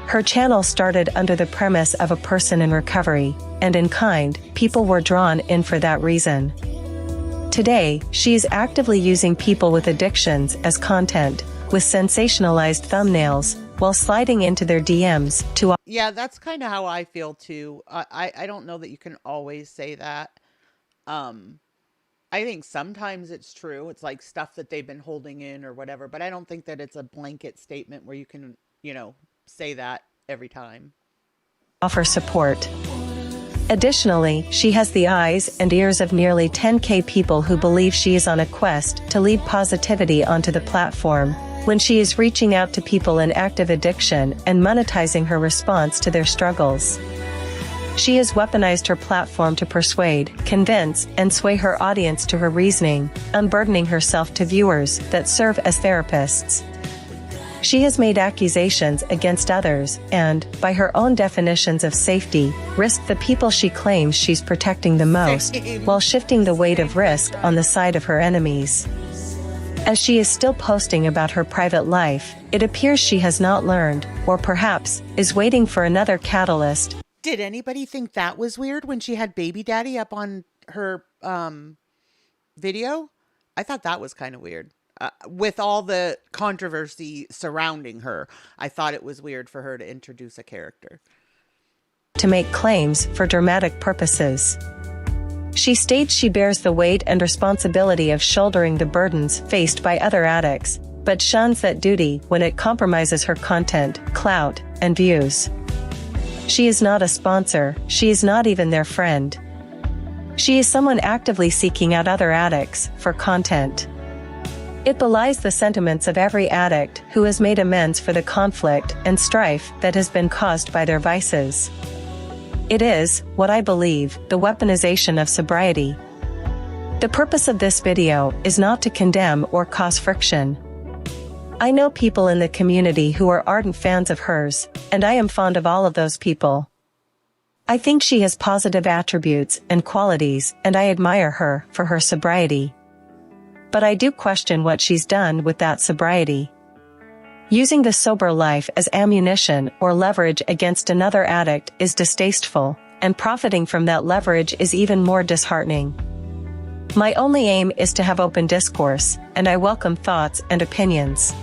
Her channel started under the premise of a person in recovery, and in kind, people were drawn in for that reason. Today, she is actively using people with addictions as content, with sensationalized thumbnails, while sliding into their DMs to... Yeah, that's kind of how I feel too. I don't know that you can always say that. I think sometimes it's true. It's like stuff that they've been holding in or whatever, but I don't think that it's a blanket statement where you can, say that every time. Offer support. Additionally, she has the eyes and ears of nearly 10,000 people who believe she is on a quest to lead positivity onto the platform, when she is reaching out to people in active addiction and monetizing her response to their struggles. She has weaponized her platform to persuade, convince, and sway her audience to her reasoning, unburdening herself to viewers that serve as therapists. She has made accusations against others and, by her own definitions of safety, risked the people she claims she's protecting the most, while shifting the weight of risk on the side of her enemies. As she is still posting about her private life, it appears she has not learned, or perhaps, is waiting for another catalyst. Did anybody think that was weird when she had baby daddy up on her video? I thought that was kind of weird. With all the controversy surrounding her, I thought it was weird for her to introduce a character. To make claims for dramatic purposes. She states she bears the weight and responsibility of shouldering the burdens faced by other addicts, but shuns that duty when it compromises her content, clout, and views. She is not a sponsor, she is not even their friend. She is someone actively seeking out other addicts for content. It belies the sentiments of every addict who has made amends for the conflict and strife that has been caused by their vices. It is, what I believe, the weaponization of sobriety. The purpose of this video is not to condemn or cause friction. I know people in the community who are ardent fans of hers, and I am fond of all of those people. I think she has positive attributes and qualities, and I admire her for her sobriety. But I do question what she's done with that sobriety. Using the sober life as ammunition or leverage against another addict is distasteful, and profiting from that leverage is even more disheartening. My only aim is to have open discourse, and I welcome thoughts and opinions.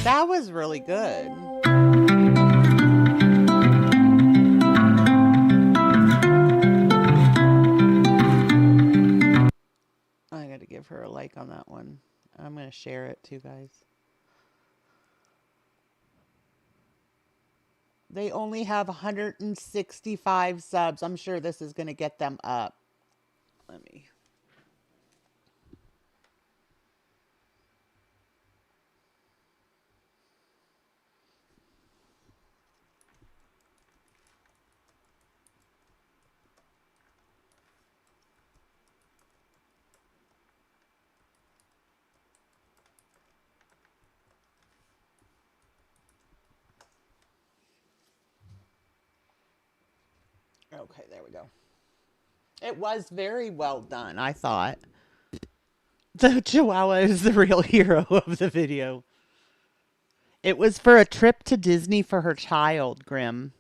That was really good. I got to give her a like on that one. I'm going to share it too, guys. They only have 165 subs. I'm sure this is going to get them up. Let me. Okay, there we go. It was very well done, I thought. The Chihuahua is the real hero of the video. It was for a trip to Disney for her child, Grim.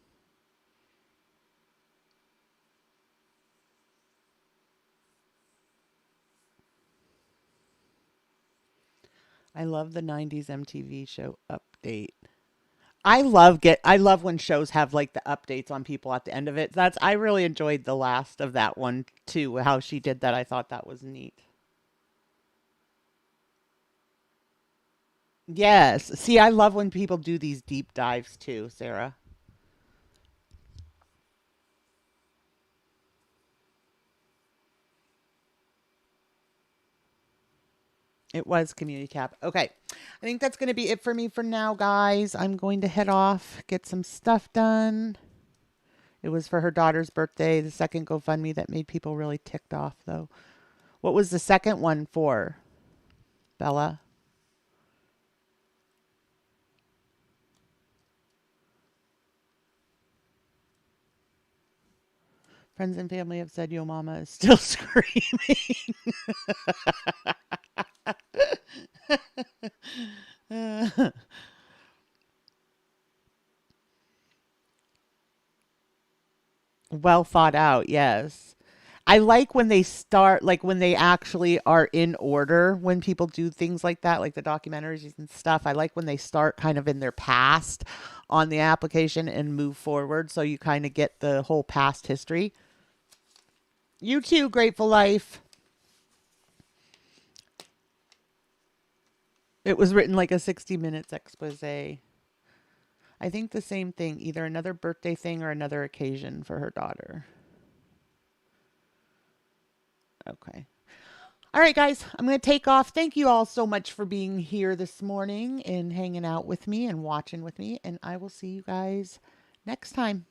I love the 90s MTV show update. I love when shows have like the updates on people at the end of it. I really enjoyed the last of that one too, how she did that. I thought that was neat. Yes. See, I love when people do these deep dives too, Sarah. It was community cap. Okay. I think that's going to be it for me for now, guys. I'm going to head off, get some stuff done. It was for her daughter's birthday. The second GoFundMe that made people really ticked off, though. What was the second one for, Bella? Friends and family have said your mama is still screaming. Well thought out, yes. I like when they start, like when they actually are in order, when people do things like that, like the documentaries and stuff. I like when they start kind of in their past on the application and move forward, so you kind of get the whole past history. You too, Grateful Life. It was written like a 60 minutes expose. I think the same thing, either another birthday thing or another occasion for her daughter. Okay. All right, guys, I'm going to take off. Thank you all so much for being here this morning and hanging out with me and watching with me. And I will see you guys next time.